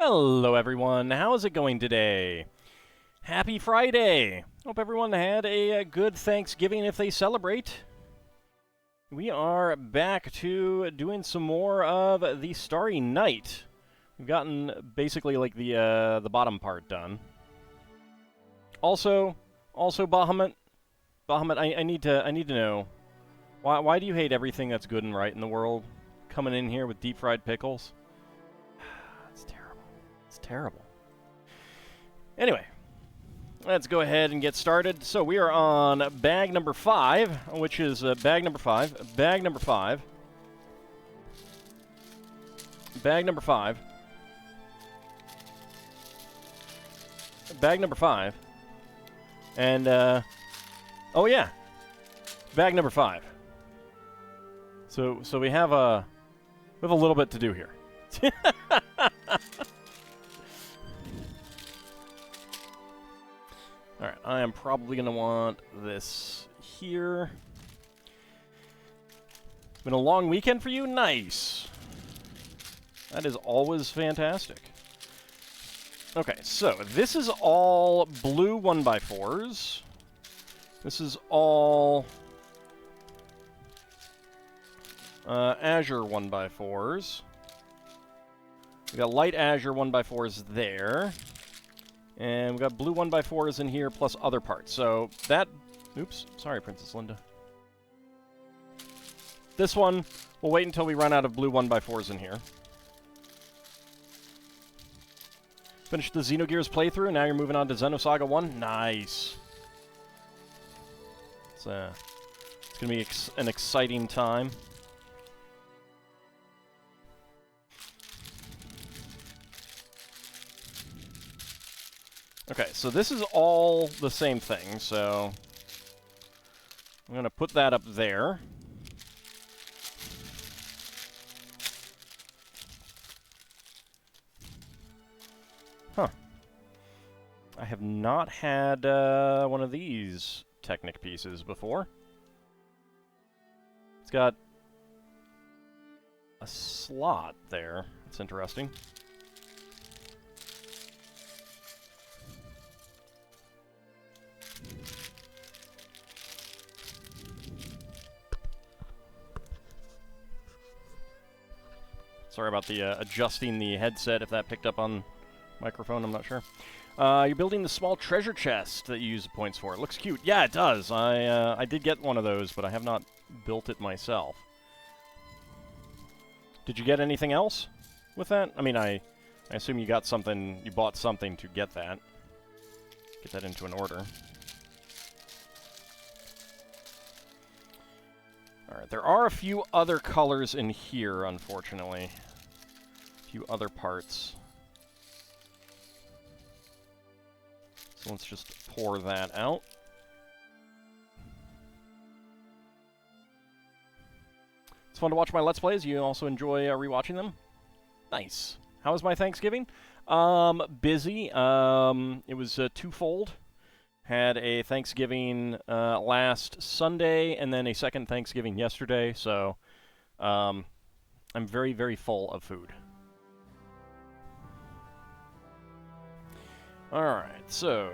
Hello everyone, how is it going today? Happy Friday! Hope everyone had a good Thanksgiving if they celebrate. We are back to doing some more of the Starry Night. We've gotten basically like the bottom part done. Also Bahamut, I need to know why do you hate everything that's good and right in the world? Coming in here with deep fried pickles. It's terrible. It's terrible. Anyway, let's go ahead and get started. So we are on bag number 5, which is bag number 5, bag number 5, bag number 5, bag number 5, and, oh yeah, bag number 5. So we have a little bit to do here. Alright, I am probably going to want this here. It's been a long weekend for you? Nice! That is always fantastic. Okay, so this is all blue 1x4s. This is all azure 1x4s. We got light azure 1x4s there. And we've got blue 1x4s in here, plus other parts. So that... Oops. Sorry, Princess Linda. This one, we'll wait until we run out of blue 1x4s in here. Finished the Xenogears playthrough, now you're moving on to Xenosaga 1. Nice. It's going to be an exciting time. Okay, so this is all the same thing, so I'm going to put that up there. Huh. I have not had one of these Technic pieces before. It's got a slot there. It's interesting. Sorry about the adjusting the headset, if that picked up on microphone, I'm not sure. You're building the small treasure chest that you use the points for. It looks cute. Yeah, it does. I did get one of those, but I have not built it myself. Did you get anything else with that? I mean, I assume you got something, you bought something to get that. Get that into an order. Alright, there are a few other colors in here, unfortunately. A few other parts. So let's just pour that out. It's fun to watch my Let's Plays. You also enjoy rewatching them? Nice. How was my Thanksgiving? Busy. It was twofold. Had a Thanksgiving last Sunday, and then a second Thanksgiving yesterday, so I'm very, very full of food. Alright, so...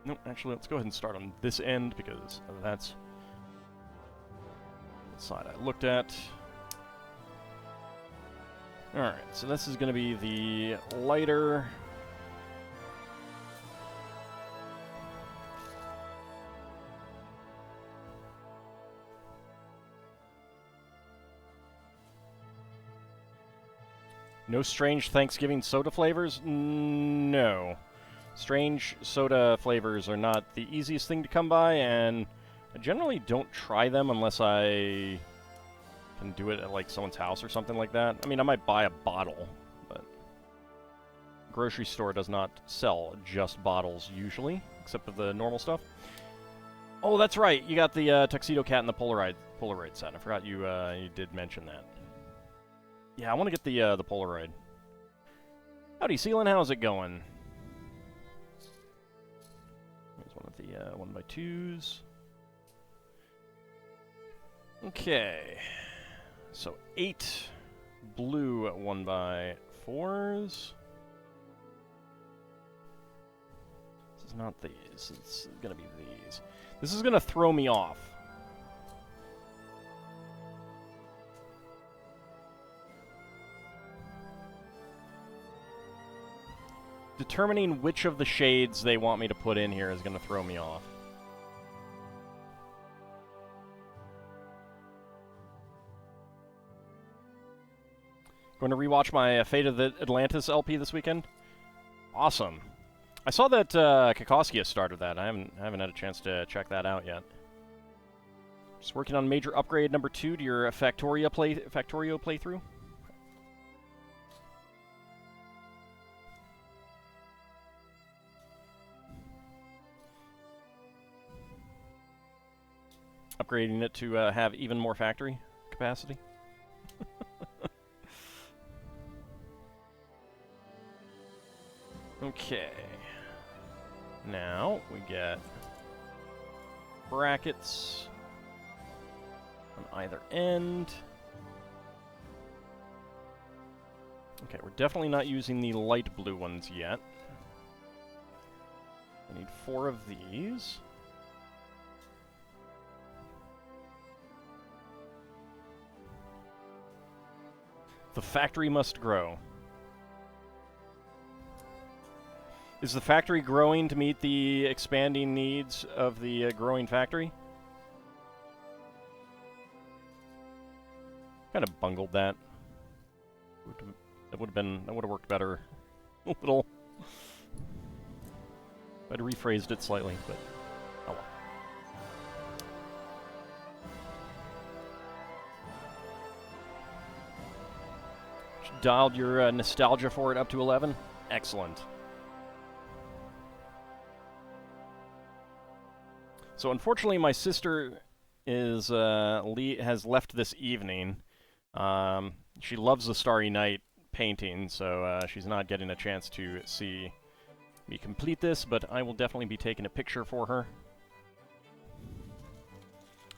Nope, actually, let's go ahead and start on this end, because that's the side I looked at. Alright, so this is going to be the lighter. No strange Thanksgiving soda flavors? No. Strange soda flavors are not the easiest thing to come by, and I generally don't try them unless I can do it at like someone's house or something like that. I mean, I might buy a bottle, but grocery store does not sell just bottles usually, except for the normal stuff. Oh, that's right. You got the Tuxedo Cat and the Polaroid set. I forgot you did mention that. Yeah, I want to get the Polaroid. Howdy, Sealan. How's it going? Here's one of the 1x2s. Okay. So 8 blue 1x4s. This is not these. It's going to be these. This is going to throw me off. Determining which of the shades they want me to put in here is going to throw me off. Going to rewatch my Fate of the Atlantis LP this weekend. Awesome. I saw that Kakoskia started that. I haven't had a chance to check that out yet. Just working on major upgrade number 2 to your Factorio playthrough. Upgrading it to have even more factory capacity. Okay. Now we get brackets on either end. Okay, we're definitely not using the light blue ones yet. I need 4 of these. The factory must grow. Is the factory growing to meet the expanding needs of the growing factory? Kind of bungled that. That would have worked better. A little. I'd rephrased it slightly, but oh well. Dialed your nostalgia for it up to 11. Excellent. So unfortunately, my sister is has left this evening. She loves the Starry Night painting, so she's not getting a chance to see me complete this, but I will definitely be taking a picture for her.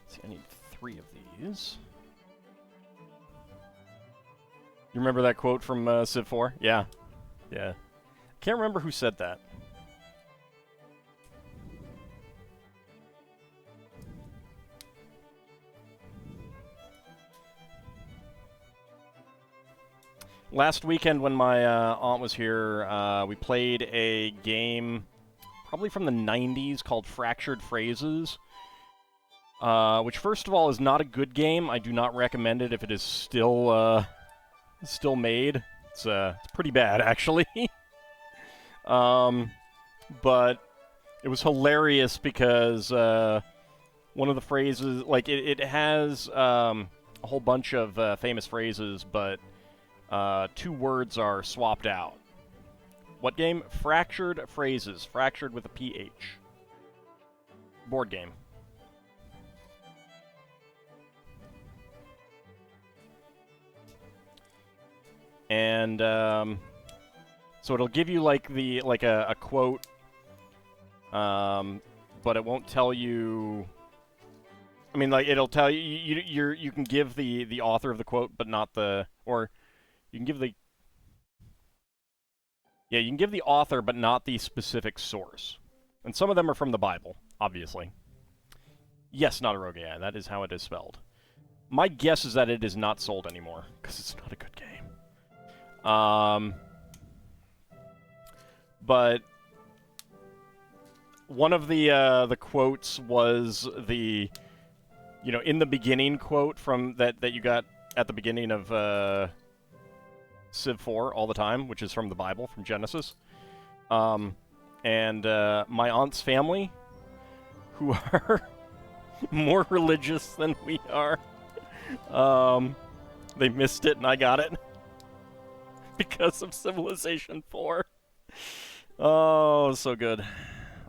Let's see, I need 3 of these. You remember that quote from Civ 4? Yeah. Yeah. Can't remember who said that. Last weekend when my aunt was here, we played a game probably from the 90s called Fractured Phrases, which first of all is not a good game. I do not recommend it if it is still made. It's pretty bad, actually. But it was hilarious because one of the phrases, like, it has a whole bunch of famous phrases, but 2 words are swapped out. What game? Fractured Phrases. Fractured with a PH. Board game. And so it'll give you like a quote, but it won't tell you. I mean, like, it'll tell you you can give the author of the quote, but not the, or you can give the, yeah, you can give the author, but not the specific source. And some of them are from the Bible, obviously. Yes, not a rogue AI. That is how it is spelled. My guess is that it is not sold anymore, because it's not a good game. But one of the quotes was the, you know, in the beginning quote from that you got at the beginning of Civ 4 all the time, which is from the Bible, from Genesis. And my aunt's family, who are more religious than we are, they missed it and I got it because of Civilization 4. Oh, so good.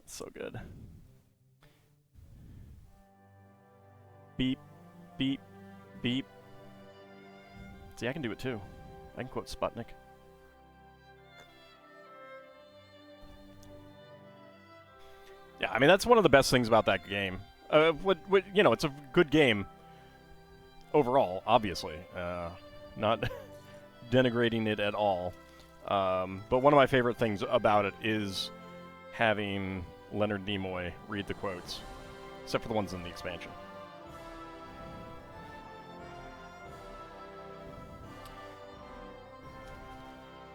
So good. Beep, beep, beep. See, I can do it too. I can quote Sputnik. Yeah, I mean, that's one of the best things about that game. You know, it's a good game. overall, obviously. Not denigrating it at all. But one of my favorite things about it is having Leonard Nimoy read the quotes, except for the ones in the expansion.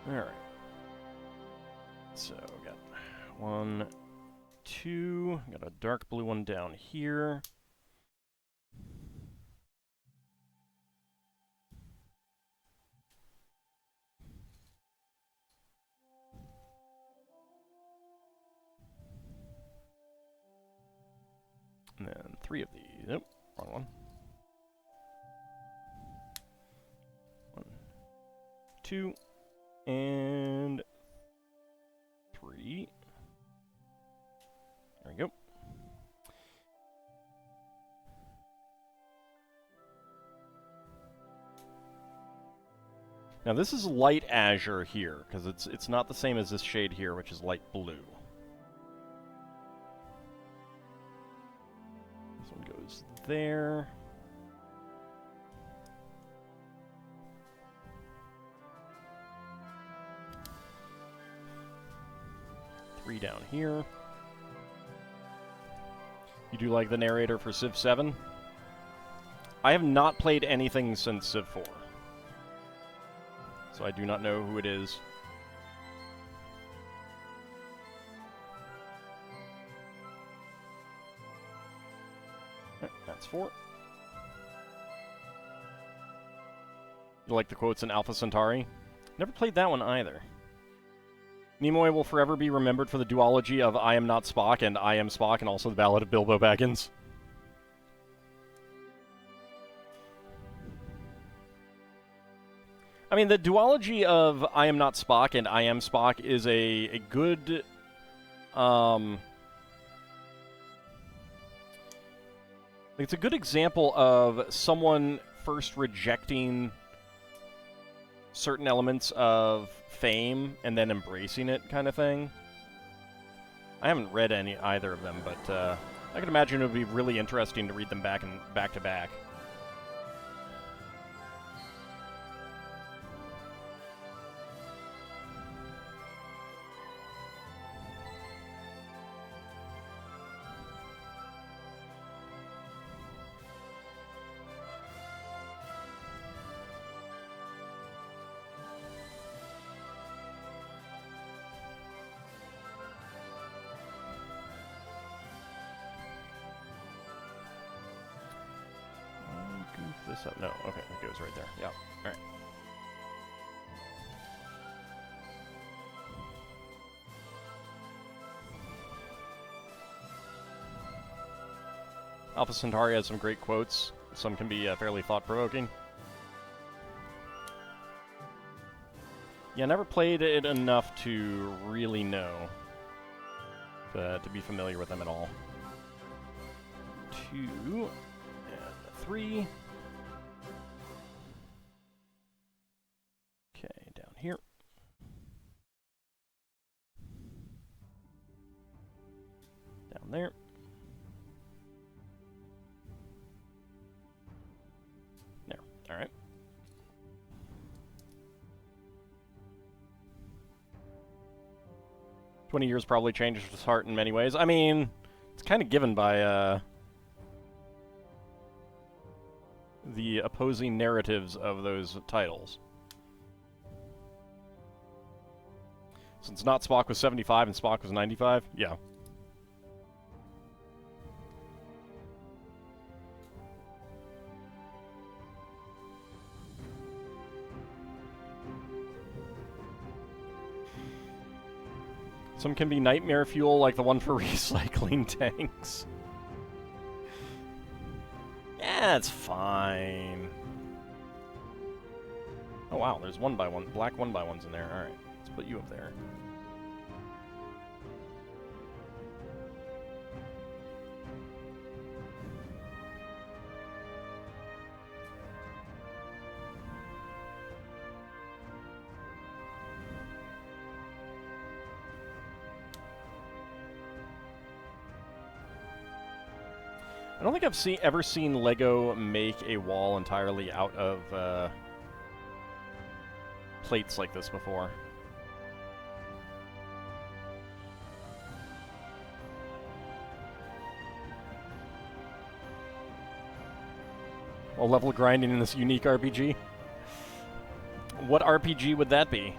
Alright. So, got 1, 2, got a dark blue one down here. And then 3 of these. Nope, wrong one. 1, 2, and 3. There we go. Now this is light azure here, because it's not the same as this shade here, which is light blue. This one goes there. Three down here. You do like the narrator for Civ 7? I have not played anything since Civ 4. So I do not know who it is. That's 4. You like the quotes in Alpha Centauri? Never played that one either. Nimoy will forever be remembered for the duology of I Am Not Spock and I Am Spock, and also the Ballad of Bilbo Baggins. I mean, the duology of I Am Not Spock and I Am Spock is a good... it's a good example of someone first rejecting certain elements of fame and then embracing it, kind of thing. I haven't read either of them, but I can imagine it would be really interesting to read them back to back. This up? No, okay, it goes right there. Yeah, alright. Alpha Centauri has some great quotes. Some can be fairly thought-provoking. Yeah, never played it enough to really know. To be familiar with them at all. 2 and 3. Okay, down here. Down there. There. All right. "20 years probably changed his heart in many ways." I mean, it's kind of given by the opposing narratives of those titles. Since Not Spock was 75 and Spock was 95, yeah. Some can be nightmare fuel, like the one for recycling tanks. Yeah, it's fine. Oh wow, there's black 1x1s in there. Alright, let's put you up there. I don't think I've ever seen Lego make a wall entirely out of plates like this before. While level grinding in this unique RPG. What RPG would that be?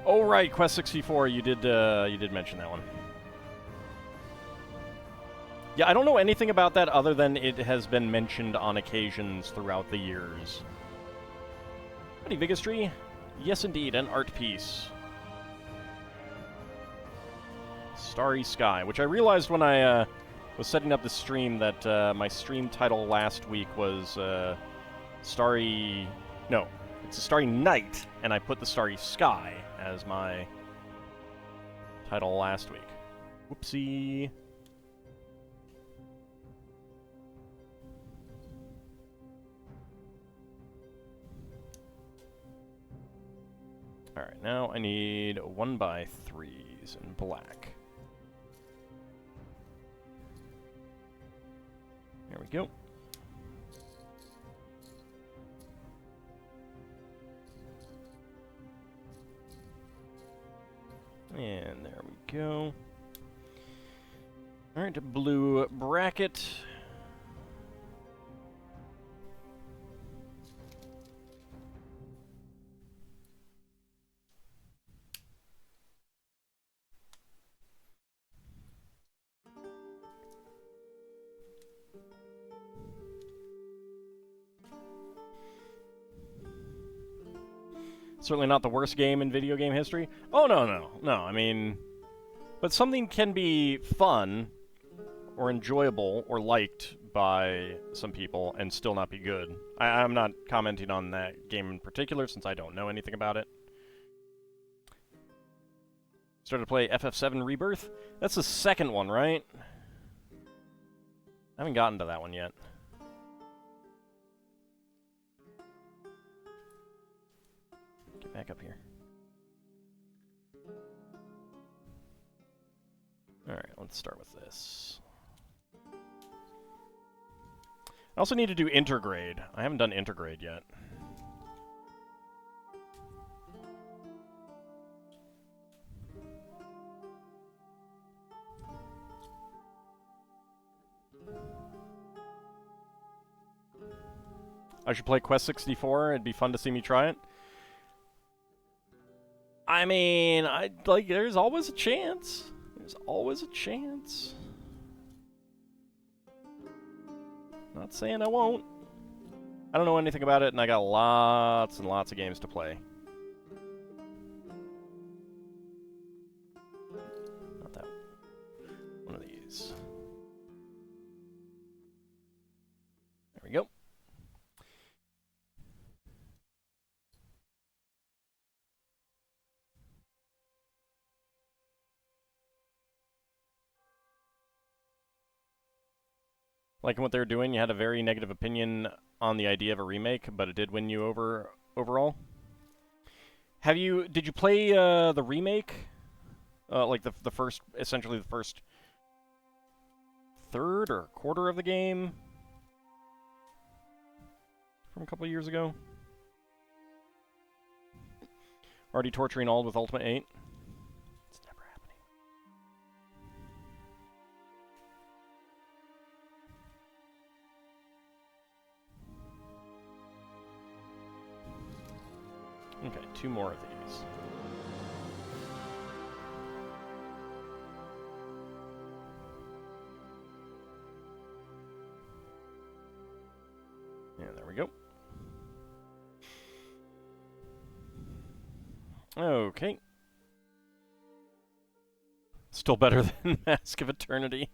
Oh right, Quest 64. You did mention that one. Yeah, I don't know anything about that other than it has been mentioned on occasions throughout the years. Howdy, Vigistry. Yes, indeed, an art piece. Starry Sky, which I realized when I was setting up the stream that my stream title last week was Starry... No, it's a Starry Night, and I put the Starry Sky as my title last week. Whoopsie. Alright, now I need 1x3s in black. There we go. And there we go. Alright, blue bracket. Certainly not the worst game in video game history. Oh, no. I mean, but something can be fun or enjoyable or liked by some people and still not be good. I'm not commenting on that game in particular since I don't know anything about it. Started to play FF7 Rebirth. That's the second one, right? I haven't gotten to that one yet. Get back up here. Alright, let's start with this. I also need to do intergrade. I haven't done intergrade yet. I should play Quest 64. It'd be fun to see me try it. I mean, there's always a chance. There's always a chance. Not saying I won't. I don't know anything about it, and I got lots and lots of games to play. Not that one. One of these. There we go. Liking what they were doing, you had a very negative opinion on the idea of a remake, but it did win you over overall. Did you play the remake? Like the first, essentially the first third or quarter of the game from a couple of years ago? Already torturing Ald with Ultimate 8? It's never happening. Okay, 2 more of these. Yeah, there we go. Okay. Still better than Mask of Eternity.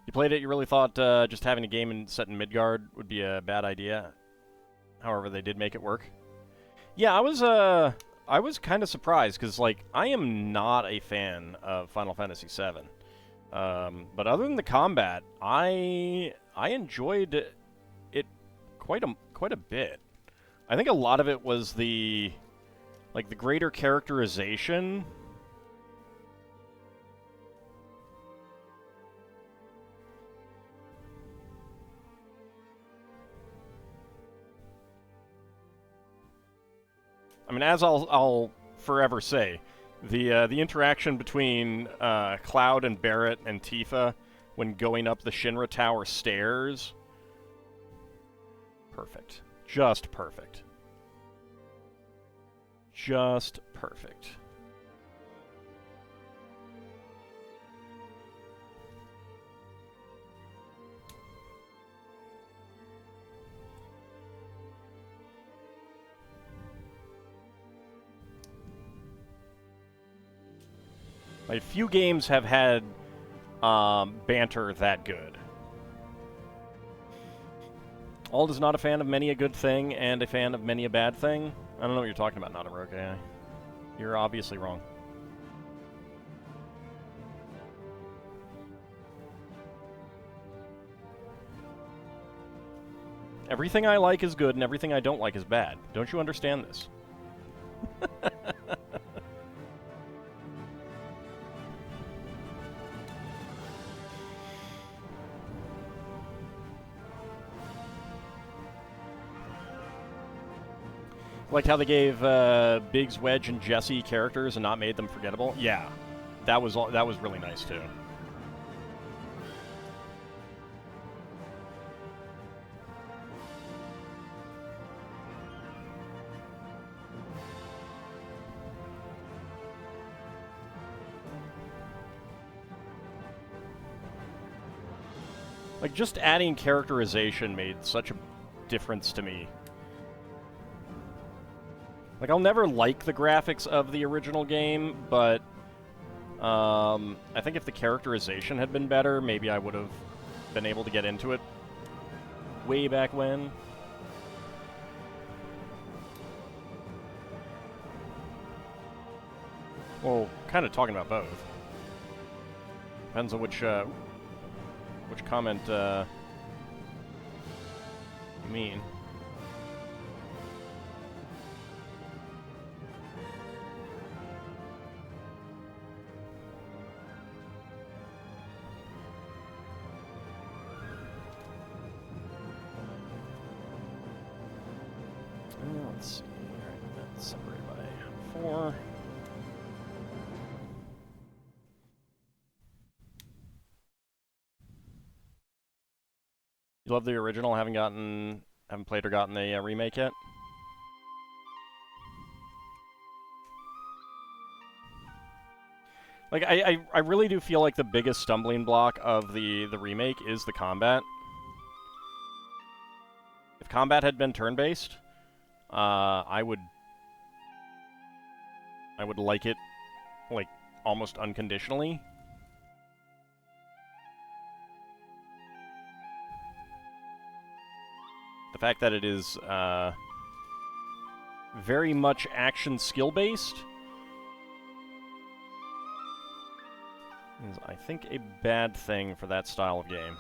You played it, you really thought just having a game set in Midgard would be a bad idea. However, they did make it work. Yeah, I I was kind of surprised because, like, I am not a fan of Final Fantasy VII. But other than the combat, I enjoyed it quite a bit. I think a lot of it was the greater characterization. I mean, as I'll forever say, the interaction between Cloud and Barrett and Tifa when going up the Shinra Tower stairs, perfect. Just perfect. Just perfect. Like, few games have had banter that good. Ald is not a fan of many a good thing and a fan of many a bad thing. I don't know what you're talking about, Nadaroke. You're obviously wrong. Everything I like is good and everything I don't like is bad. Don't you understand this? Like how they gave Biggs, Wedge, and Jesse characters and not made them forgettable. Yeah, that was really nice too. Like, just adding characterization made such a difference to me. Like, I'll never like the graphics of the original game, but I think if the characterization had been better, maybe I would have been able to get into it way back when. Well, kind of talking about both. Depends on which comment you mean. Let's see. Alright, that's separated by 4. You love the original? Haven't played or gotten a remake yet? Like, I really do feel like the biggest stumbling block of the remake is the combat. If combat had been turn-based, I would like it, like, almost unconditionally. The fact that it is very much action skill-based is, I think, a bad thing for that style of game.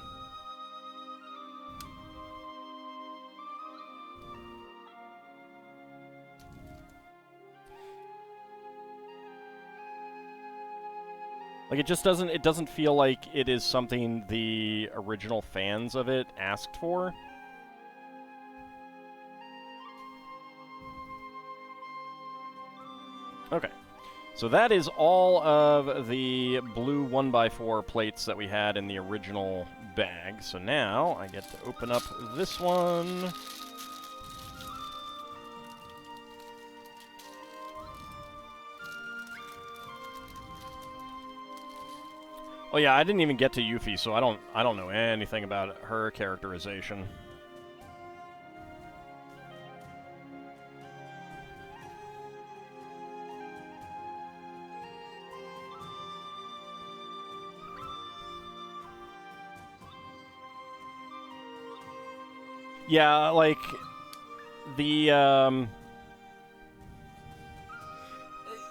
Like, it just doesn't feel like it is something the original fans of it asked for. Okay. So that is all of the blue 1x4 plates that we had in the original bag. So now I get to open up this one. Oh yeah, I didn't even get to Yuffie, so I don't know anything about her characterization. Yeah, like, the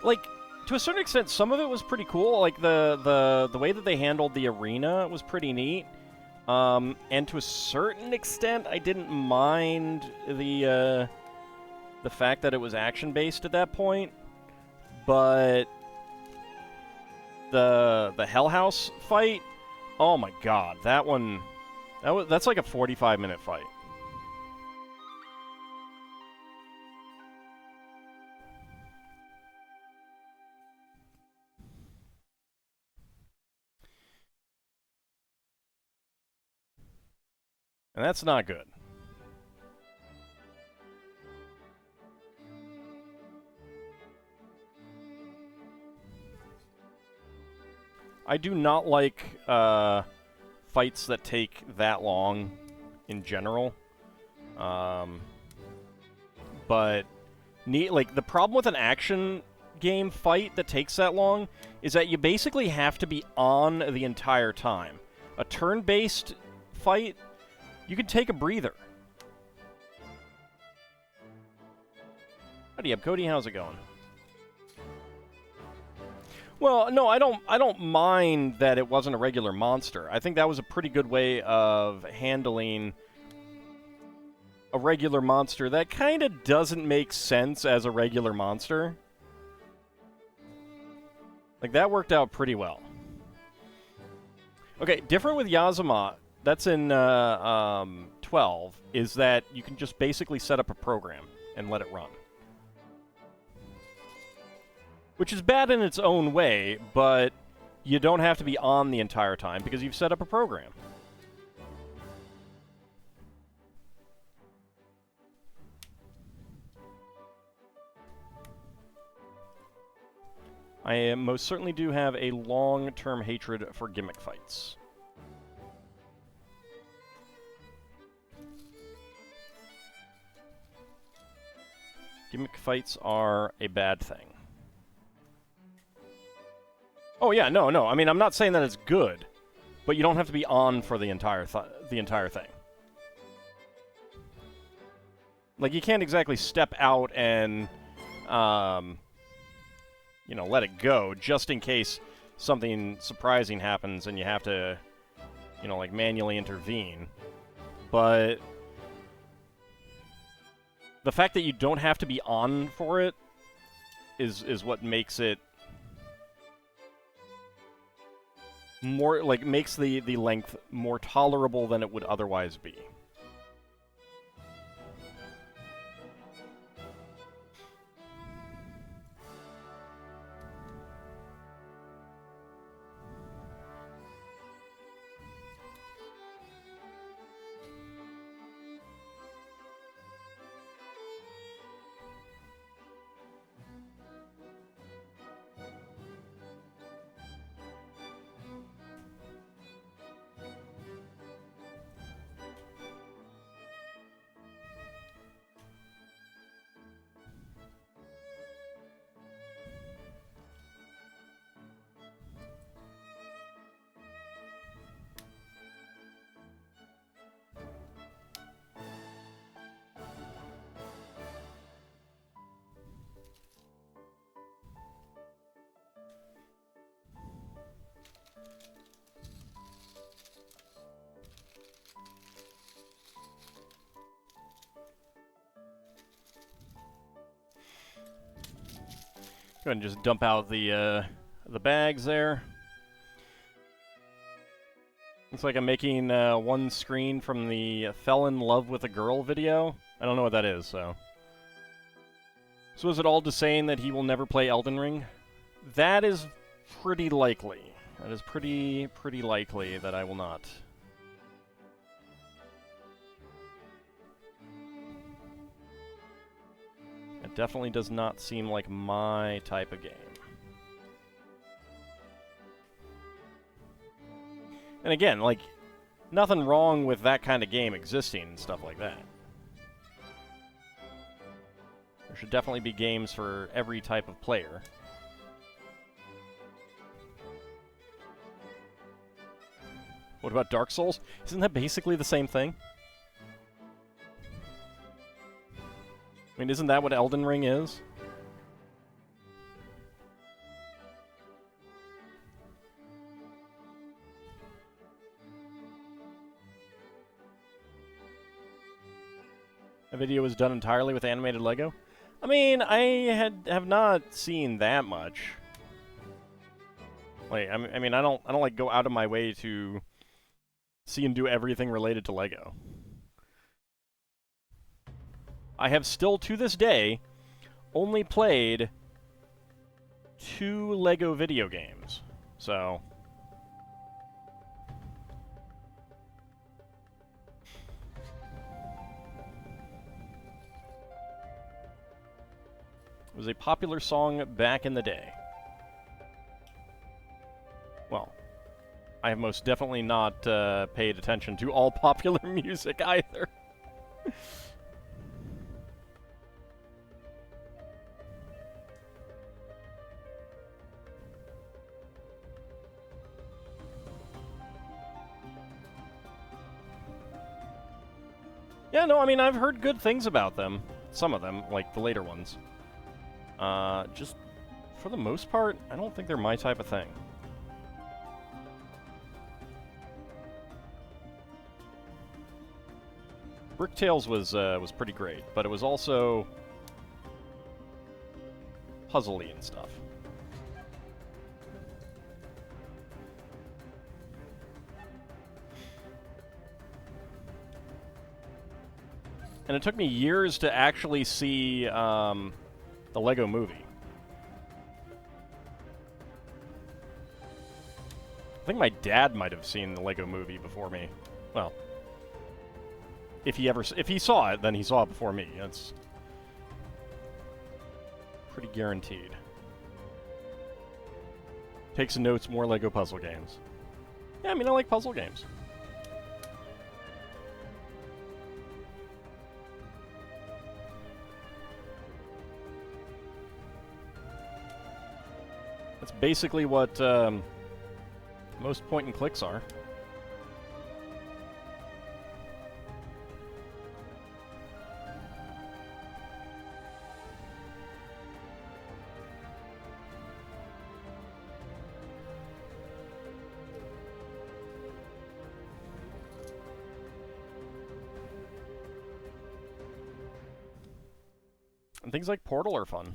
like, to a certain extent, some of it was pretty cool. Like, the way that they handled the arena was pretty neat. And to a certain extent, I didn't mind the fact that it was action-based at that point. But the Hell House fight, oh my god, that's like a 45-minute fight. And that's not good. I do not like fights that take that long in general. But like, the problem with an action game fight that takes that long is that you basically have to be on the entire time. A turn-based fight, you can take a breather. Howdy up, Cody. How's it going? Well, no, I don't mind that it wasn't a regular monster. I think that was a pretty good way of handling a regular monster that kind of doesn't make sense as a regular monster. Like, that worked out pretty well. Okay, different with Yazama, that's in 12, is that you can just basically set up a program and let it run. Which is bad in its own way, but you don't have to be on the entire time because you've set up a program. I most certainly do have a long-term hatred for gimmick fights. Gimmick fights are a bad thing. Oh yeah, no. I mean, I'm not saying that it's good, but you don't have to be on for the entire thing. Like, you can't exactly step out and, you know, let it go just in case something surprising happens and you have to, you know, like, manually intervene. But the fact that you don't have to be on for it is what makes it more, like, makes the length more tolerable than it would otherwise be. Go ahead and just dump out the bags there. Looks like I'm making one screen from the Fell in Love with a Girl video. I don't know what that is, so. So is it all just saying that he will never play Elden Ring? That is pretty likely. That is pretty likely that I will not. It definitely does not seem like my type of game. And again, like, nothing wrong with that kind of game existing and stuff like that. There should definitely be games for every type of player. What about Dark Souls? Isn't that basically the same thing? I mean, isn't that what Elden Ring is? A video was done entirely with animated Lego? I mean, I have not seen that much. Like, I mean, I don't like go out of my way to see and do everything related to Lego. I have still, to this day, only played 2 Lego video games. So... It was a popular song back in the day. Well, I have most definitely not paid attention to all popular music either. Yeah, no, I mean, I've heard good things about them. Some of them, like the later ones. Just, for the most part, I don't think they're my type of thing. Bricktails was pretty great, but it was also puzzly and stuff. And it took me years to actually see the Lego Movie. I think my dad might have seen the Lego Movie before me. Well, if he saw it, then he saw it before me. That's pretty guaranteed. Takes notes, more Lego puzzle games. Yeah, I mean, I like puzzle games. That's basically what most point and clicks are. And things like Portal are fun.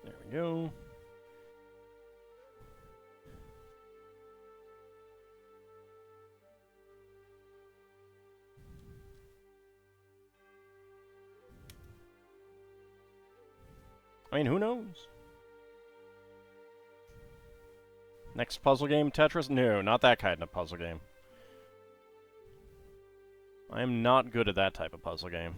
There we go. I mean, who knows? Next puzzle game, Tetris? No, not that kind of puzzle game. I am not good at that type of puzzle game.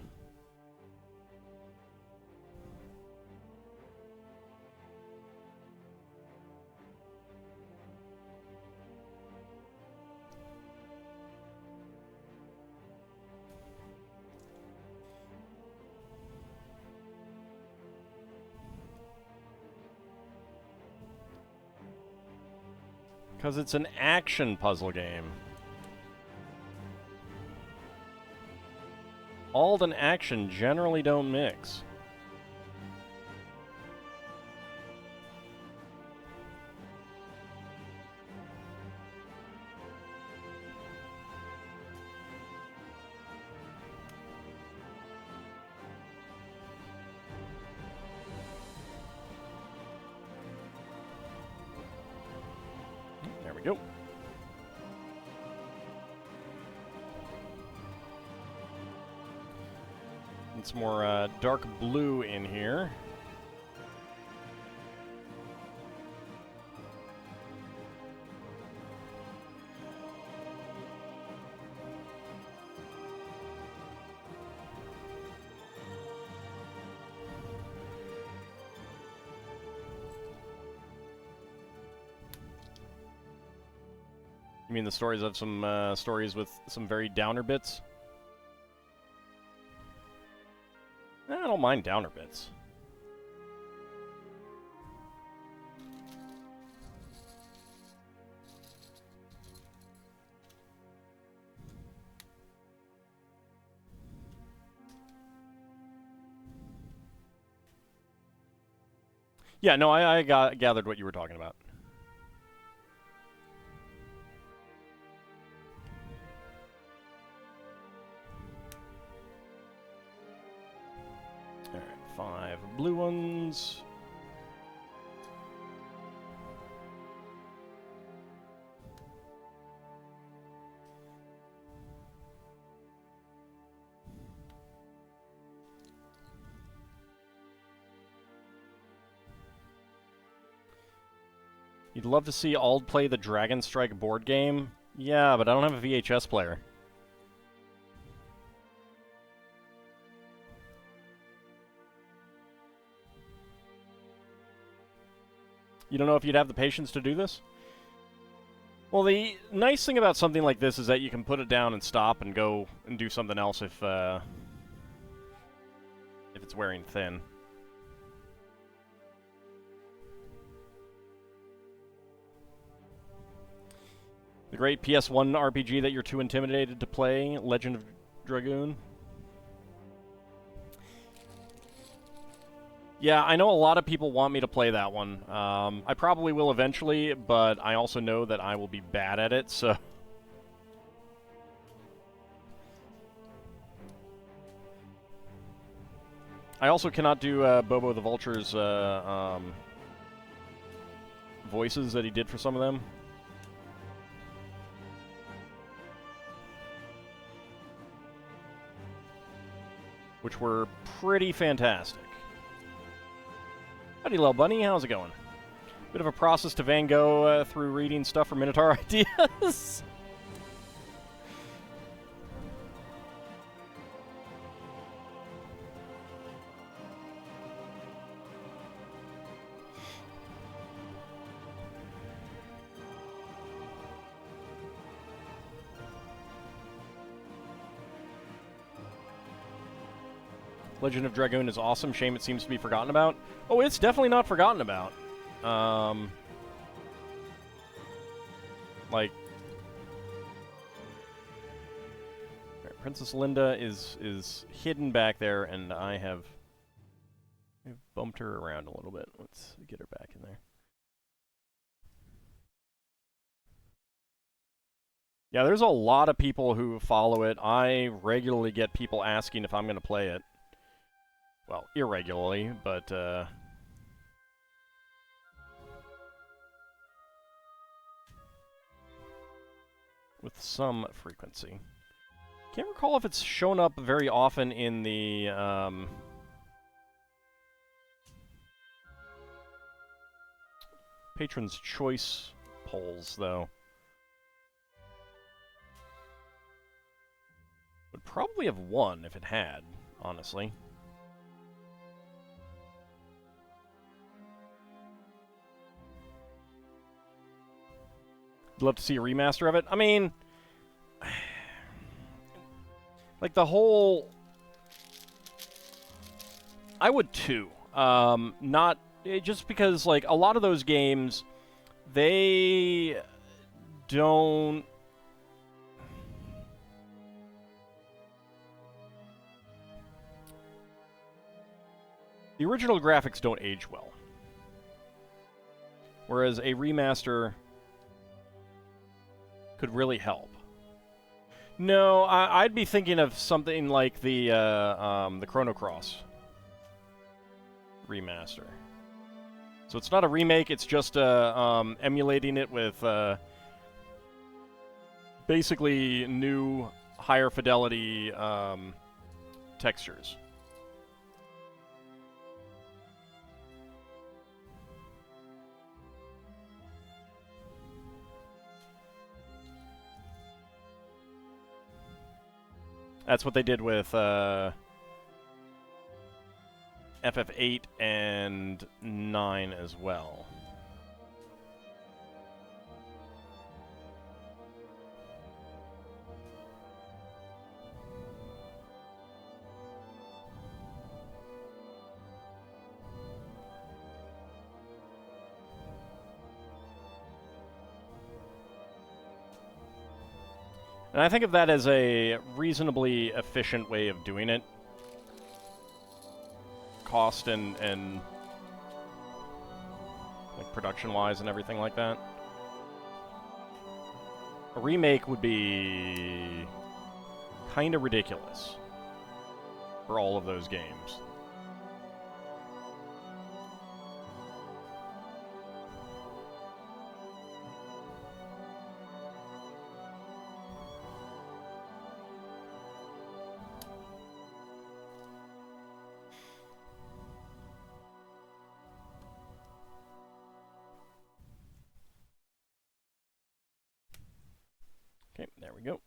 Because it's an action puzzle game. Auld and action generally don't mix. There we go. Need some more dark blue in here. You mean the stories of some stories with some very downer bits? I don't mind downer bits. Yeah, no, I gathered what you were talking about. Alright, 5 blue ones. You'd love to see Ald play the Dragon Strike board game? Yeah, but I don't have a VHS player. You don't know if you'd have the patience to do this? Well, the nice thing about something like this is that you can put it down and stop and go and do something else if it's wearing thin. The great PS1 RPG that you're too intimidated to play, Legend of Dragoon. Yeah, I know a lot of people want me to play that one. I probably will eventually, but I also know that I will be bad at it, so... I also cannot do Bobo the Vulture's voices that he did for some of them. Which were pretty fantastic. Howdy, little bunny. How's it going? Bit of a process to Van Gogh through reading stuff for Minotaur ideas. Legend of Dragoon is awesome. Shame it seems to be forgotten about. Oh, it's definitely not forgotten about. Like... Right, Princess Linda is hidden back there, and I've bumped her around a little bit. Let's get her back in there. Yeah, there's a lot of people who follow it. I regularly get people asking if I'm going to play it. Well, irregularly, but, with some frequency. Can't recall if it's shown up very often in the, Patron's Choice polls, though. Would probably have won if it had, honestly. Love to see a remaster of it. I mean, like the whole... I would too. Not... just because, like, a lot of those games, they don't... The original graphics don't age well. Whereas a remaster could really help. No, I'd be thinking of something like the Chrono Cross remaster. So it's not a remake, it's just emulating it with basically new, higher fidelity textures. That's what they did with FF8 and 9 as well. And I think of that as a reasonably efficient way of doing it. Cost and production-wise and everything like that. A remake would be kind of ridiculous for all of those games. Okay, there we go.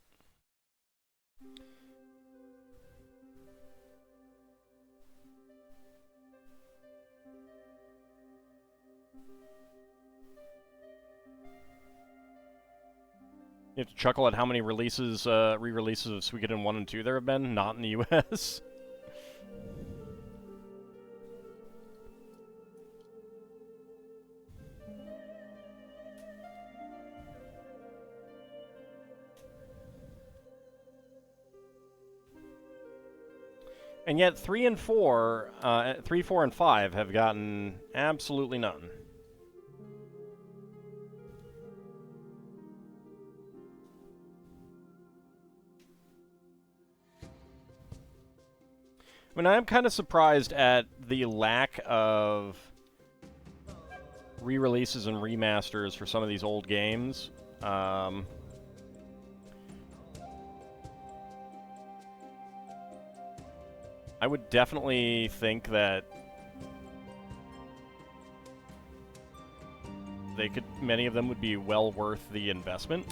You have to chuckle at how many releases, re-releases of Suikoden 1 and 2 there have been, not in the US. And yet 3 and 4, 3, 4, and 5 have gotten absolutely none. I mean, I'm kind of surprised at the lack of re-releases and remasters for some of these old games. I would definitely think that many of them would be well worth the investment.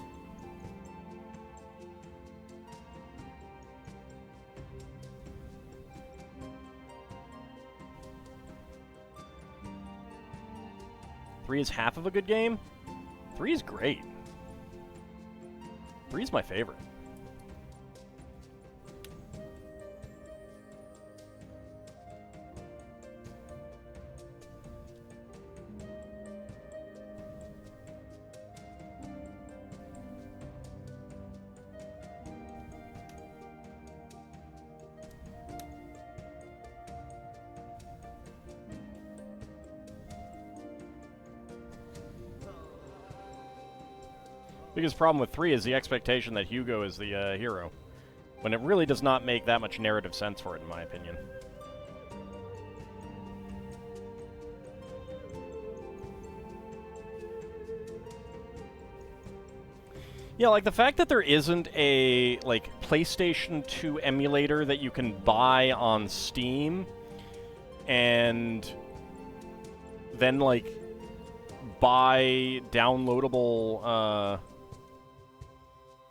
Three is half of a good game? 3 is great. 3 is my favorite. Biggest problem with 3 is the expectation that Hugo is the hero, when it really does not make that much narrative sense for it, in my opinion. Yeah, like the fact that there isn't a like PlayStation 2 emulator that you can buy on Steam and then like buy downloadable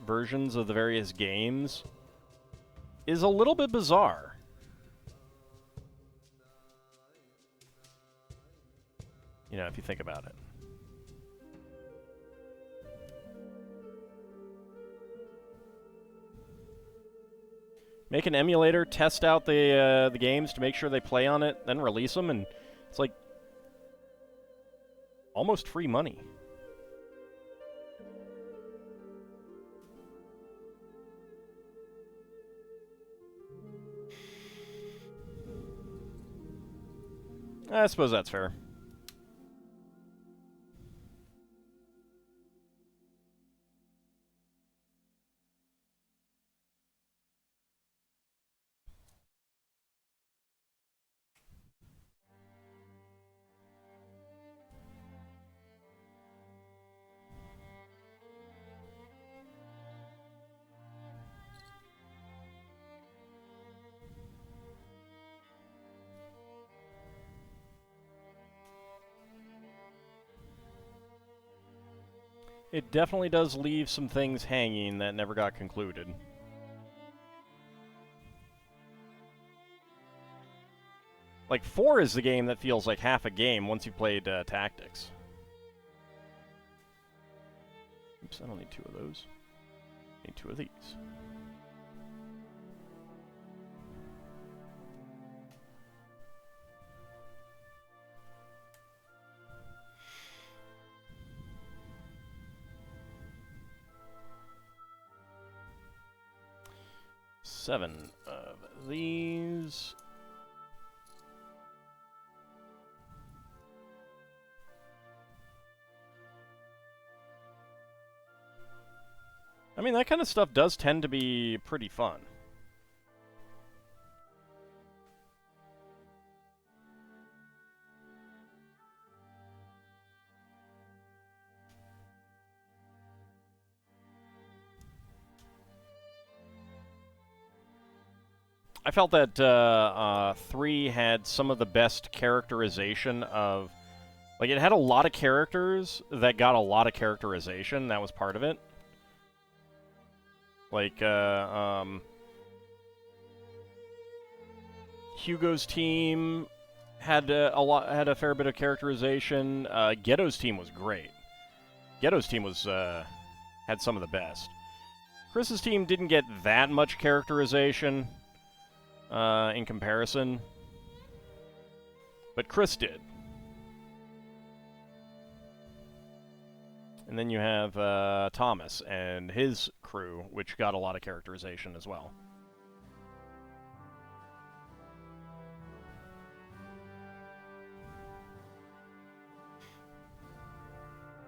versions of the various games is a little bit bizarre. You know, if you think about it. Make an emulator, test out the games to make sure they play on it, then release them, and it's like almost free money. I suppose that's fair. It definitely does leave some things hanging that never got concluded. Like, 4 is the game that feels like half a game once you've played Tactics. Oops, I don't need 2 of those. I need 2 of these. Seven of these. I mean, that kind of stuff does tend to be pretty fun. I felt that 3 had some of the best characterization of... Like, it had a lot of characters that got a lot of characterization. That was part of it. Like, Hugo's team had a fair bit of characterization. Ghetto's team was great. Ghetto's team was had some of the best. Chris's team didn't get that much characterization in comparison, but Chris did. And then you have Thomas and his crew, which got a lot of characterization as well.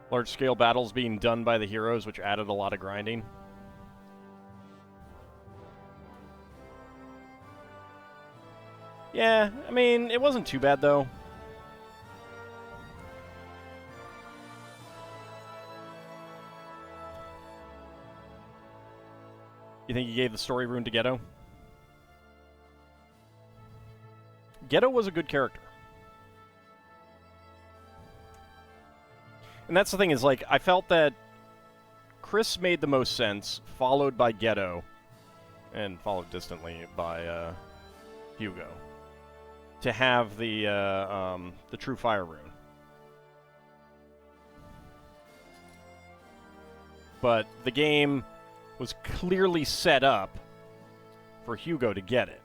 Large-scale battles being done by the heroes, which added a lot of grinding. Yeah, I mean, it wasn't too bad, though. You think he gave the story rune to Ghetto? Ghetto was a good character. And that's the thing, is, like, I felt that Chris made the most sense, followed by Ghetto, and followed distantly by Hugo, to have the True Fire rune. But the game was clearly set up for Hugo to get it.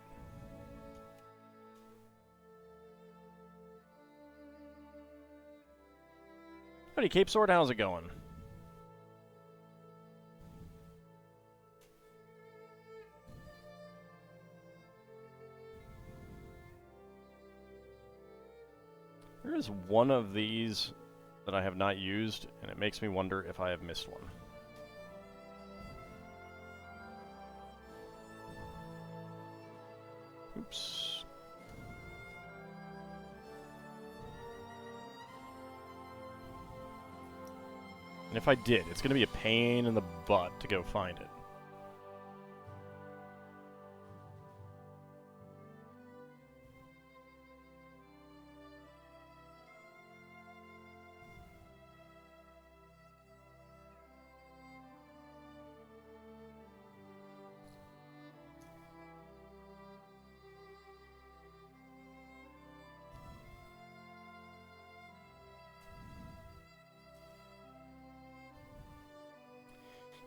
Howdy, Cape Sword, how's it going? There is one of these that I have not used, and it makes me wonder if I have missed one. Oops. And if I did, it's going to be a pain in the butt to go find it.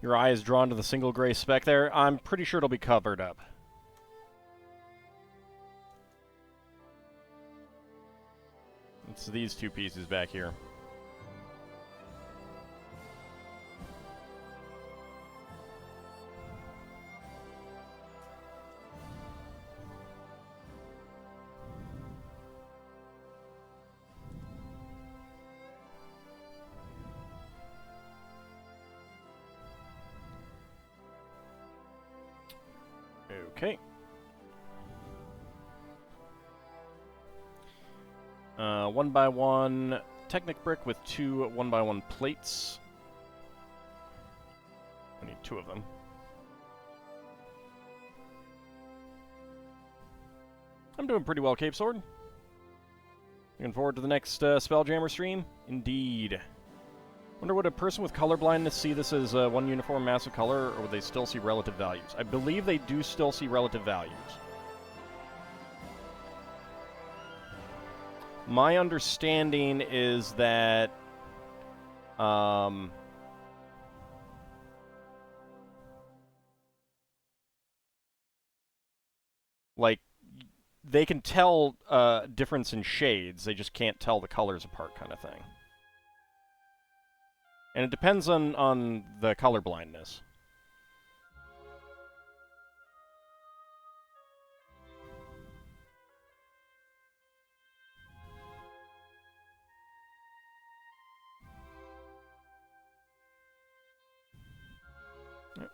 Your eye is drawn to the single gray speck there. I'm pretty sure it'll be covered up. It's these two pieces back here. Okay. One by one Technic brick with two 1x1 plates. I need two of them. I'm doing pretty well, Cape Sword. Looking forward to the next Spelljammer stream? Indeed. Wonder, would a person with color blindness see this as one uniform mass of color, or would they still see relative values? I believe they do still see relative values. My understanding is that like, they can tell difference in shades, they just can't tell the colors apart, kind of thing. And it depends on the color blindness.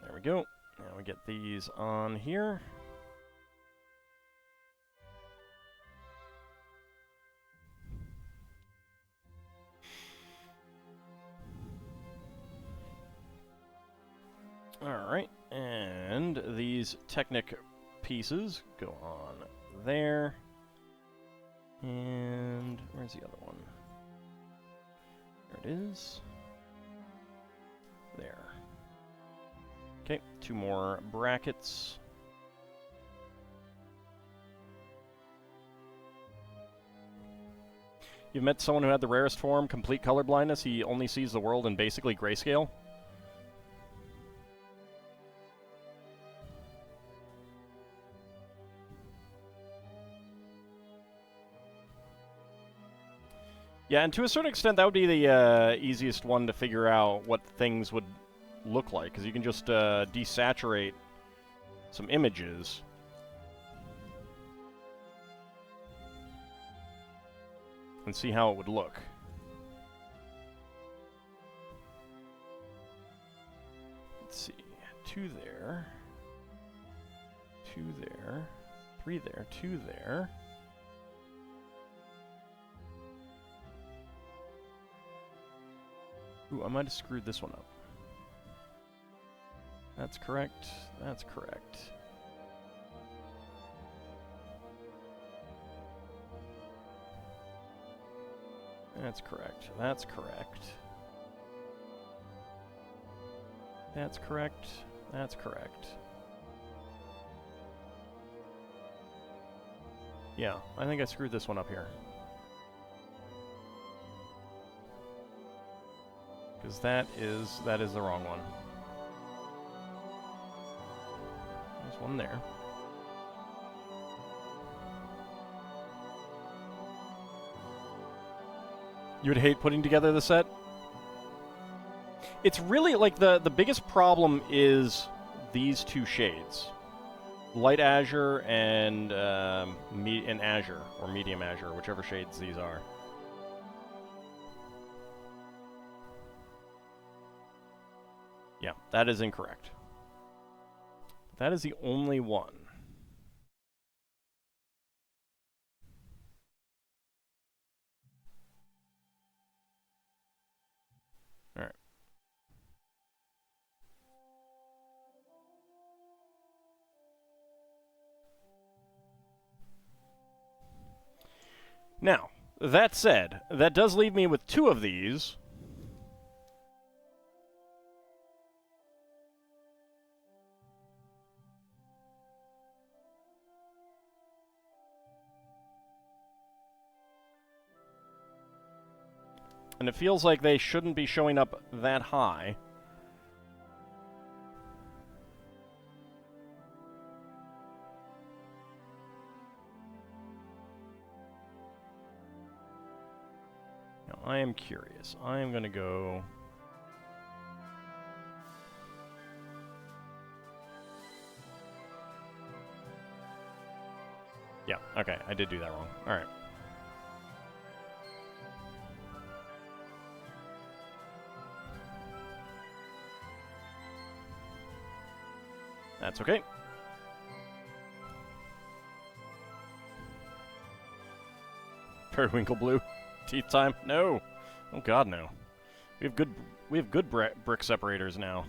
There we go. Now we get these on here. Alright, and these Technic pieces go on there. And where's the other one? There it is. There. Okay, 2 more brackets. You've met someone who had the rarest form, complete colorblindness. He only sees the world in basically grayscale. Yeah, and to a certain extent, that would be the easiest one to figure out what things would look like, because you can just desaturate some images. And see how it would look. Let's see. 2 there. 2 there. 3 there. 2 there. Ooh, I might have screwed this one up. That's correct. That's correct. That's correct. That's correct. That's correct. That's correct. Yeah, I think I screwed this one up here. Because that is the wrong one. There's one there. You would hate putting together the set? It's really, like, the biggest problem is these 2 shades. Light azure and azure, or medium azure, whichever shades these are. Yeah, that is incorrect. That is the only one. All right. Now, that said, that does leave me with 2 of these. And it feels like they shouldn't be showing up that high. Now, I am curious. I am going to go... Yeah, okay, I did do that wrong. All right. That's okay. Periwinkle blue. Teeth time? No. Oh god, no. We have good brick separators now.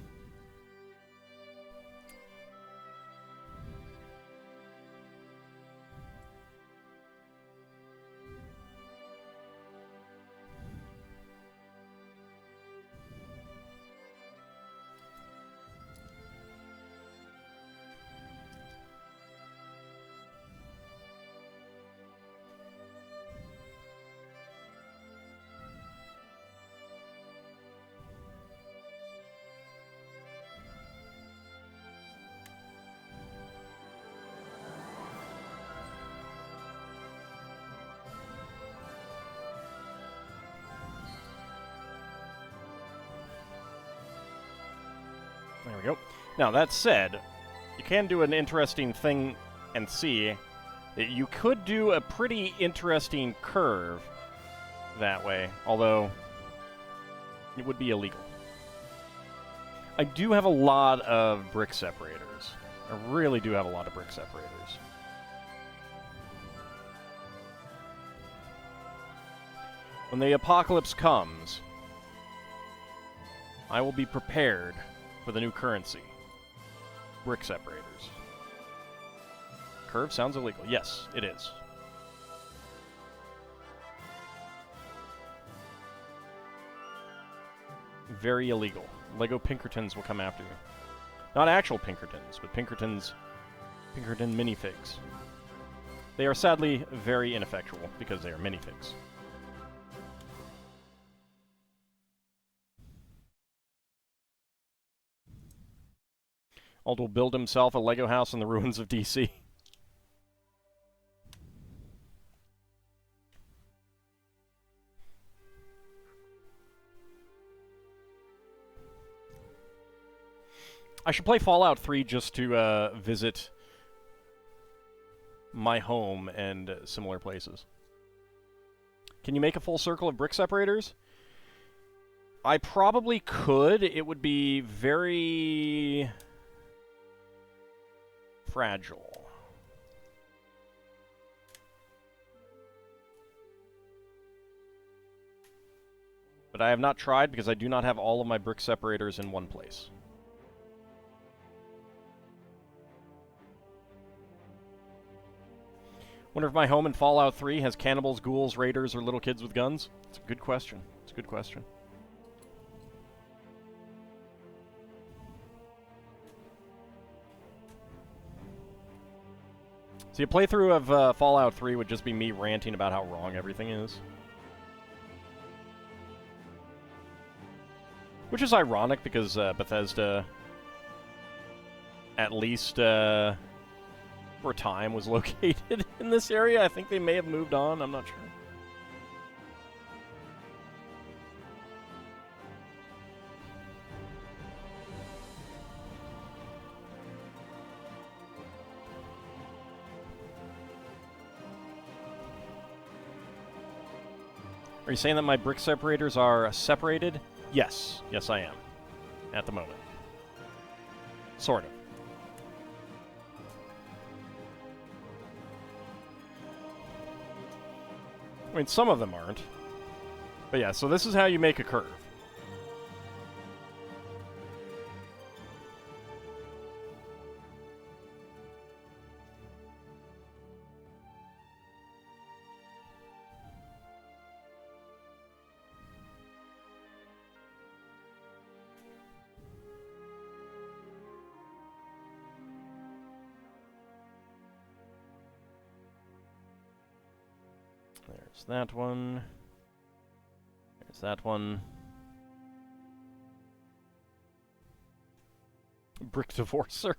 There we go. Now, that said, you can do an interesting thing and see that you could do a pretty interesting curve that way, although it would be illegal. I do have a lot of brick separators. I really do have a lot of brick separators. When the apocalypse comes, I will be prepared for the new currency. Brick separators. Curve sounds illegal. Yes, it is. Very illegal. Lego Pinkertons will come after you. Not actual Pinkertons, but Pinkerton minifigs. They are sadly very ineffectual because they are minifigs. Ald will build himself a Lego house in the ruins of DC. I should play Fallout 3 just to visit my home and similar places. Can you make a full circle of brick separators? I probably could. It would be very fragile. But I have not tried because I do not have all of my brick separators in one place. Wonder if my home in Fallout 3 has cannibals, ghouls, raiders, or little kids with guns? It's a good question. It's a good question. See, a playthrough of Fallout 3 would just be me ranting about how wrong everything is. Which is ironic because Bethesda, at least for a time, was located in this area. I think they may have moved on. I'm not sure. Are you saying that my brick separators are separated? Yes. Yes, I am. At the moment. Sort of. I mean, some of them aren't. But yeah, so this is how you make a curve. There's that one. There's that one. Brick divorcer.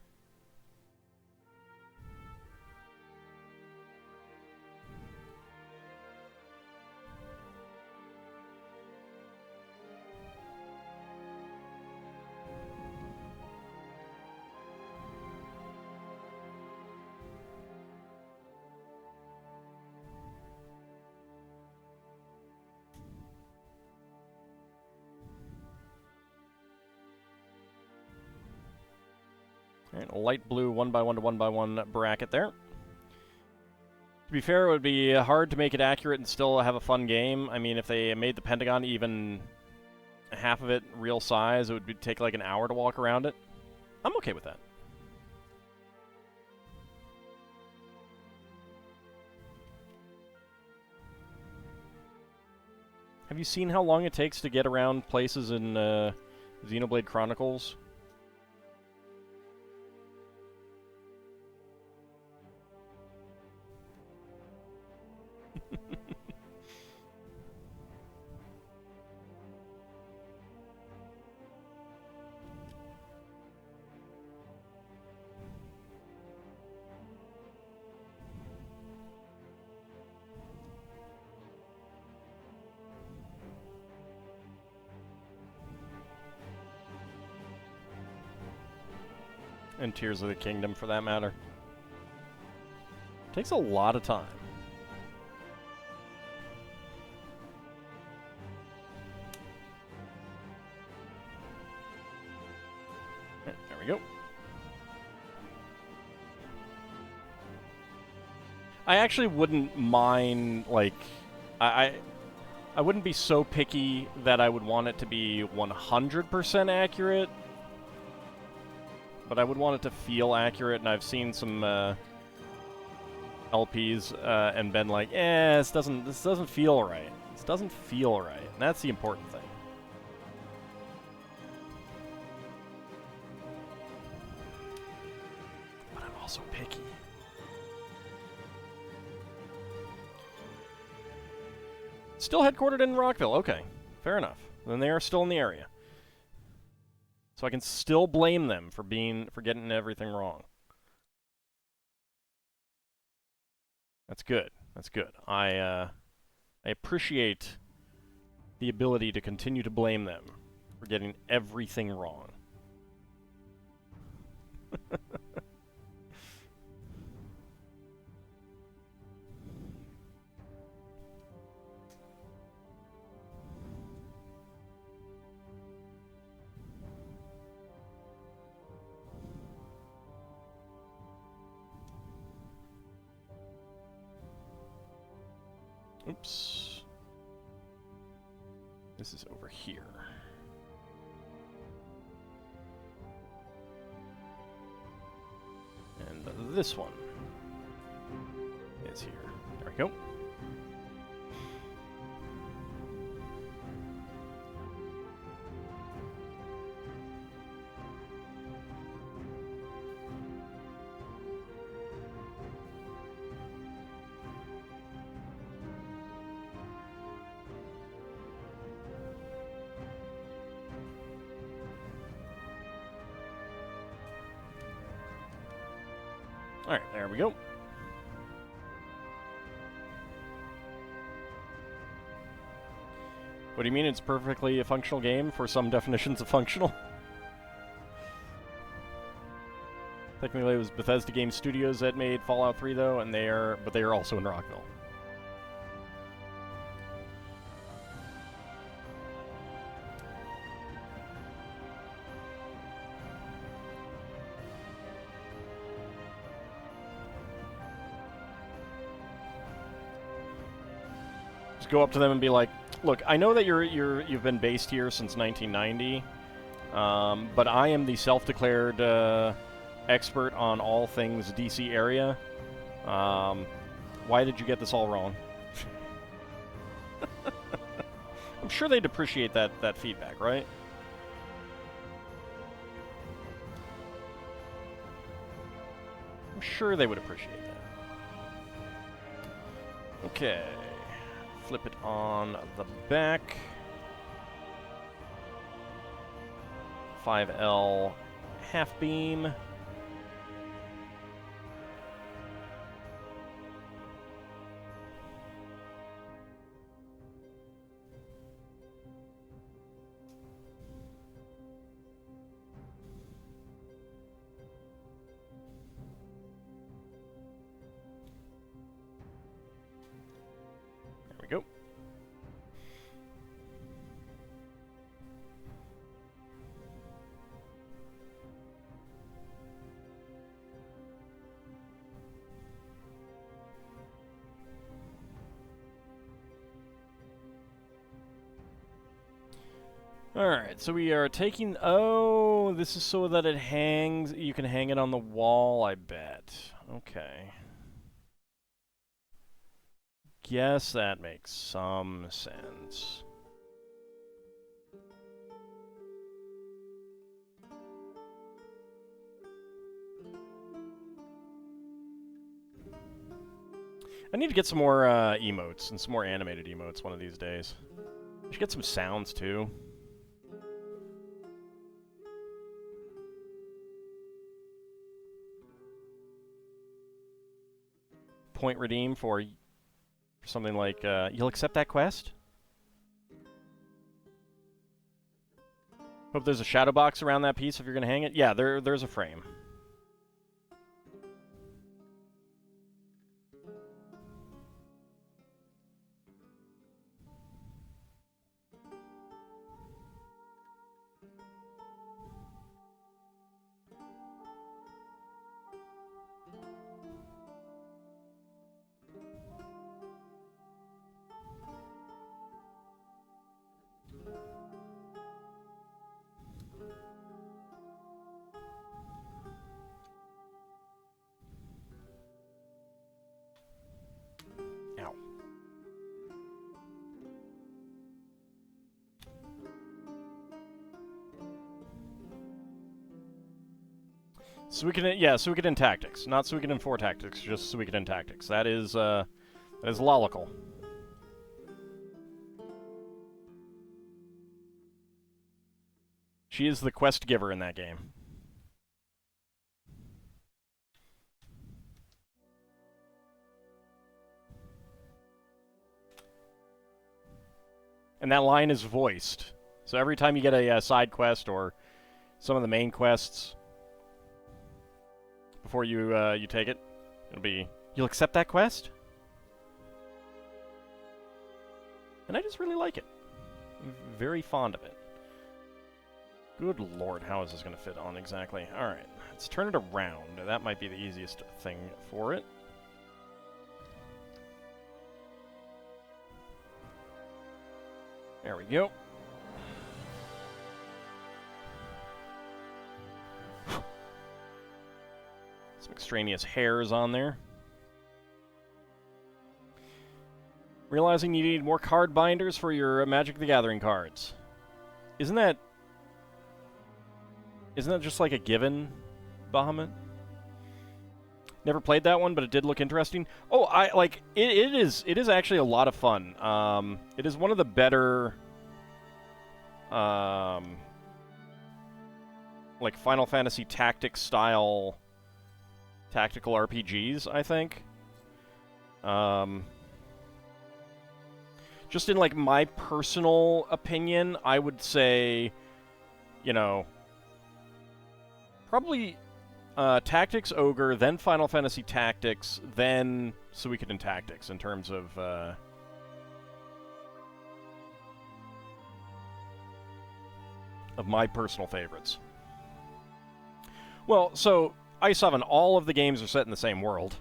Alright, a light blue 1x1 to 1x1 bracket there. To be fair, it would be hard to make it accurate and still have a fun game. I mean, if they made the Pentagon even half of it real size, it would take like an hour to walk around it. I'm okay with that. Have you seen how long it takes to get around places in Xenoblade Chronicles? And Tears of the Kingdom, for that matter. Takes a lot of time. we go. I actually wouldn't mind, like, I wouldn't be so picky that I would want it to be 100% accurate, but I would want it to feel accurate, and I've seen some LPs and been like, this doesn't feel right. This doesn't feel right, and that's the important thing. But I'm also picky. Still headquartered in Rockville. Okay, fair enough. Then they are still in the area, so I can still blame them for getting everything wrong. That's good. That's good. I appreciate the ability to continue to blame them for getting everything wrong. Oops. This is over here. And this one is here. There we go. Alright, there we go. What do you mean it's perfectly a functional game for some definitions of functional? Technically it was Bethesda Game Studios that made Fallout 3 though, and they are also in Rockville. Go up to them and be like, "Look, I know that you've been based here since 1990, but I am the self-declared expert on all things DC area. Why did you get this all wrong?" I'm sure they'd appreciate that feedback, right? I'm sure they would appreciate that. Okay. Flip it on the back. 5L half beam. There we go. Alright, so we are taking... Oh, this is so that it hangs... You can hang it on the wall, I bet. Okay. Guess that makes some sense. I need to get some more emotes and some more animated emotes one of these days. I should get some sounds, too. Point redeem for something like, you'll accept that quest? Hope there's a shadow box around that piece if you're going to hang it. Yeah, there's a frame. Suikoden, yeah, Suikoden Tactics. Not Suikoden 4 Tactics, just Suikoden Tactics. That is logical. She is the quest giver in that game. And that line is voiced. So every time you get a side quest or some of the main quests, before you take it, it'll be, you'll accept that quest? And I just really like it. I'm very fond of it. Good lord, how is this going to fit on exactly? Alright, let's turn it around. That might be the easiest thing for it. There we go. Some extraneous hairs on there. Realizing you need more card binders for your Magic the Gathering cards. Isn't that just like a given, Bahamut? Never played that one, but it did look interesting. Oh, it is actually a lot of fun. It is one of the better like Final Fantasy Tactics style tactical RPGs, I think. Just in like my personal opinion, I would say, you know, probably Tactics Ogre, then Final Fantasy Tactics, then Suikoden Tactics in terms of my personal favorites. Well, so Ice 7, all of the games are set in the same world,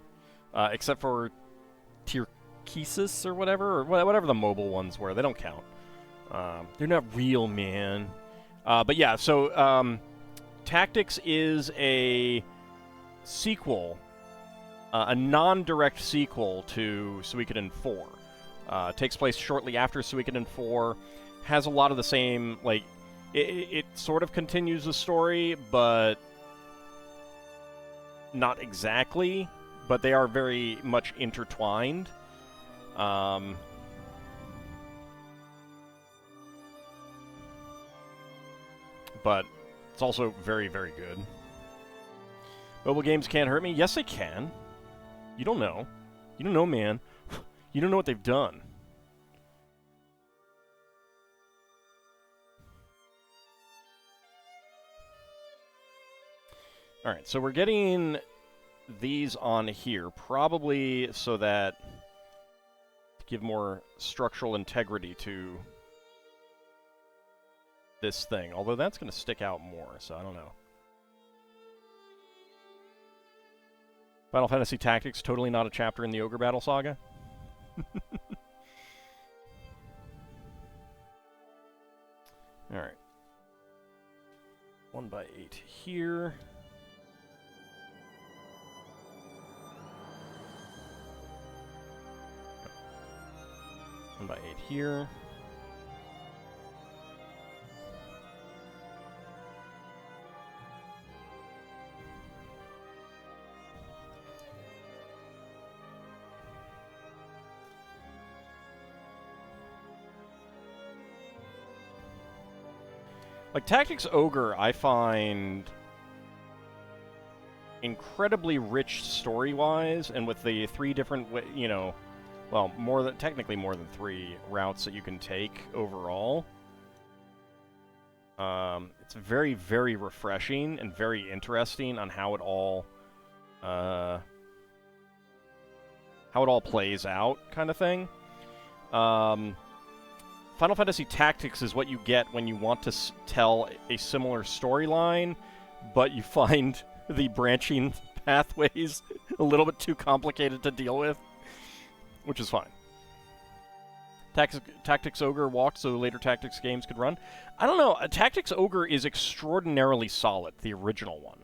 except for Tyrkesis or whatever the mobile ones were. They don't count. They're not real, man. But yeah, so Tactics is a sequel, a non-direct sequel to Suikoden 4. Takes place shortly after Suikoden 4. Has a lot of the same, like, it sort of continues the story, but not exactly. But they are very much intertwined. But it's also very, very good. Mobile games can't hurt me? Yes, they can. You don't know. You don't know, man. You don't know what they've done. Alright, so we're getting these on here, probably so that to give more structural integrity to this thing. Although that's going to stick out more, so I don't know. Final Fantasy Tactics, totally not a chapter in the Ogre Battle Saga. Alright. 1x8 here. 1x8 here. Like, Tactics Ogre, I find incredibly rich story-wise, and with the 3 different, you know, well, technically more than 3 routes that you can take overall. It's very, very refreshing and very interesting on how it all plays out, kind of thing. Final Fantasy Tactics is what you get when you want to tell a similar storyline, but you find the branching pathways a little bit too complicated to deal with, which is fine. Tactics Ogre walked so later Tactics games could run. I don't know. Tactics Ogre is extraordinarily solid, the original one.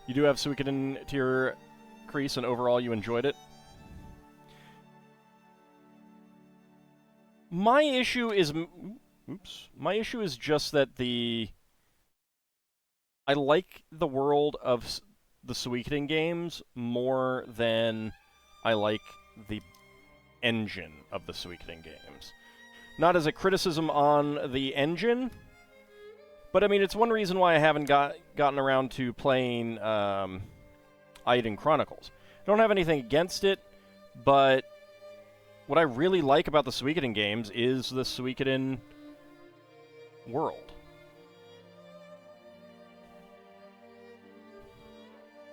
You do have Suikoden to your crease, and overall you enjoyed it. My issue is... Oops. My issue is just that I like the world of the Suikoden games more than I like the engine of the Suikoden games. Not as a criticism on the engine, but I mean, it's one reason why I haven't gotten around to playing Eiyuden Chronicles. I don't have anything against it, but what I really like about the Suikoden games is the Suikoden world.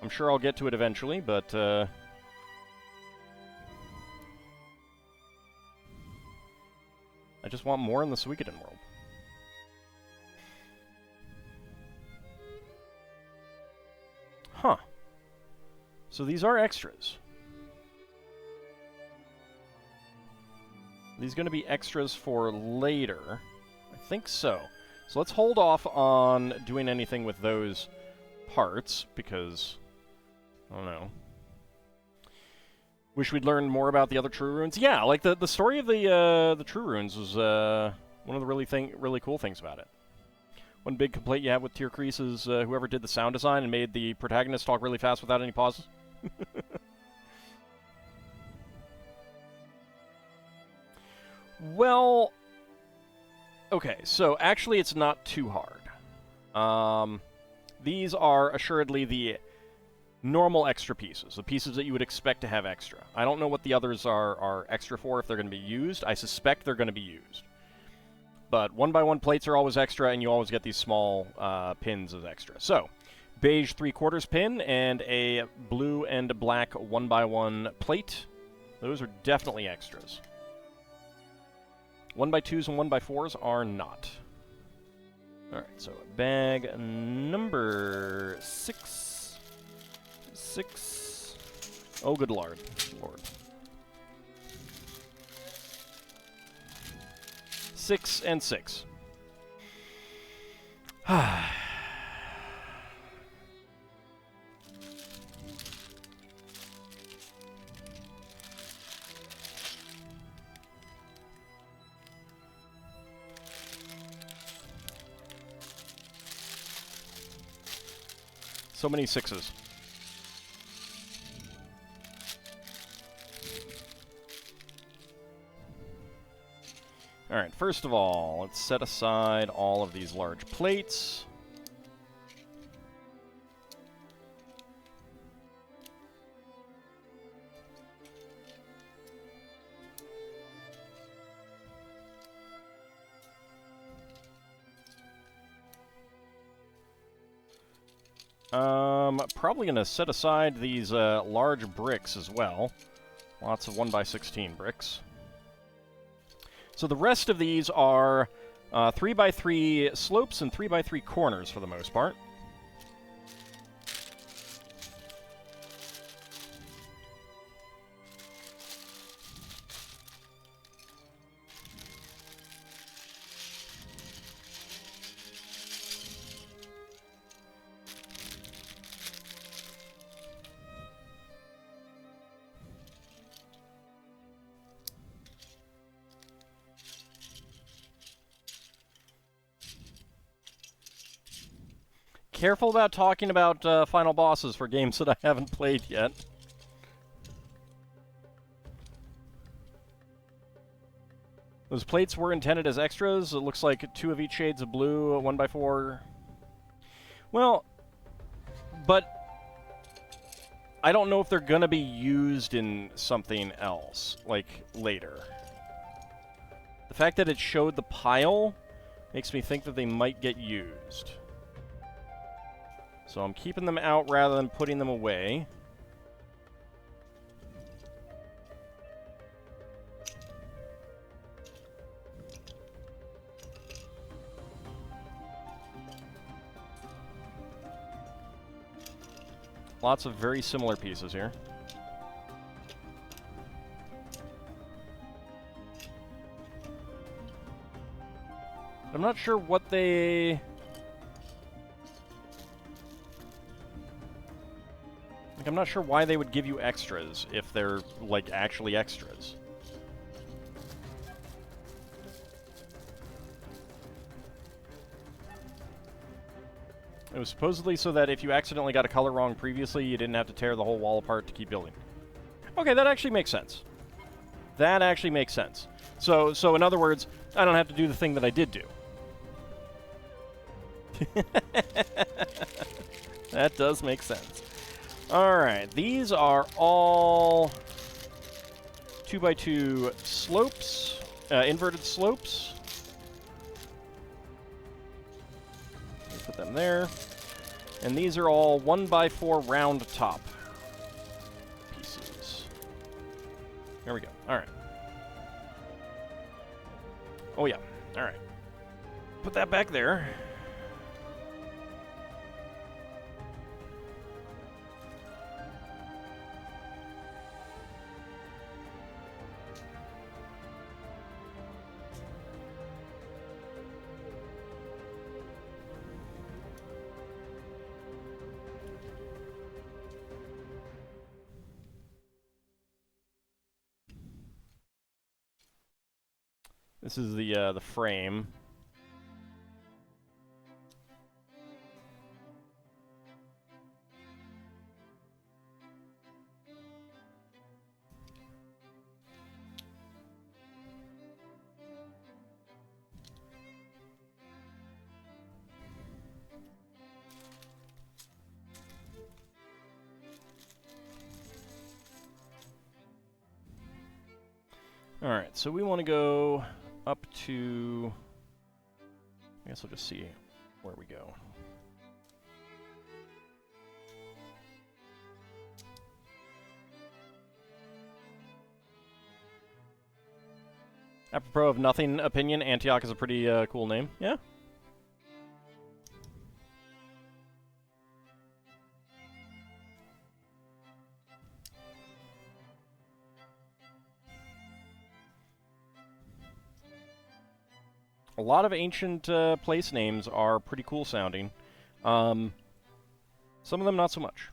I'm sure I'll get to it eventually, but I just want more in the Suikoden world. Huh. So these are extras. These going to be extras for later? I think so. So let's hold off on doing anything with those parts, because, I don't know. Wish we'd learned more about the other True Runes. Yeah, like the story of the True Runes was one of the really cool things about it. One big complaint you have with Tier Crease is whoever did the sound design and made the protagonist talk really fast without any pauses. Well, okay, so actually it's not too hard. These are assuredly the normal extra pieces, the pieces that you would expect to have extra. I don't know what the others are extra for, if they're going to be used. I suspect they're going to be used. But 1x1 plates are always extra, and you always get these small pins as extra. So, beige 3/4 pin and a blue and black 1x1 plate. Those are definitely extras. 1x2s and 1x4s are not. Alright, so bag number 6. 6. Oh, good lord. 6 and 6. So many 6s. Alright, first of all, let's set aside all of these large plates. Probably going to set aside these large bricks as well. Lots of 1x16 bricks. So the rest of these are 3x3 slopes and 3x3 corners for the most part. Careful about talking about final bosses for games that I haven't played yet. Those plates were intended as extras. It looks like 2 of each shades of blue, 1x4. Well, but I don't know if they're going to be used in something else, like later. The fact that it showed the pile makes me think that they might get used. So I'm keeping them out rather than putting them away. Lots of very similar pieces here. I'm not sure what they... Like, I'm not sure why they would give you extras if they're, like, actually extras. It was supposedly so that if you accidentally got a color wrong previously, you didn't have to tear the whole wall apart to keep building. Okay, that actually makes sense. That actually makes sense. So in other words, I don't have to do the thing that I did do. That does make sense. Alright, these are all 2x2 slopes, inverted slopes. Put them there. And these are all 1x4 round top pieces. There we go. Alright. Oh yeah. Alright. Put that back there. This is the frame. Alright, so we want to go up to... I guess I'll just see where we go. Apropos of nothing opinion, Antioch is a pretty cool name. Yeah? A lot of ancient place names are pretty cool sounding. Some of them not so much.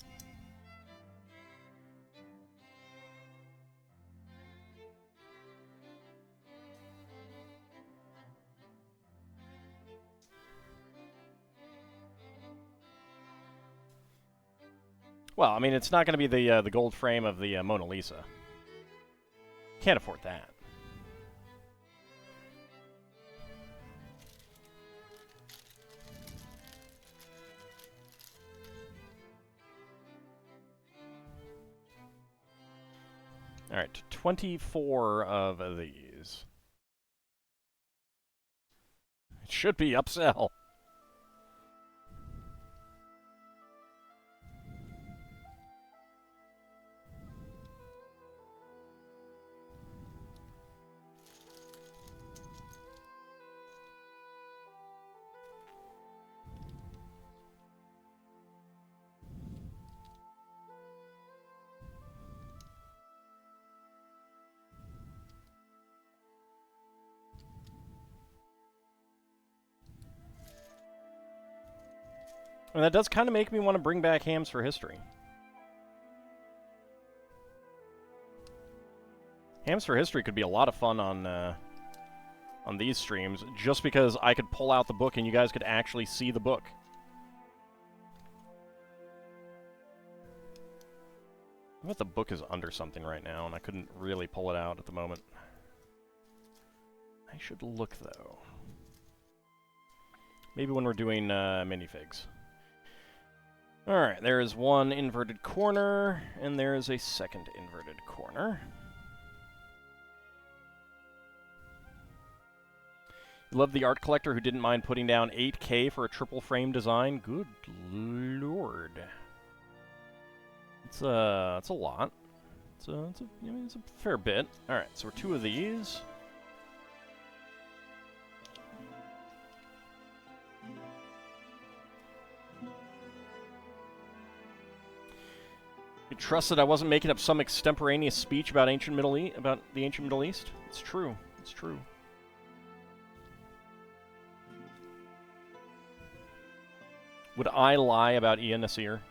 Well, I mean, it's not going to be the gold frame of the Mona Lisa. Can't afford that. All right, 24 of these. It should be upsell. And that does kind of make me want to bring back Hams for History. Hams for History could be a lot of fun on these streams, just because I could pull out the book and you guys could actually see the book. I bet the book is under something right now, and I couldn't really pull it out at the moment. I should look, though. Maybe when we're doing minifigs. Alright, there is one inverted corner, and there is a second inverted corner. Love the art collector who didn't mind putting down $8K for a triple frame design. Good lord. It's a lot. It's a fair bit. Alright, so we're two of these. You trust that I wasn't making up some extemporaneous speech about the ancient Middle East? It's true. It's true. Would I lie about Ian Nasir?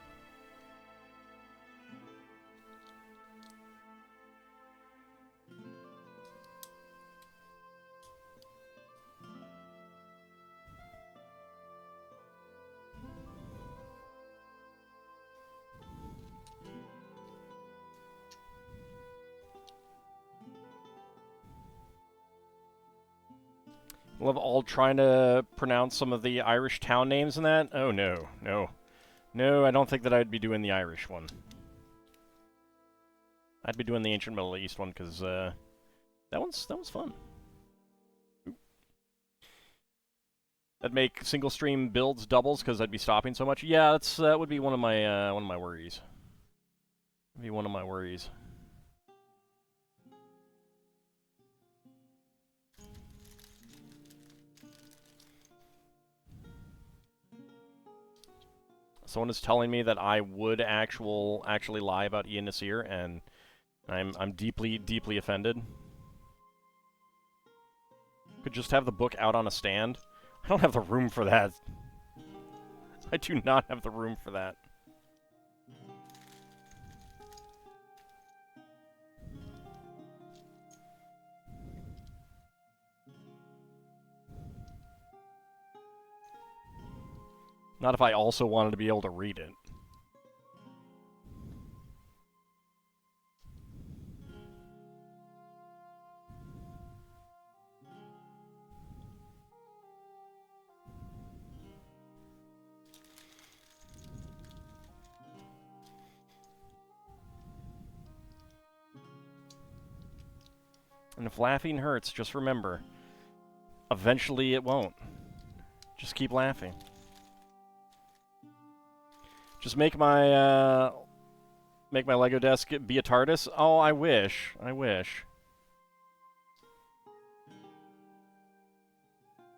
Love all trying to pronounce some of the Irish town names and that. Oh no, no. No, I don't think that I'd be doing the Irish one. I'd be doing the Ancient Middle East one, because that was fun. Oop. That'd make single stream builds doubles, because I'd be stopping so much. Yeah, that would be one of my worries. That'd be one of my worries. Someone is telling me that I would actually lie about Ian Nasir, and I'm deeply, deeply offended. Could just have the book out on a stand. I don't have the room for that. I do not have the room for that. Not if I also wanted to be able to read it. And if laughing hurts, just remember, eventually it won't. Just keep laughing. Just make my Lego desk be a TARDIS. Oh, I wish. I wish.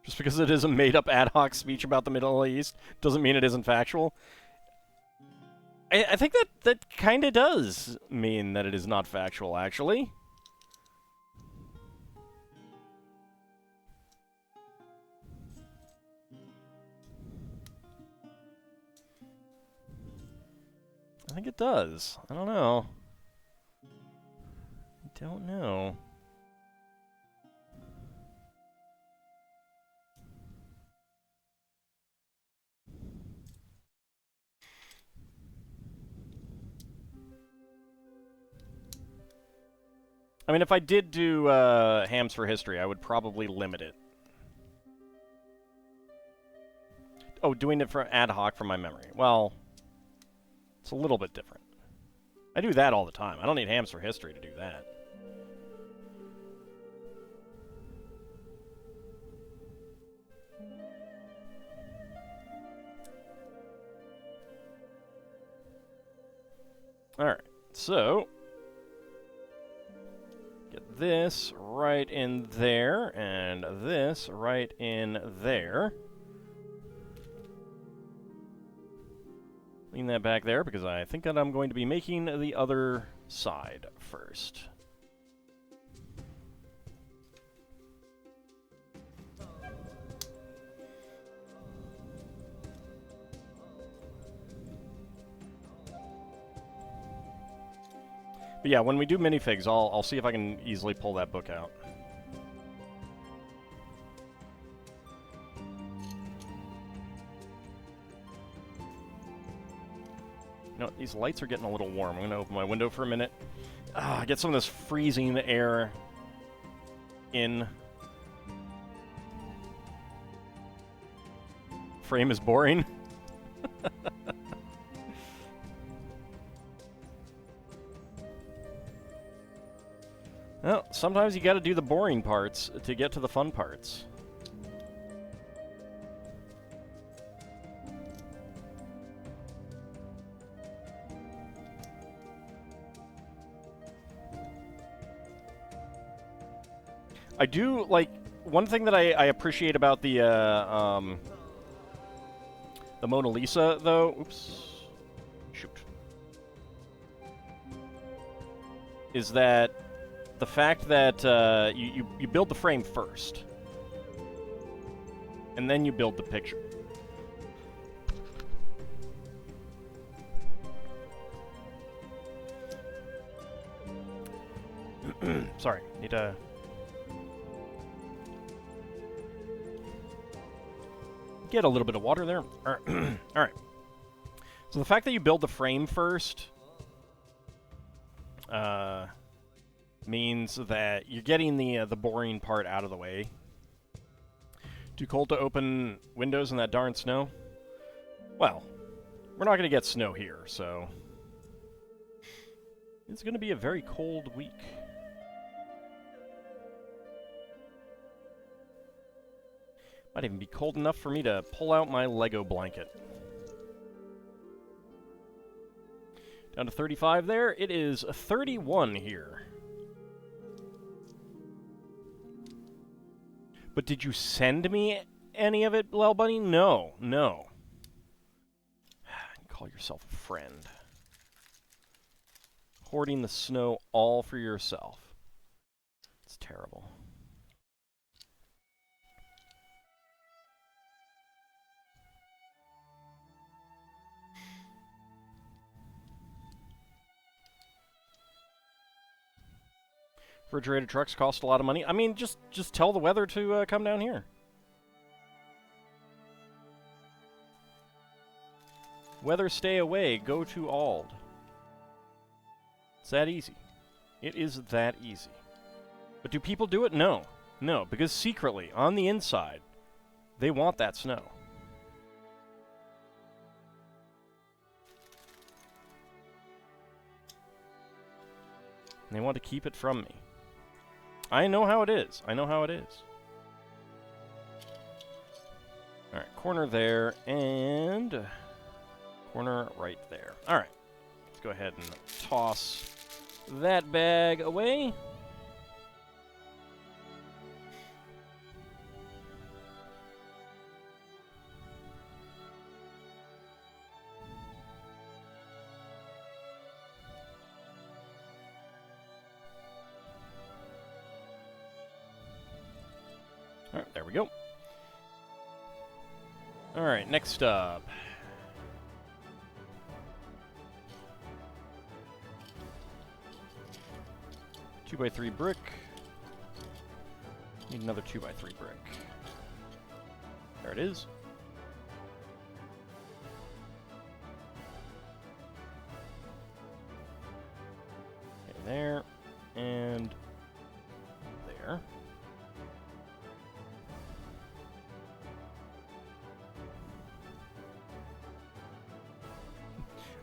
Just because it is a made-up ad hoc speech about the Middle East doesn't mean it isn't factual. I think that kind of does mean that it is not factual, actually. I think it does. I don't know. I don't know. I mean, if I did do Hams for History, I would probably limit it. Oh, doing it for ad hoc from my memory. Well, it's a little bit different. I do that all the time. I don't need Hams for History to do that. Alright, so get this right in there, and this right in there. Lean that back there, because I think that I'm going to be making the other side first. But yeah, when we do minifigs, I'll see if I can easily pull that book out. You know, these lights are getting a little warm. I'm going to open my window for a minute. Get some of this freezing air in. Frame is boring. Well, sometimes you gotta do the boring parts to get to the fun parts. I do, like, one thing that I appreciate about the Mona Lisa, though... Oops. Shoot. Is that the fact that you build the frame first. And then you build the picture. Sorry, need to... get a little bit of water there. Alright. So the fact that you build the frame first means that you're getting the boring part out of the way. Too cold to open windows in that darn snow? Well, we're not going to get snow here, so... It's going to be a very cold week. Might even be cold enough for me to pull out my Lego blanket. Down to 35 there. It is 31 here. But did you send me any of it, Lel Bunny? No, no. Call yourself a friend. Hoarding the snow all for yourself. It's terrible. Refrigerated trucks cost a lot of money. I mean, just tell the weather to come down here. Weather stay away, go to Auld. It's that easy. It is that easy. But do people do it? No. No, because secretly, on the inside, they want that snow. And they want to keep it from me. I know how it is. I know how it is. Alright, corner there, and corner right there. Alright, let's go ahead and toss that bag away. Alright, there we go. Alright, next up. Two by 3 brick. Need another 2 by 3 brick. There it is. Okay, there. And there.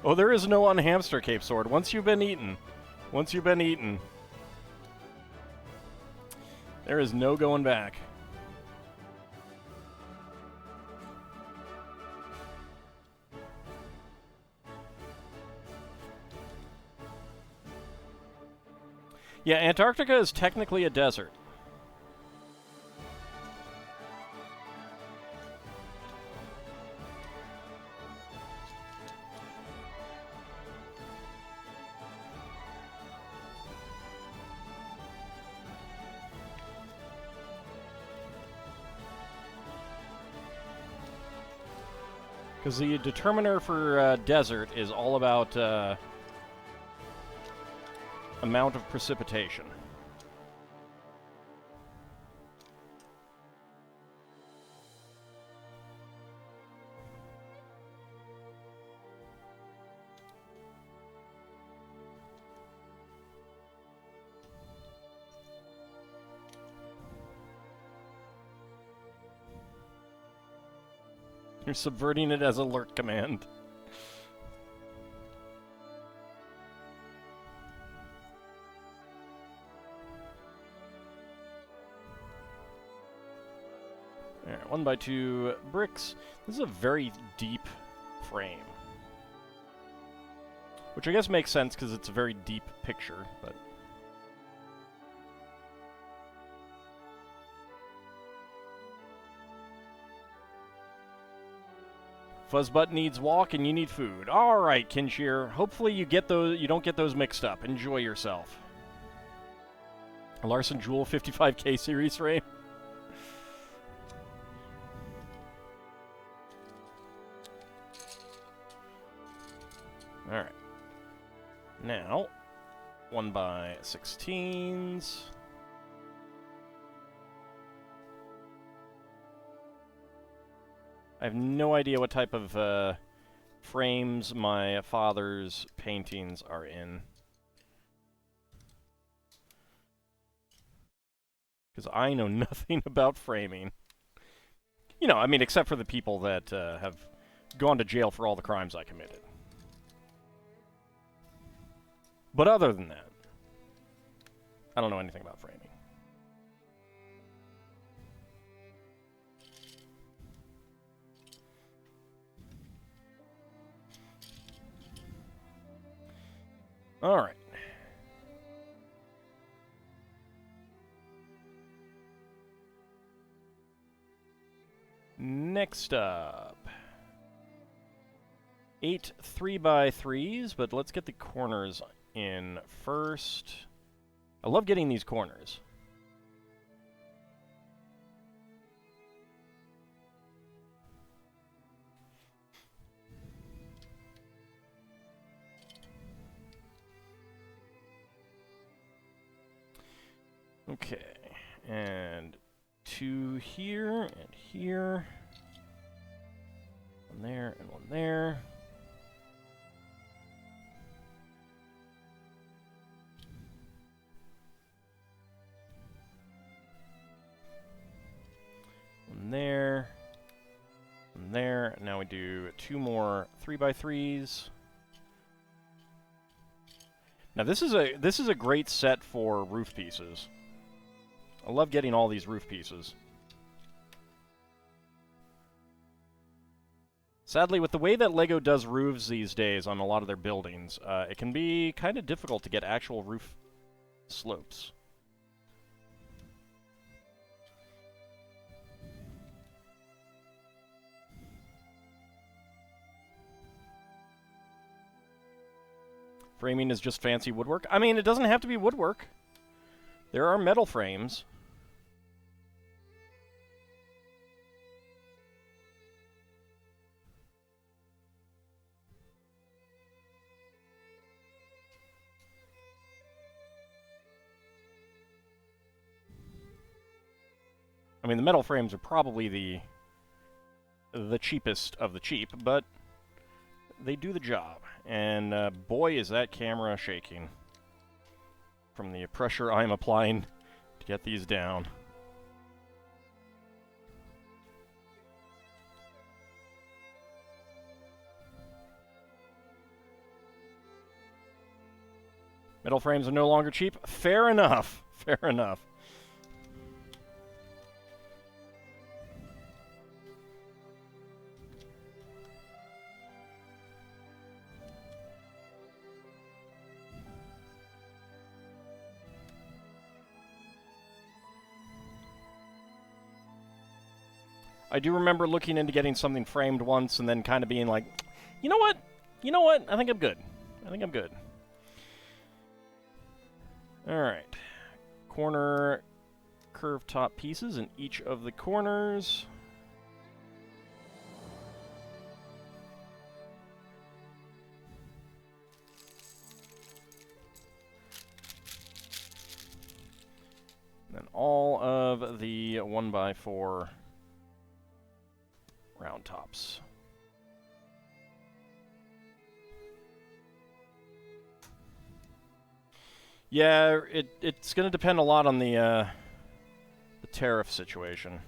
Oh, there is no on hamster cape sword. Once you've been eaten. Once you've been eaten. There is no going back. Yeah, Antarctica is technically a desert. Because the determiner for desert is all about amount of precipitation. You're subverting it as alert command. Alright, 1 by 2 bricks. This is a very deep frame. Which I guess makes sense because it's a very deep picture, but... Fuzzbutt needs walk and you need food. Alright, Kinshir. Hopefully you get those you don't get those mixed up. Enjoy yourself. Larson Jewel 55K series frame. Alright. Now, 1 by 16s. I have no idea what type of frames my father's paintings are in. Because I know nothing about framing. You know, I mean, except for the people that have gone to jail for all the crimes I committed. But other than that, I don't know anything about framing. All right. Next up, 8 3x3s, but let's get the corners in first. I love getting these corners. Okay, and 2 here, and here. One there, and one there. One there. One there. Now we do 2 more 3x3s. Now this is a great set for roof pieces. I love getting all these roof pieces. Sadly, with the way that LEGO does roofs these days on a lot of their buildings, it can be kind of difficult to get actual roof slopes. Framing is just fancy woodwork. I mean, it doesn't have to be woodwork. There are metal frames. I mean, the metal frames are probably the cheapest of the cheap, but they do the job. And boy, is that camera shaking from the pressure I'm applying to get these down. Metal frames are no longer cheap. Fair enough. Fair enough. I do remember looking into getting something framed once and then kind of being like, you know what? You know what? I think I'm good. I think I'm good. Alright. Corner curved top pieces in each of the corners. And then all of the 1x4 round tops. Yeah, it's going to depend a lot on the tariff situation.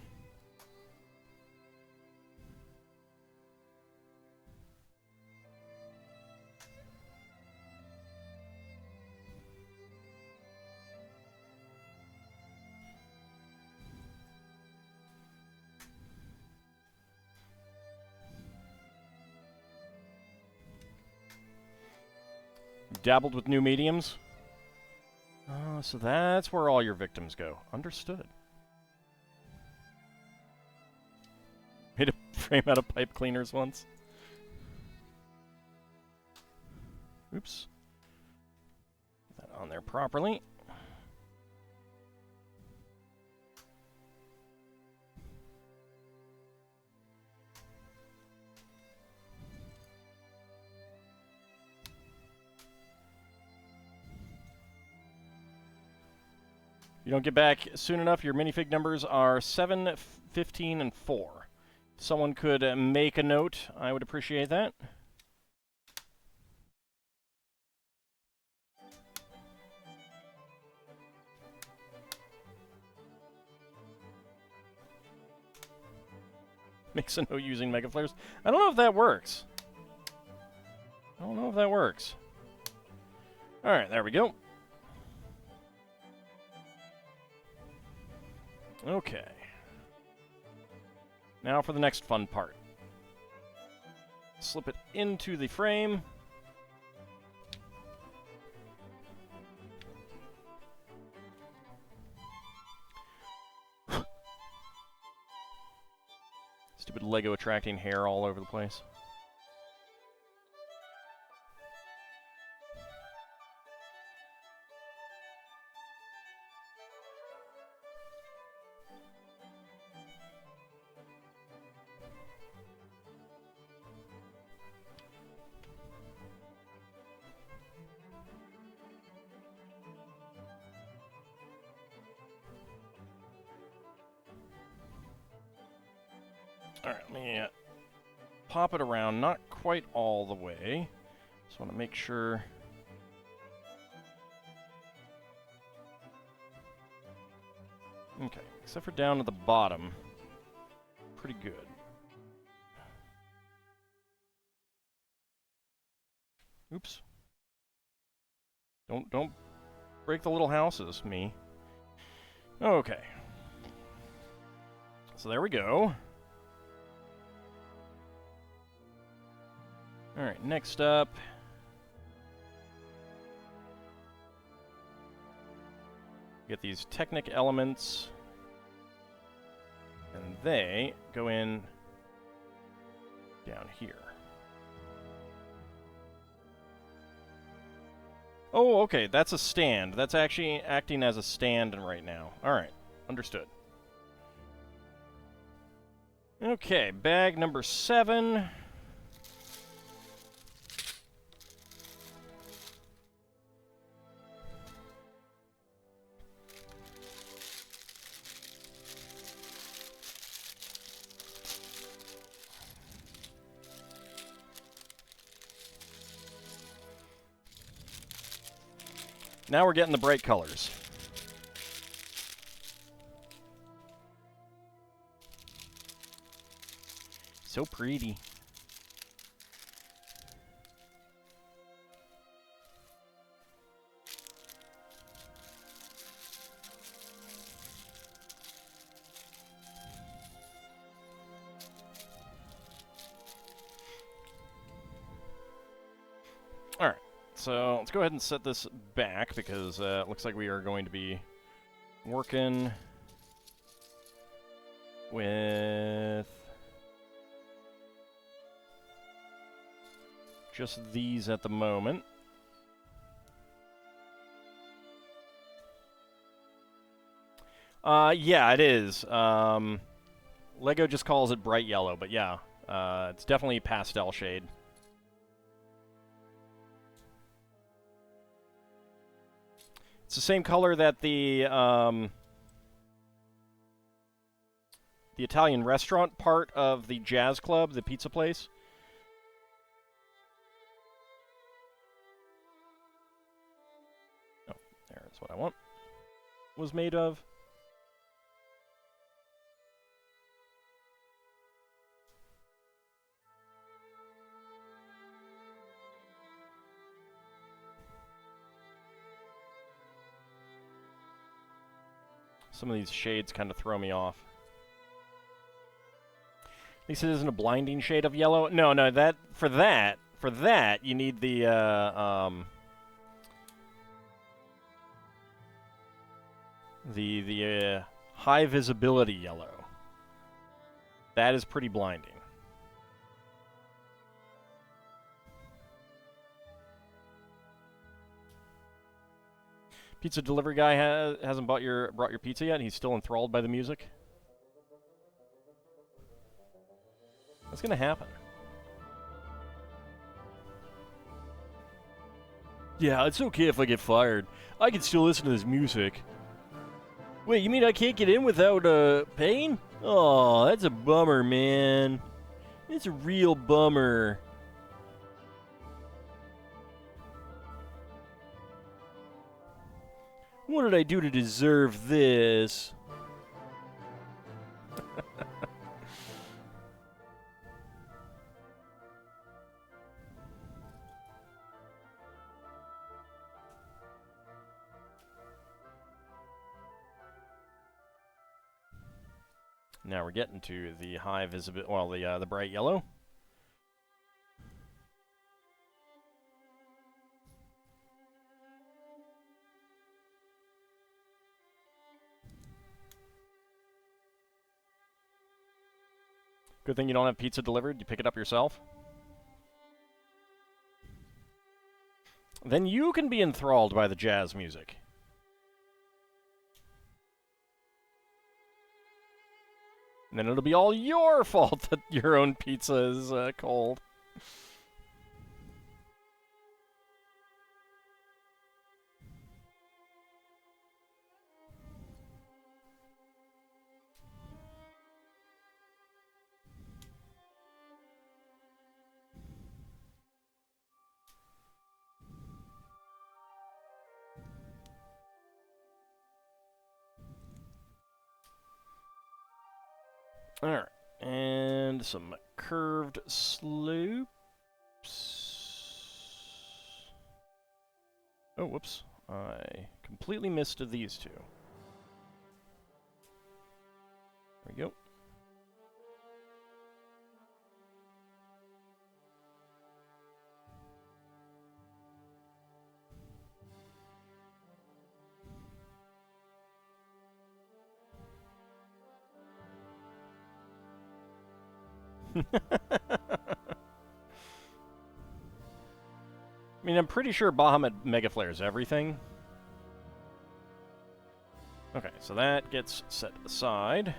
Dabbled with new mediums? Oh, so that's where all your victims go. Understood. Made a frame out of pipe cleaners once. Oops. Put that on there properly. You don't get back soon enough, your minifig numbers are 7, 15, and 4. If someone could make a note, I would appreciate that. Makes a note using Mega Flares. I don't know if that works. Alright, there we go. Okay. Now for the next fun part. Slip it into the frame. Stupid Lego attracting hair all over the place. Alright, let me pop it around, not quite all the way. Just want to make sure. Okay, except for down at the bottom. Pretty good. Oops. Don't break the little houses, me. Okay. So there we go. Alright, next up. Get these Technic elements. And they go in down here. Oh, okay, that's a stand. That's actually acting as a stand right now. Alright, understood. Okay, bag number 7. Now we're getting the bright colors. So pretty. All right. So let's go ahead and set this back because it looks like we are going to be working with just these at the moment. Yeah, it is. Lego just calls it bright yellow, but yeah, it's definitely pastel shade. It's the same color that the Italian restaurant part of the jazz club, the pizza place. Oh, there's what I want. Was made of. Some of these shades kind of throw me off. At least it isn't a blinding shade of yellow. No, that for that you need the high visibility yellow. That is pretty blinding. Pizza delivery guy hasn't brought your pizza yet. He's still enthralled by the music. What's gonna happen? Yeah, it's okay if I get fired. I can still listen to this music. Wait, you mean I can't get in without paying? Oh, that's a bummer, man. It's a real bummer. What did I do to deserve this? Now we're getting to the high visibility, well, the bright yellow. Good thing you don't have pizza delivered. You pick it up yourself. Then you can be enthralled by the jazz music. And then it'll be all your fault that your own pizza is cold. Alright, and some curved slopes. Oh, whoops. I completely missed these two. There we go. I mean, I'm pretty sure Bahamut Mega Flares everything. Okay, so that gets set aside.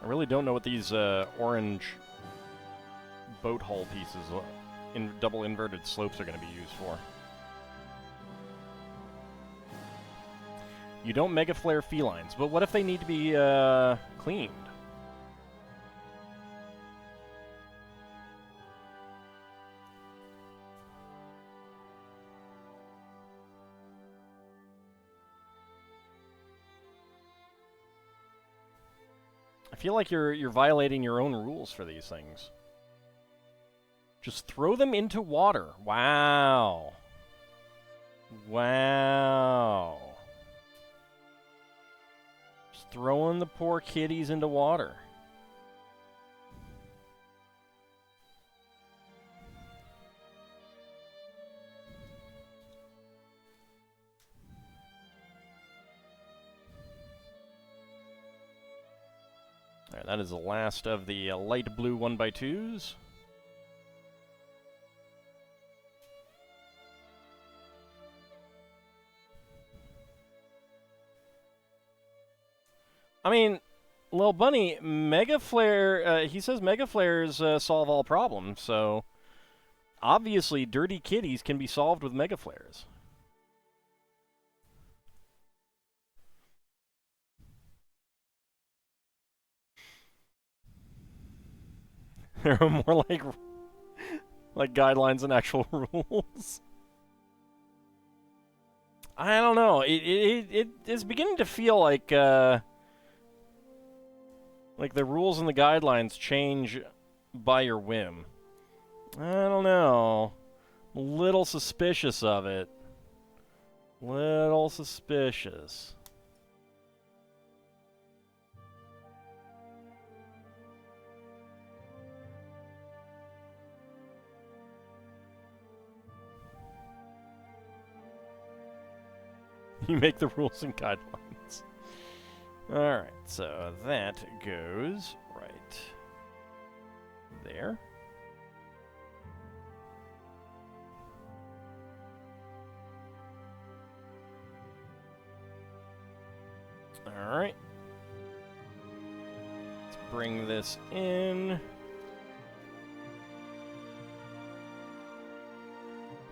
I really don't know what these orange boat hull pieces in double inverted slopes are going to be used for. You don't Mega Flare felines, but what if they need to be cleaned? I feel like you're violating your own rules for these things. Just throw them into water. Wow. Wow. Just throwing the poor kitties into water. Alright, that is the last of the light blue 1x2s. I mean, Lil Bunny, Mega Flare, he says Mega Flares solve all problems, so obviously dirty kitties can be solved with Mega Flares. They're more like guidelines than actual rules. I don't know. It is beginning to feel like the rules and the guidelines change by your whim. I don't know. I'm a little suspicious of it. Little suspicious. You make the rules and guidelines. Alright, so that goes right there. Alright. Let's bring this in.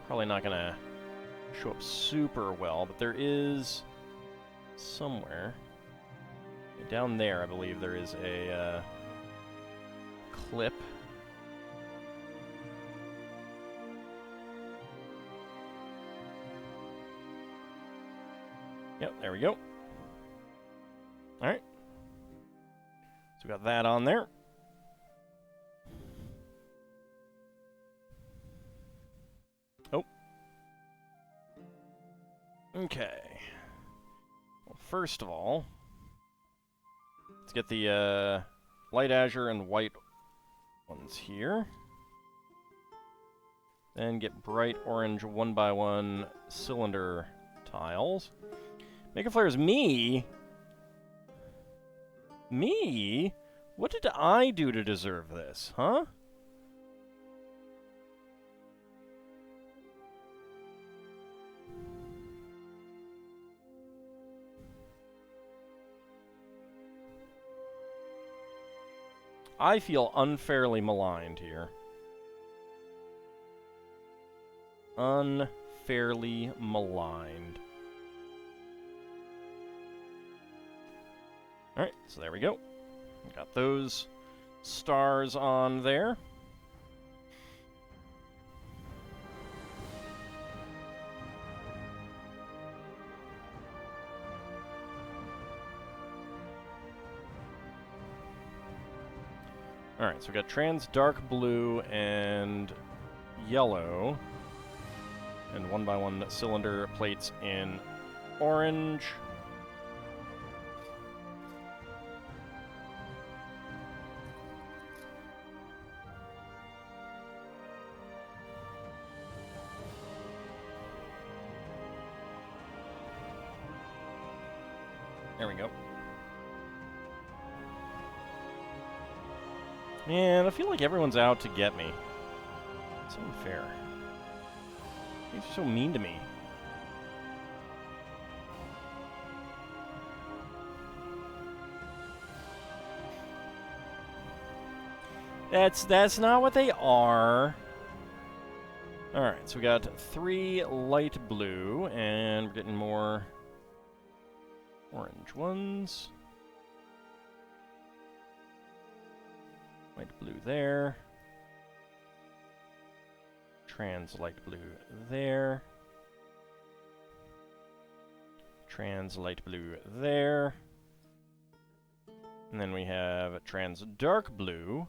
Probably not gonna show up super well, but there is somewhere down there, I believe there is a clip. Yep, there we go. Alright. So we got that on there. Oh. Okay. Well, first of all, let's get the light azure and white ones here. Then get bright orange 1x1 cylinder tiles. Mega Flares, me? Me? What did I do to deserve this, huh? I feel unfairly maligned here. Unfairly maligned. Alright, so there we go. Got those stars on there. Alright, so we got trans dark blue and yellow. And 1x1 cylinder plates in orange. There we go. Man, I feel like everyone's out to get me. It's unfair. You're so mean to me. That's not what they are. Alright, so we got 3 light blue, and we're getting more orange ones. Light blue there. Trans light blue there. Trans light blue there. And then we have trans dark blue.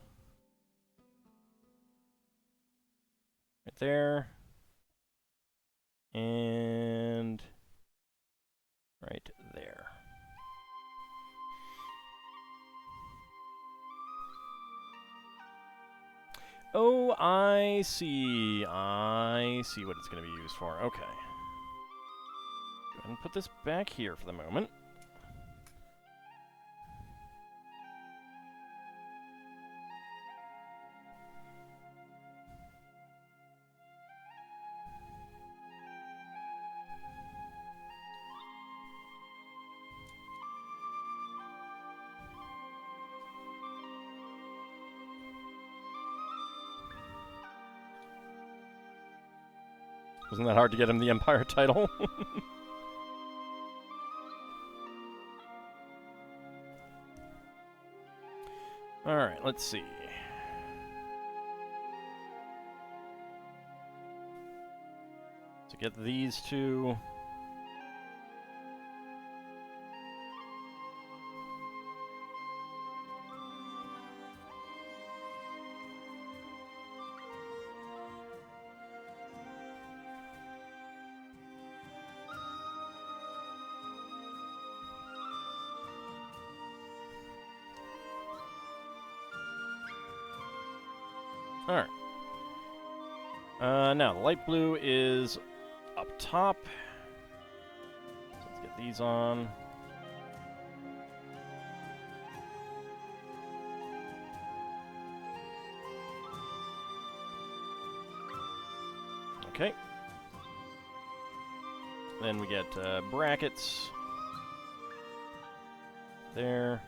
Right there. And right there. Oh, I see. I see what it's going to be used for. Okay. Go ahead and put this back here for the moment. Wasn't that hard to get him the Empire title? Alright, let's see. So get these two. Alright. Now, the light blue is up top. So let's get these on. Okay. Then we get brackets. There.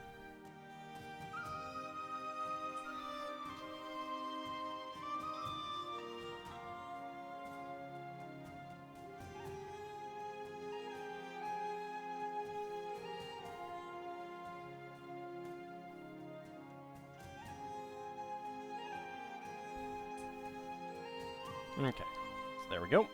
Okay, so there we go.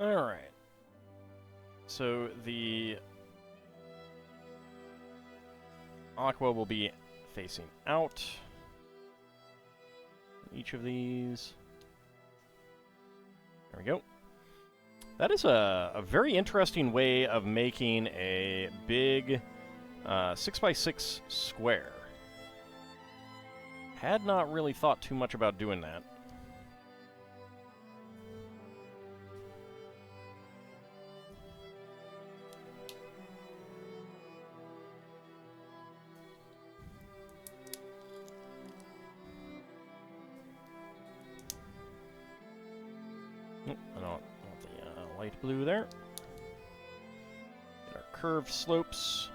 Alright. So the Aqua will be facing out. Each of these. There we go. That is a very interesting way of making a big 6x6 square. Had not really thought too much about doing that. I don't want the light blue there. Get our curved slopes.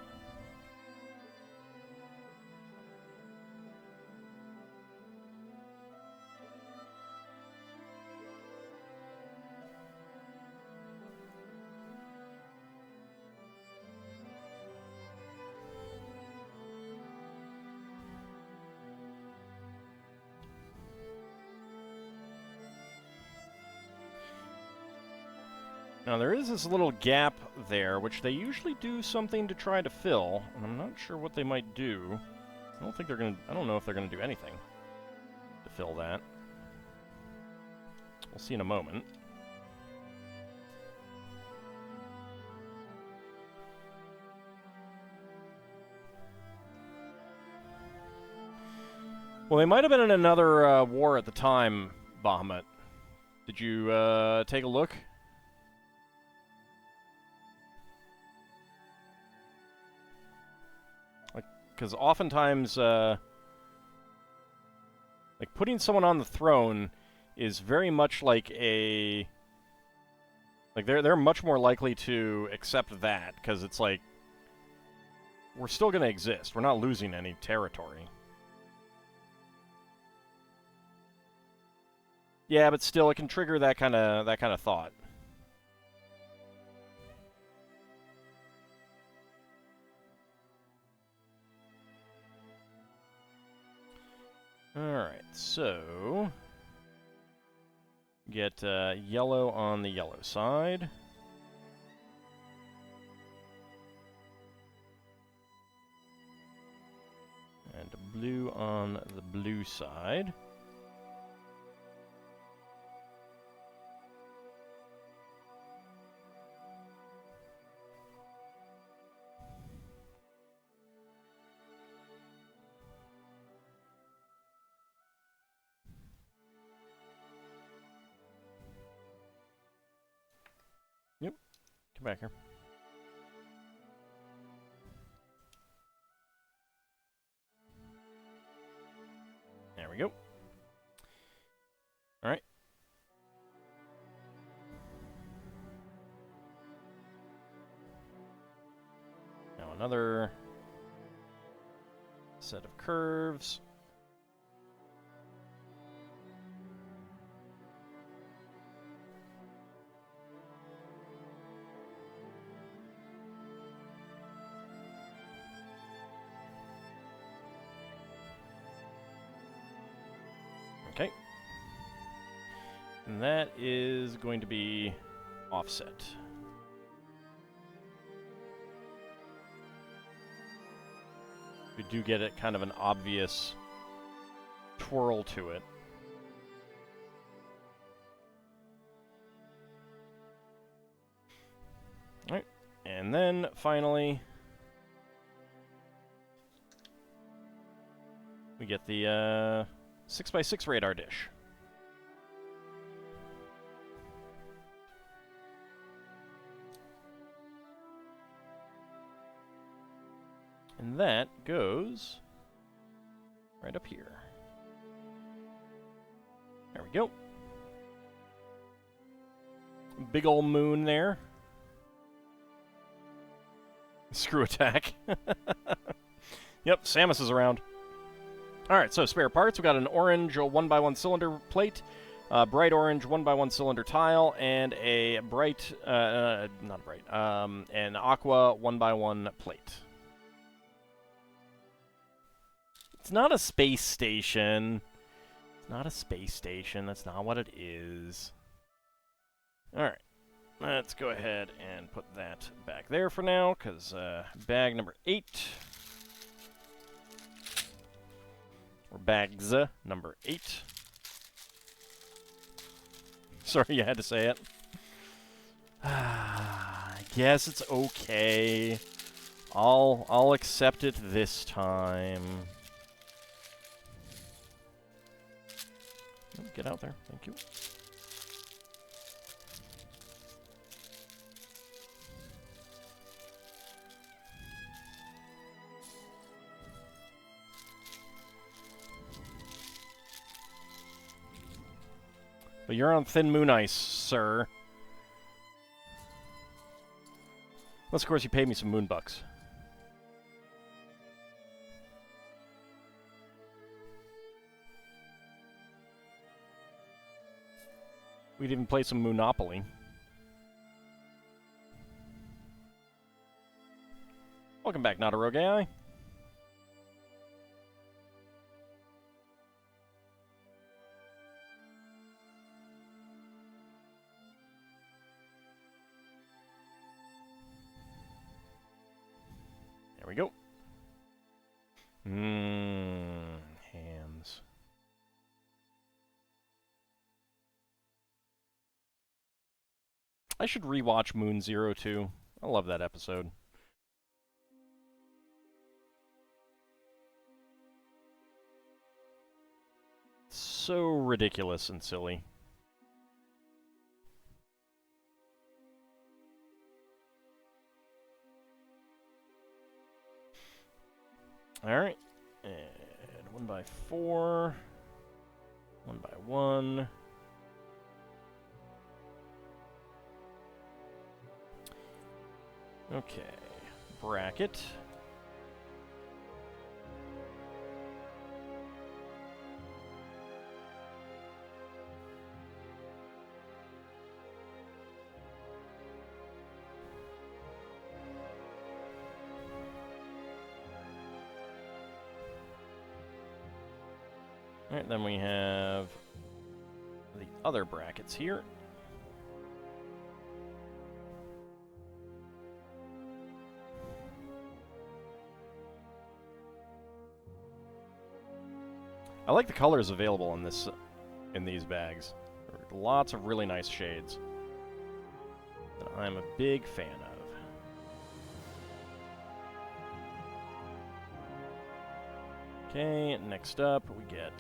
Now there is this little gap there, which they usually do something to try to fill, and I'm not sure what they might do. I don't know if they're gonna do anything to fill that. We'll see in a moment. Well, they might have been in another war at the time, Bahamut. Did you take a look? Because oftentimes, like, putting someone on the throne is very much like a... Like, they're much more likely to accept that, because it's like, we're still going to exist. We're not losing any territory. Yeah, but still, it can trigger that kind of thought. Alright, so... Get yellow on the yellow side. And blue on the blue side. Yep, come back here. There we go. Alright. Now another set of curves. Okay. And that is going to be offset. We do get it kind of an obvious twirl to it. Alright, and then finally we get the 6x6 radar dish. And that goes right up here. There we go. Big ol' moon there. Screw attack. Yep, Samus is around. Alright, so spare parts. We've got an orange 1x1 cylinder plate, bright orange 1x1 cylinder tile, and a bright, not bright, an aqua 1x1 plate. It's not a space station. It's not a space station. That's not what it is. Alright. Let's go ahead and put that back there for now, because bag number 8, or bags number 8. Sorry you had to say it. I guess it's okay. I'll accept it this time. Get out there, thank you. But you're on thin moon ice, sir. Unless, of course, you paid me some moon bucks. We'd even play some Monopoly. Welcome back, Not a Rogue AI. There we go. Hands. I should rewatch Moon Zero too. I love that episode. So ridiculous and silly. Alright. And 1x4. 1x1. Okay. Bracket. Alright, then we have the other brackets here. I like the colors available in these bags. There are lots of really nice shades that I'm a big fan of. Okay, next up we get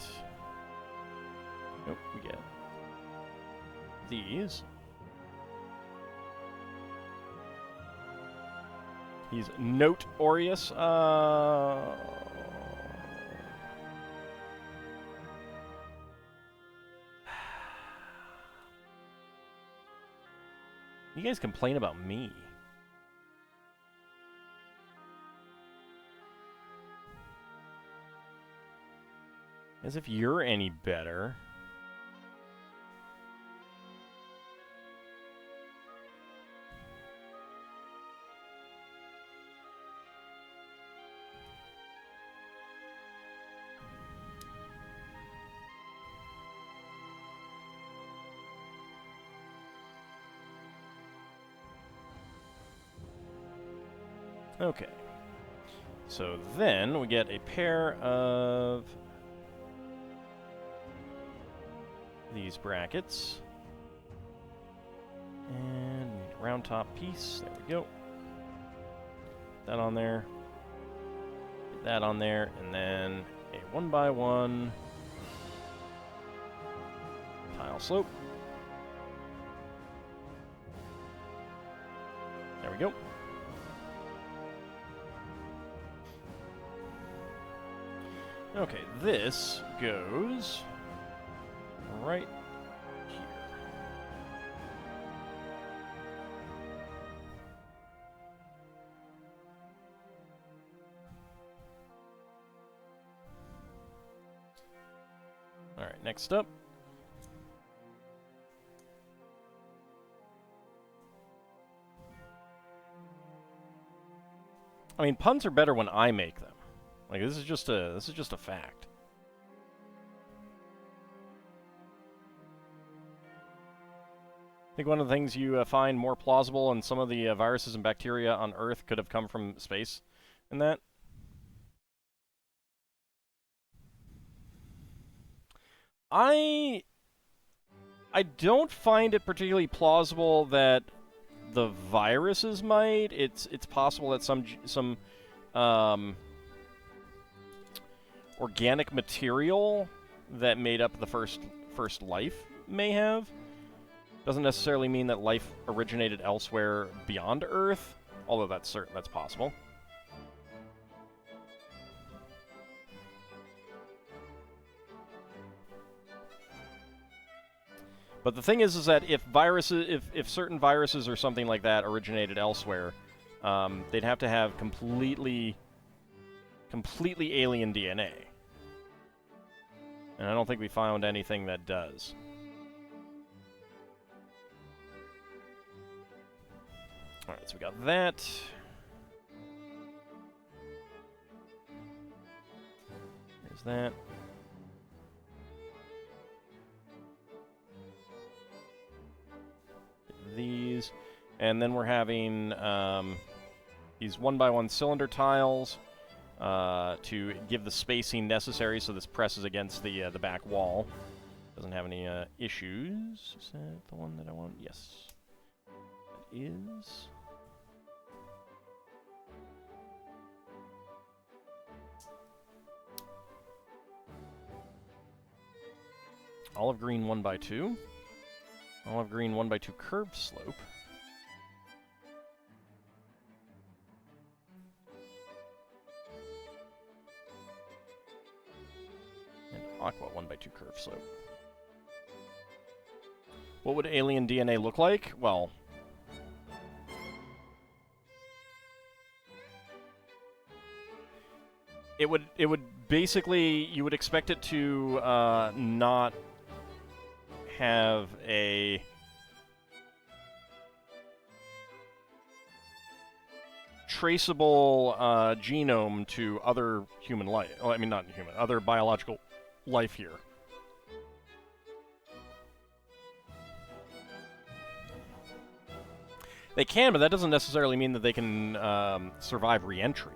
these. He's notorious. You guys complain about me. As if you're any better. Okay. So then we get a pair of these brackets. And round top piece. There we go. That on there. Get that on there. And then a 1x1 tile slope. There we go. Okay, this goes right here. All right, next up. I mean, puns are better when I make them. Like, this is just a fact. I think one of the things you find more plausible in some of the viruses and bacteria on Earth could have come from space, and that. I don't find it particularly plausible that the viruses might. It's possible that some organic material that made up the first life may have. Doesn't necessarily mean that life originated elsewhere beyond Earth, although that's possible. But the thing is that if certain viruses or something like that originated elsewhere, they'd have to have completely alien DNA. And I don't think we found anything that does. Alright, so we got that. There's that. These. And then we're having these 1x1 cylinder tiles to give the spacing necessary so this presses against the back wall. Doesn't have any issues. Is that the one that I want? Yes. That is. Olive green 1x2. Olive green 1x2 curved slope. And aqua 1x2 curved slope. What would alien DNA look like? Well, it would basically, you would expect it to not have a traceable genome to other human life. Well, I mean, not human, other biological life here. They can, but that doesn't necessarily mean that they can survive re-entry.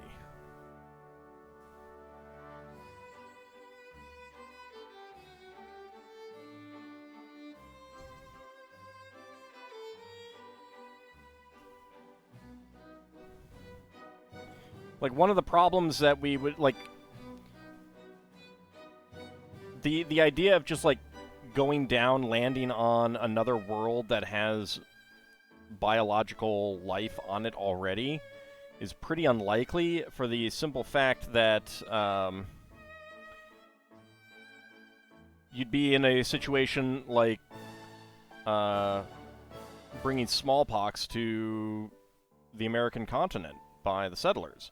Like, one of the problems that we would, like, the idea of just, like, going down, landing on another world that has biological life on it already is pretty unlikely, for the simple fact that you'd be in a situation like bringing smallpox to the American continent by the settlers.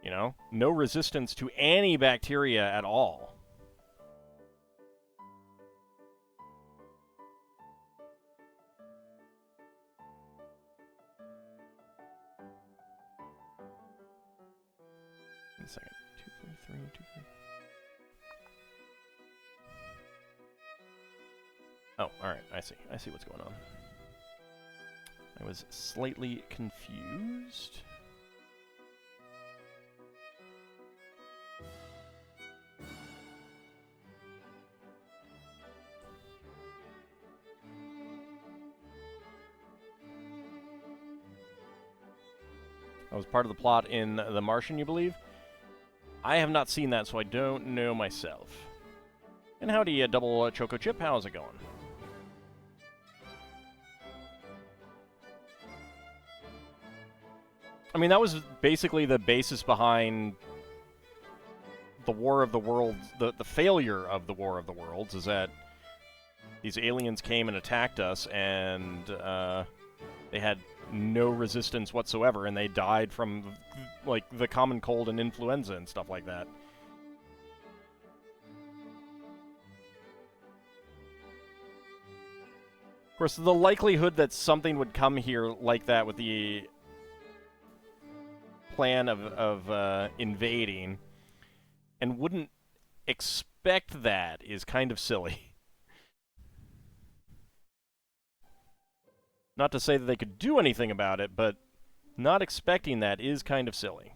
You know? No resistance to any bacteria at all. Wait a second. 243, 243. Oh, alright. I see. I see what's going on. I was slightly confused. That was part of the plot in The Martian, you believe? I have not seen that, so I don't know myself. And howdy, Double Choco Chip. How's it going? I mean, that was basically the basis behind the War of the Worlds, the failure of the War of the Worlds, is that these aliens came and attacked us, and they had no resistance whatsoever, and they died from, like, the common cold and influenza and stuff like that. Of course, the likelihood that something would come here like that with the plan of invading and wouldn't expect that is kind of silly. Not to say that they could do anything about it, but not expecting that is kind of silly.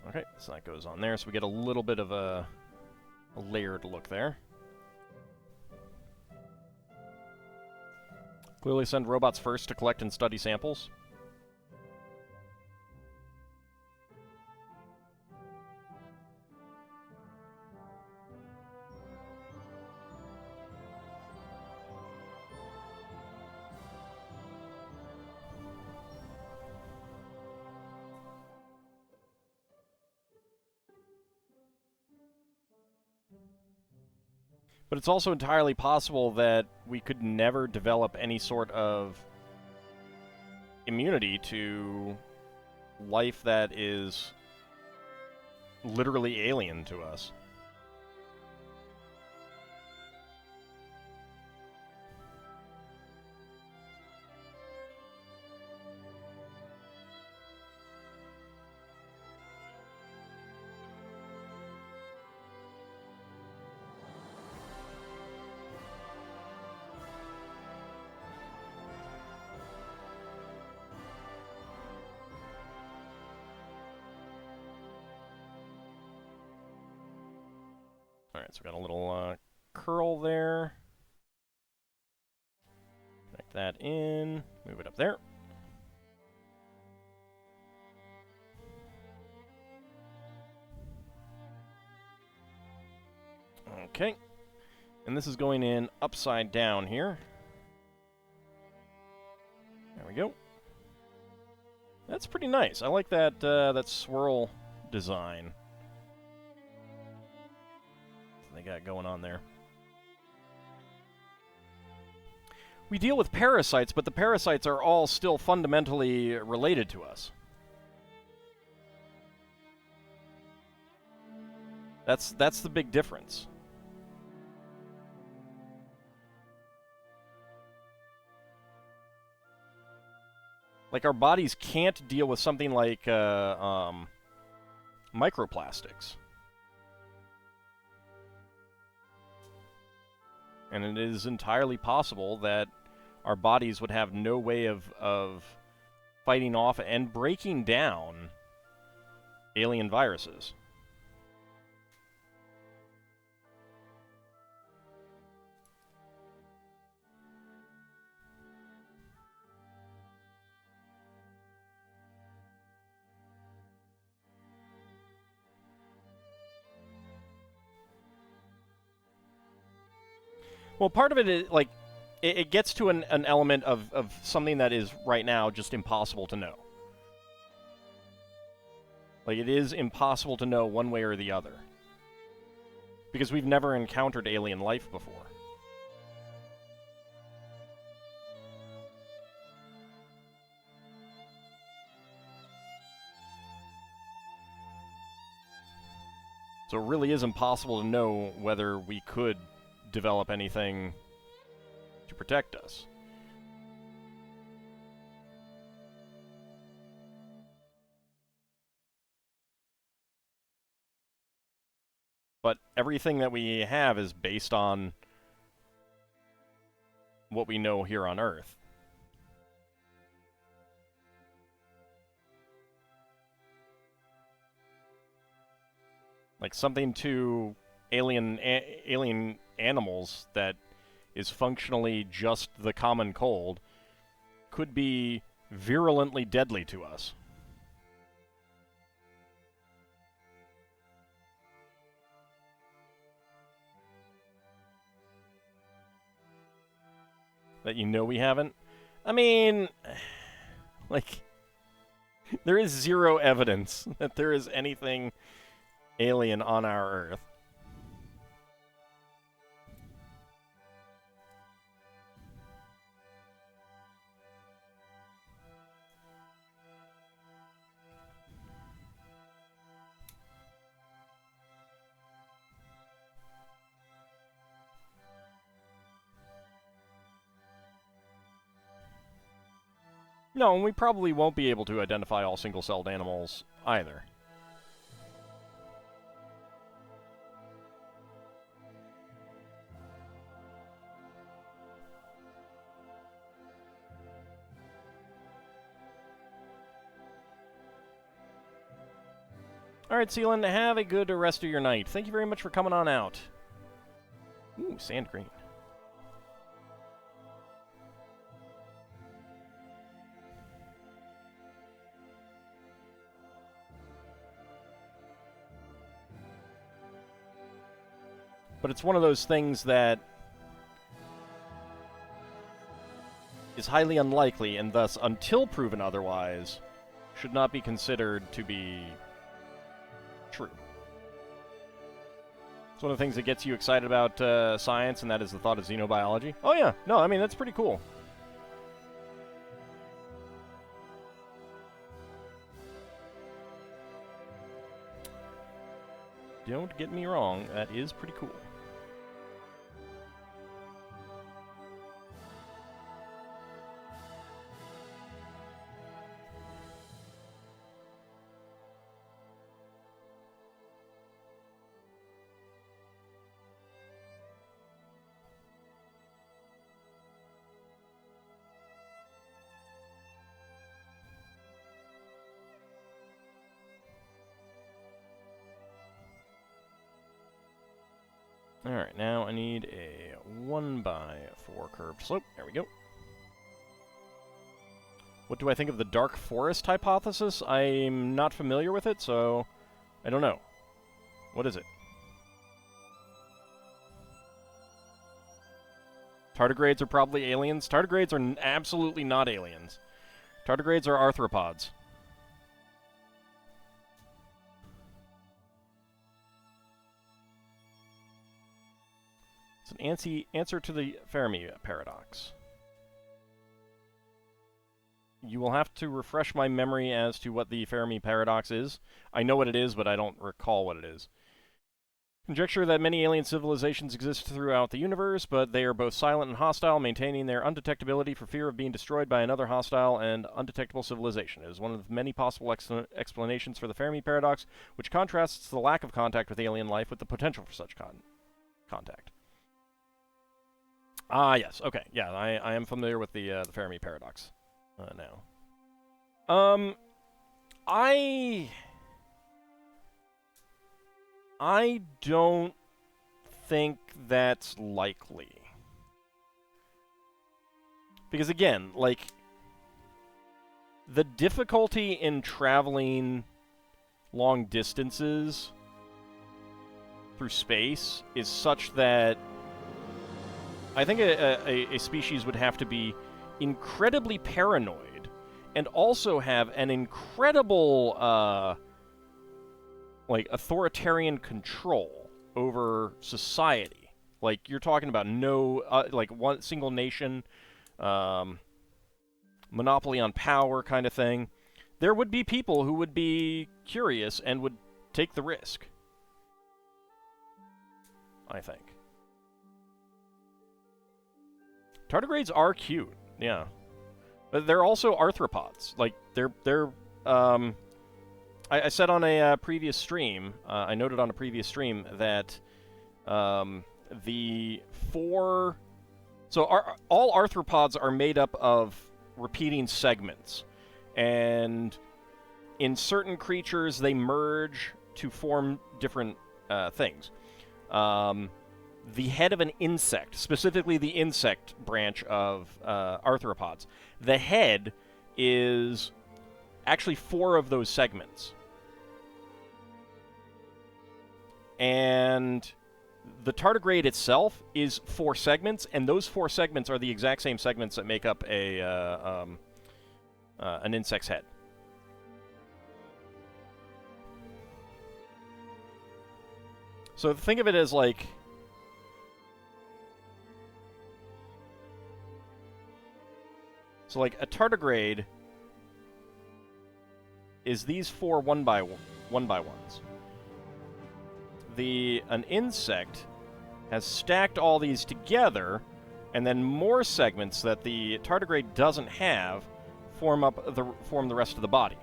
Okay, so that goes on there, so we get a little bit of a layered look there. Clearly send robots first to collect and study samples. But it's also entirely possible that we could never develop any sort of immunity to life that is literally alien to us. Alright, so we got a little curl there. Connect that in, move it up there. Okay, and this is going in upside down here. There we go. That's pretty nice. I like that that swirl design they got going on there. We deal with parasites, but the parasites are all still fundamentally related to us. That's the big difference. Like, our bodies can't deal with something like microplastics. And it is entirely possible that our bodies would have no way of fighting off and breaking down alien viruses. Well, part of it is, like, it gets to an element of something that is, right now, just impossible to know. Like, it is impossible to know one way or the other. Because we've never encountered alien life before. So it really is impossible to know whether we could develop anything to protect us. But everything that we have is based on what we know here on Earth. Like, something to alien animals that is functionally just the common cold could be virulently deadly to us. That you know we haven't? I mean, like, there is zero evidence that there is anything alien on our Earth. No, and we probably won't be able to identify all single-celled animals either. Alright, Sealand, have a good rest of your night. Thank you very much for coming on out. Ooh, sand green. But it's one of those things that is highly unlikely, and thus, until proven otherwise, should not be considered to be true. It's one of the things that gets you excited about science, and that is the thought of xenobiology. Oh yeah, no, I mean, that's pretty cool. Don't get me wrong, that is pretty cool. Alright, now I need a 1x4 curved slope. There we go. What do I think of the dark forest hypothesis? I'm not familiar with it, so I don't know. What is it? Tardigrades are probably aliens. Tardigrades are absolutely not aliens. Tardigrades are arthropods. It's an answer to the Fermi paradox. You will have to refresh my memory as to what the Fermi paradox is. I know what it is, but I don't recall what it is. Conjecture that many alien civilizations exist throughout the universe, but they are both silent and hostile, maintaining their undetectability for fear of being destroyed by another hostile and undetectable civilization. It is one of many possible explanations for the Fermi paradox, which contrasts the lack of contact with alien life with the potential for such contact. Ah, yes. Okay. Yeah, I am familiar with the Fermi paradox now. I don't think that's likely. Because again, like, the difficulty in traveling long distances through space is such that I think a species would have to be incredibly paranoid and also have an incredible like authoritarian control over society. Like, you're talking about no like one single nation, monopoly on power kind of thing. There would be people who would be curious and would take the risk, I think. Tardigrades are cute, yeah. But they're also arthropods. Like, I said on a previous stream, I noted on a previous stream that the four... So all arthropods are made up of repeating segments. And in certain creatures, they merge to form different things. The head of an insect, specifically the insect branch of arthropods, the head is actually 4 of those segments. And the tardigrade itself is 4 segments, and those 4 segments are the exact same segments that make up an insect's head. So think of it as like... So, like, a tardigrade is these 4 one by ones. An insect has stacked all these together, and then more segments that the tardigrade doesn't have form the rest of the body.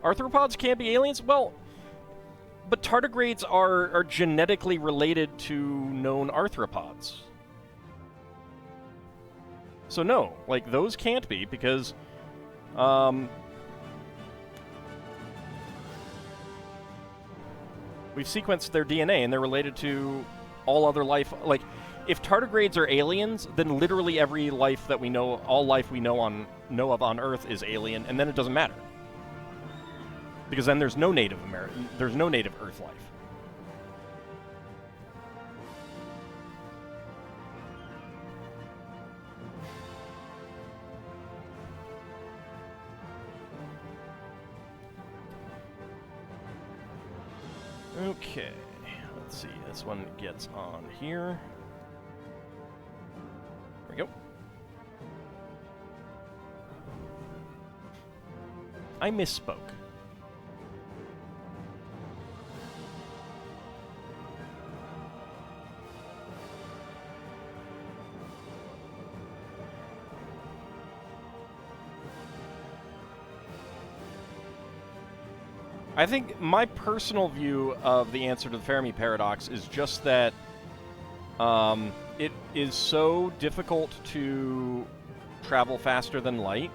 Arthropods can't be aliens? Well, but tardigrades are genetically related to known arthropods. So no, like, those can't be, because We've sequenced their DNA, and they're related to all other life. Like, if tardigrades are aliens, then literally every life that we know, all life we know of on Earth is alien, and then it doesn't matter. Because then there's no native Earth life. Okay, let's see. This one gets on here. There we go. I misspoke. I think my personal view of the answer to the Fermi paradox is just that it is so difficult to travel faster than light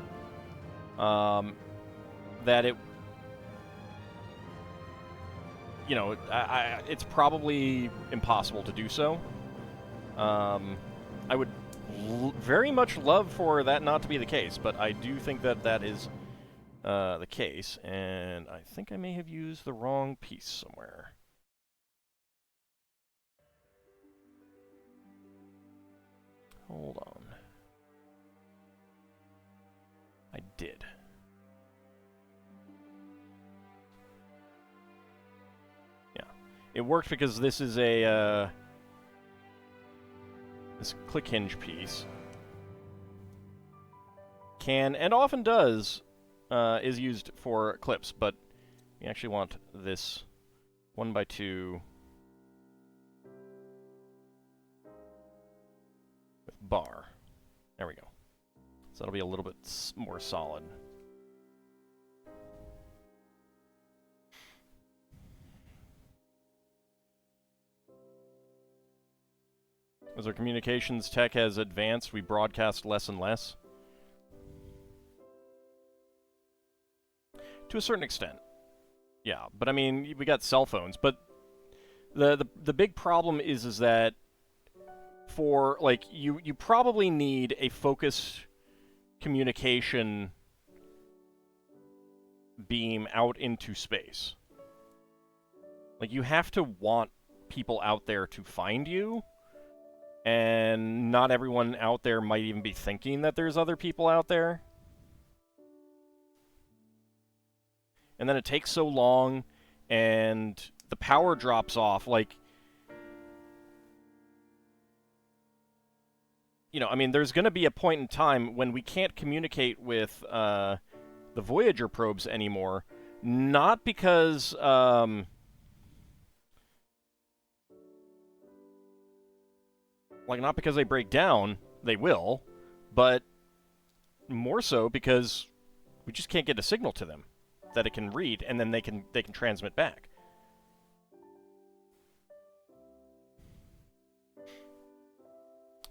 that it, you know, it's probably impossible to do so. I would very much love for that not to be the case, but I do think that that is the case, and I think I may have used the wrong piece somewhere. Hold on. I did. Yeah. It worked because this is a, this click hinge piece can, and often does, is used for clips, but we actually want this 1x2 with bar. There we go. So that'll be a little bit more solid. As our communications tech has advanced, we broadcast less and less. To a certain extent. Yeah, but I mean, we got cell phones, but the big problem is that for, like, you probably need a focused communication beam out into space. Like, you have to want people out there to find you, and not everyone out there might even be thinking that there's other people out there. And then it takes so long, and the power drops off. Like, you know, I mean, there's going to be a point in time when we can't communicate with the Voyager probes anymore. Not because, like, not because they break down. They will. But more so because we just can't get a signal to them that it can read, and then they can transmit back.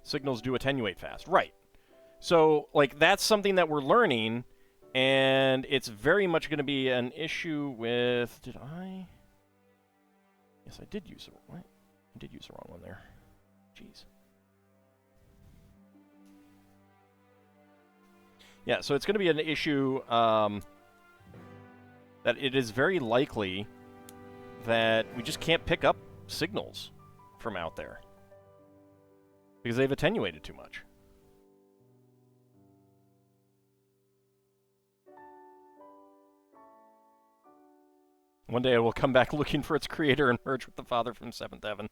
Signals do attenuate fast. Right. So, like, that's something that we're learning, and it's very much going to be an issue with... Did I... Yes, I did use it. What? I did use the wrong one there. Jeez. Yeah, so it's going to be an issue... that it is very likely that we just can't pick up signals from out there because they've attenuated too much. One day it will come back looking for its creator and merge with the Father from Seventh Heaven.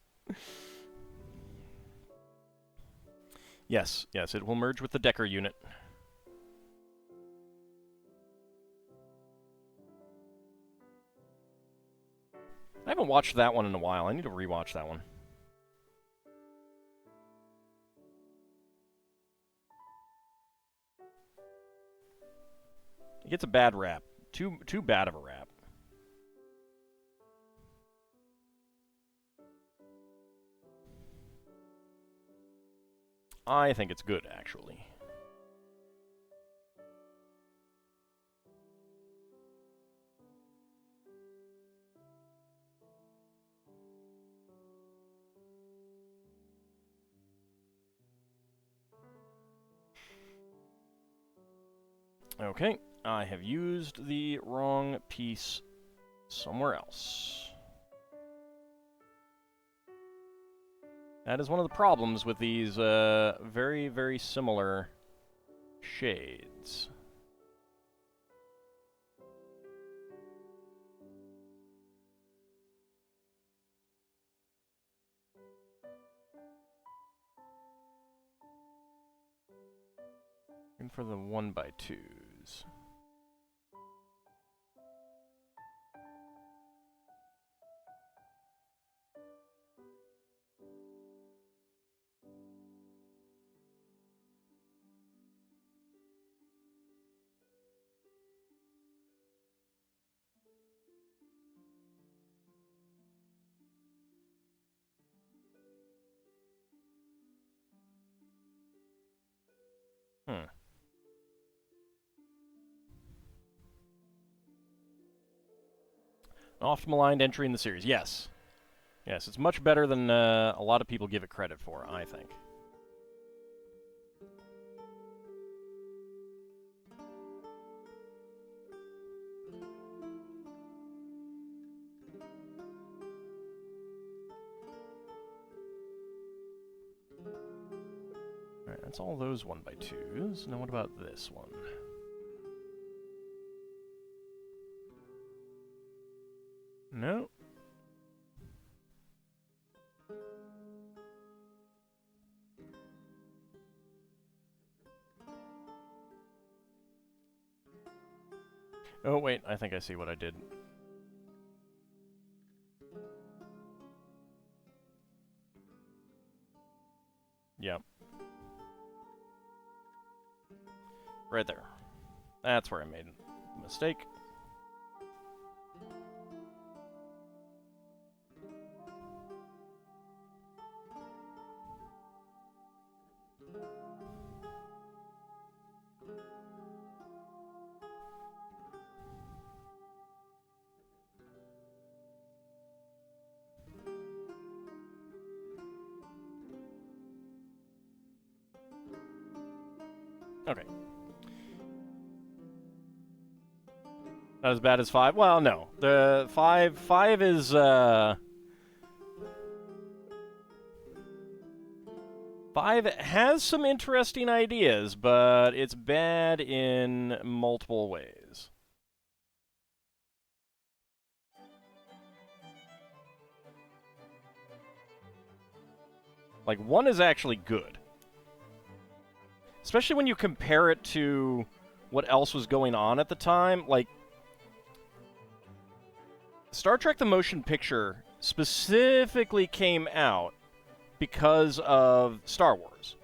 Yes, it will merge with the Decker unit. I haven't watched that one in a while. I need to rewatch that one. It gets a bad rap. Too bad of a rap. I think it's good, actually. Okay, I have used the wrong piece somewhere else. That is one of the problems with these very, very similar shades. Looking for the 1x2s. Hmm. Oft-maligned entry in the series. Yes. Yes, it's much better than a lot of people give it credit for, I think. Alright, that's all those 1x2s. Now what about this one? No. Oh, wait, I think I see what I did. Yep. Right there. That's where I made a mistake. Okay. Not as bad as 5? Well, no. The 5 is, 5 has some interesting ideas, but it's bad in multiple ways. Like, 1 is actually good. Especially when you compare it to what else was going on at the time. Like, Star Trek the Motion Picture specifically came out because of Star Wars.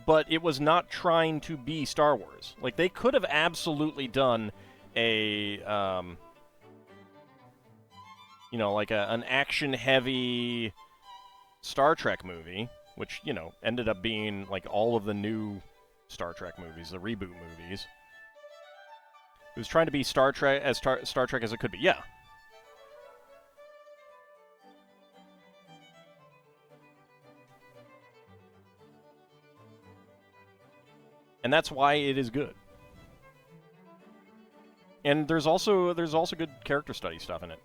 But it was not trying to be Star Wars. Like, they could have absolutely done a, you know, like an action-heavy Star Trek movie, which, you know, ended up being like all of the new Star Trek movies, the reboot movies. It was trying to be Star Trek as Star Trek as it could be. Yeah. And that's why it is good. And there's also good character study stuff in it.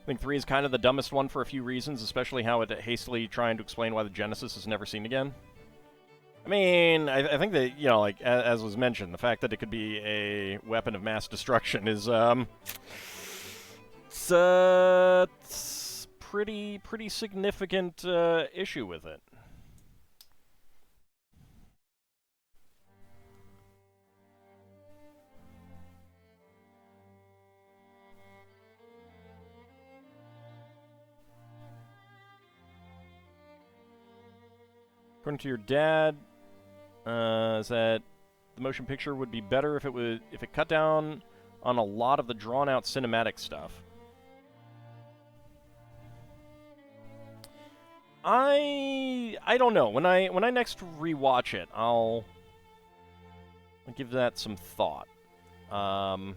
I think 3 is kind of the dumbest one for a few reasons, especially how it hastily trying to explain why the Genesis is never seen again. I mean, I think that, you know, like, as was mentioned, the fact that it could be a weapon of mass destruction is, it's pretty significant issue with it. According to your dad, is that the motion picture would be better if it cut down on a lot of the drawn out cinematic stuff. I don't know. When I next rewatch it, I'll give that some thought. I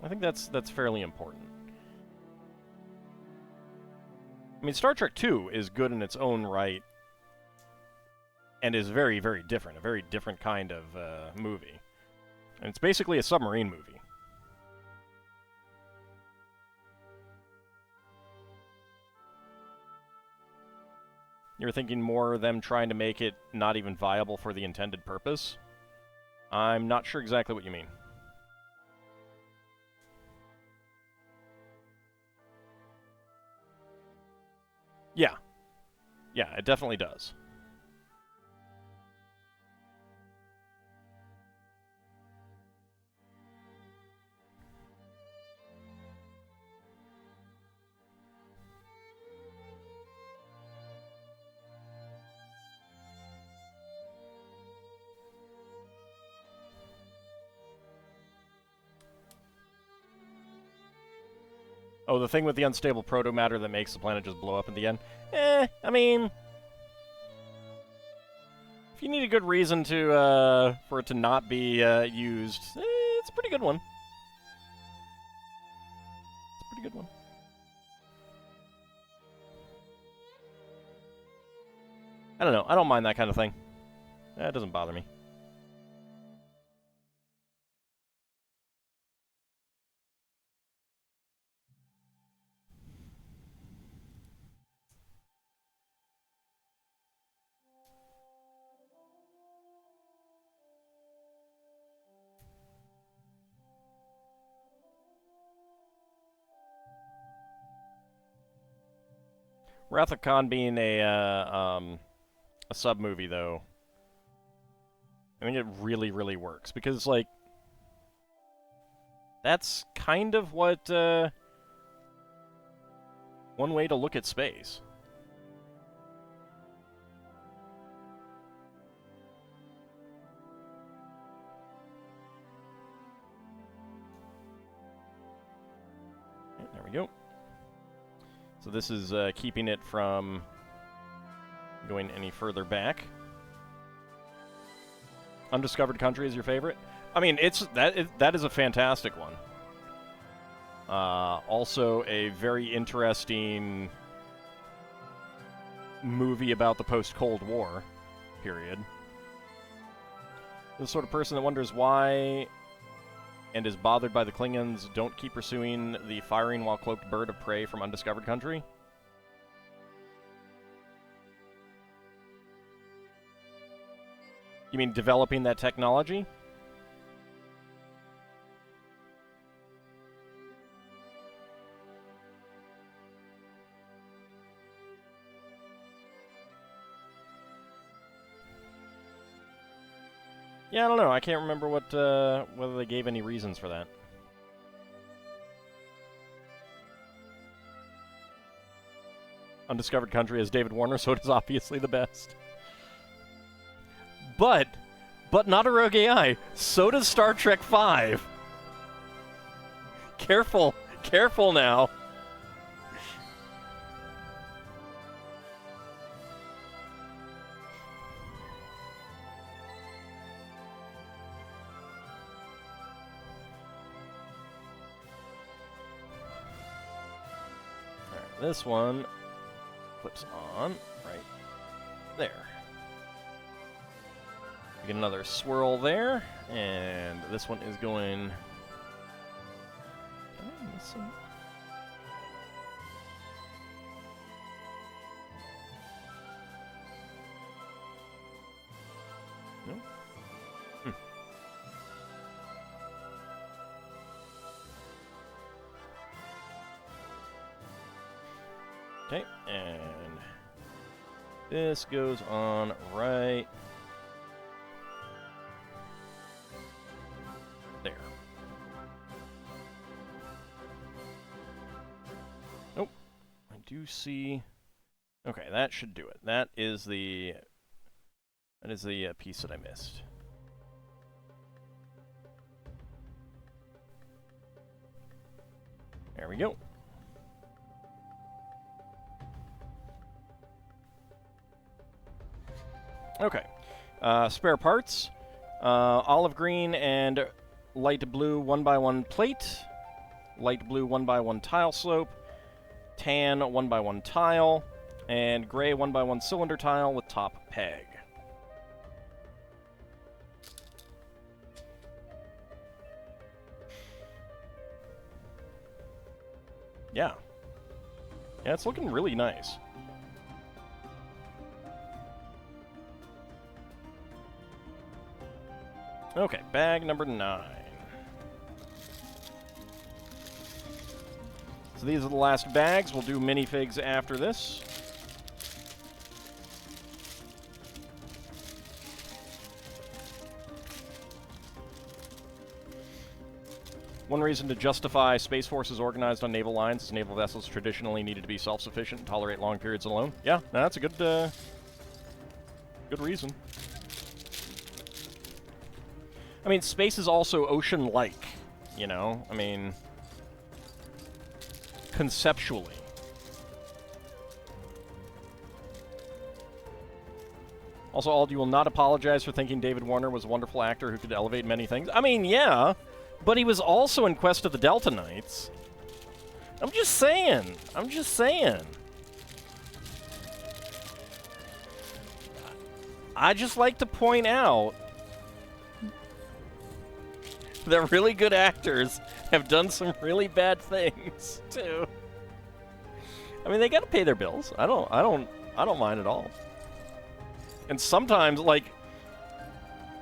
think that's fairly important. I mean, Star Trek II is good in its own right, and is very, very different. A very different kind of movie. And it's basically a submarine movie. You're thinking more them trying to make it not even viable for the intended purpose? I'm not sure exactly what you mean. Yeah. Yeah, it definitely does. Oh, the thing with the unstable proto-matter that makes the planet just blow up in the end? I mean... If you need a good reason to, for it to not be, used, it's a pretty good one. It's a pretty good one. I don't know. I don't mind that kind of thing. It doesn't bother me. Wrath of Khan being a sub-movie, though, I think it really, really works. Because, like, that's kind of what, one way to look at space. Okay, there we go. So this is keeping it from going any further back. Undiscovered Country is your favorite? I mean, that is a fantastic one. Also, a very interesting movie about the post-Cold War period. The sort of person that wonders why and is bothered by the Klingons don't keep pursuing the firing while cloaked bird of prey from Undiscovered Country. You mean developing that technology? Yeah, I don't know. I can't remember what whether they gave any reasons for that. Undiscovered Country as David Warner, so it is obviously the best. But not a rogue AI. So does Star Trek V. Careful now. Alright, this one clips on right there. Get another swirl there, and this one is going... Did I miss some? No? Okay, and this goes on right there. Oh, I do see... Okay, that should do it. That is the piece that I missed. There we go. Okay. Spare parts. Olive green and light blue 1x1 plate. Light blue 1x1 tile slope. tan 1x1 tile, and gray 1x1 cylinder tile with top peg. Yeah. Yeah, it's looking really nice. Okay, bag number 9. So these are the last bags. We'll do minifigs after this. One reason to justify Space Forces organized on naval lines is naval vessels traditionally needed to be self-sufficient and tolerate long periods alone. Yeah, that's a good, good reason. I mean, space is also ocean-like, you know? I mean, conceptually. Also, Ald, you will not apologize for thinking David Warner was a wonderful actor who could elevate many things. I mean, yeah, but he was also in Quest of the Delta Knights. I'm just saying. I'm just saying. I just like to point out that really good actors have done some really bad things too. I mean, they got to pay their bills. I don't mind at all. And sometimes, like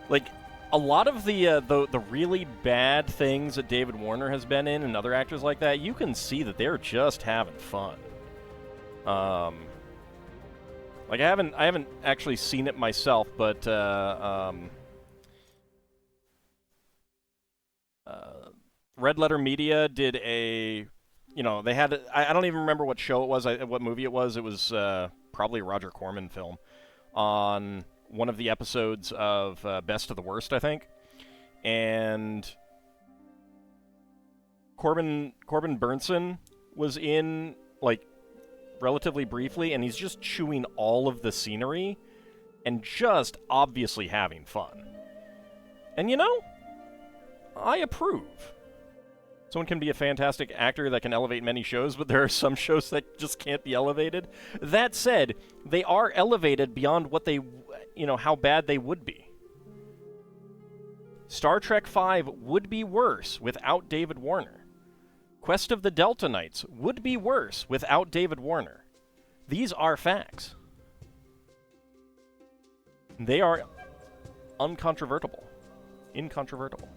a lot of the really bad things that David Warner has been in and other actors like that, you can see that they're just having fun. Like I haven't actually seen it myself, but Red Letter Media did a, you know, they had, I don't even remember what show it was, what movie it was. It was probably a Roger Corman film on one of the episodes of Best of the Worst, I think. And Corbin Burnson was in, like, relatively briefly, and he's just chewing all of the scenery and just obviously having fun. And, you know, I approve. Someone can be a fantastic actor that can elevate many shows, but there are some shows that just can't be elevated. That said, they are elevated beyond what they, you know, how bad they would be. Star Trek V would be worse without David Warner. Quest of the Delta Knights would be worse without David Warner. These are facts. They are uncontrovertible. Incontrovertible.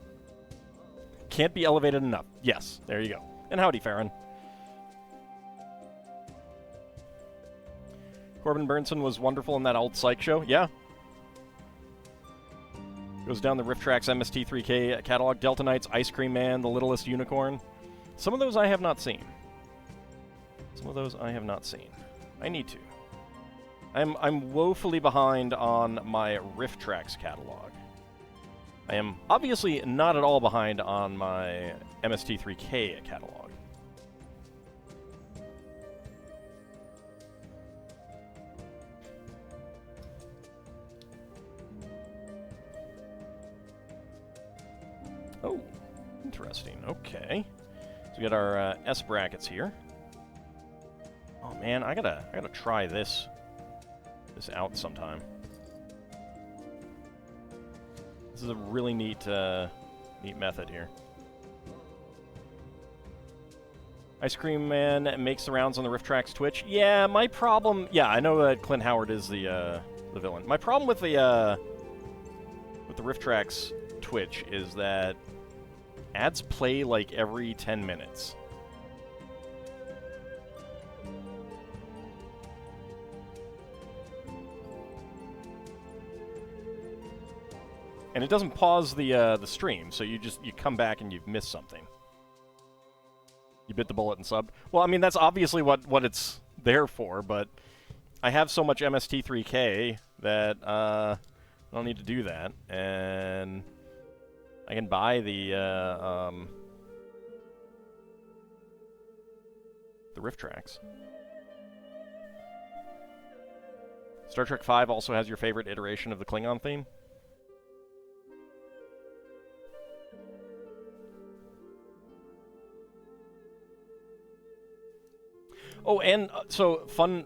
Can't be elevated enough. Yes, there you go. And howdy, Farron. Corbin Burnson was wonderful in that old Psych show. Yeah. Goes down the Rift Tracks MST3K catalog. Delta Knights, Ice Cream Man, The Littlest Unicorn. Some of those I have not seen. I need to. I'm woefully behind on my Rift Tracks catalog. I am obviously not at all behind on my MST3K catalog. Oh, interesting. Okay. So we got our S brackets here. Oh man, I gotta try this out sometime. This is a really neat method here. Ice Cream Man makes the rounds on the Rift Tracks Twitch. Yeah, my problem. Yeah, I know that Clint Howard is the villain. My problem with the Rift Tracks Twitch is that ads play like every 10 minutes. And it doesn't pause the stream, so you come back and you've missed something. You bit the bullet and subbed. Well, I mean, that's obviously what it's there for, but I have so much MST3K that I don't need to do that, and I can buy the Rift Tracks. Star Trek V also has your favorite iteration of the Klingon theme. Oh, and so fun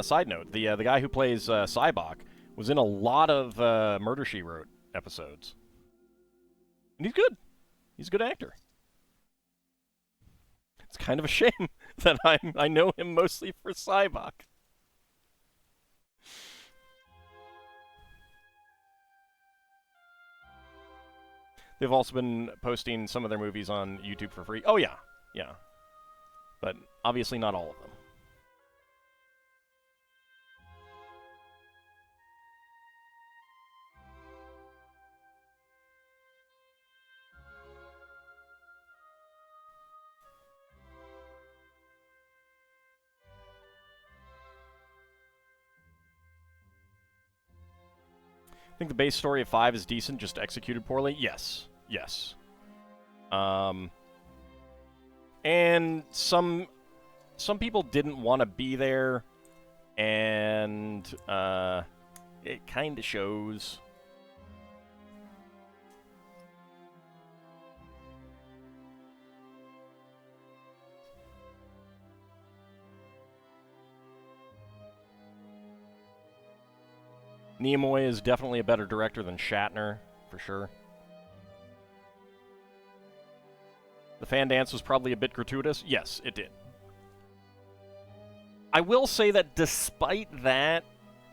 side note: the guy who plays Cybok was in a lot of Murder She Wrote episodes, and he's good. He's a good actor. It's kind of a shame that I know him mostly for Cybok. They've also been posting some of their movies on YouTube for free. Oh, yeah. Yeah. But obviously not all of them. I think the base story of 5 is decent, just executed poorly. Yes. Yes. And some people didn't want to be there, and it kind of shows. Nimoy is definitely a better director than Shatner, for sure. The fan dance was probably a bit gratuitous. Yes, it did. I will say that despite that,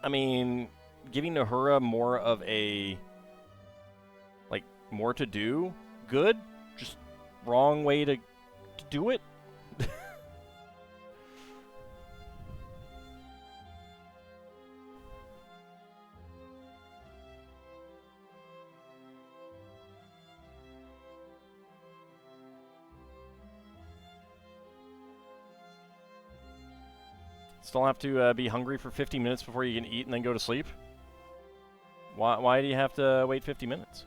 I mean, giving Uhura more of a, like, more to do, good, just wrong way to do it. Still have to be hungry for 50 minutes before you can eat and then go to sleep? Why do you have to wait 50 minutes?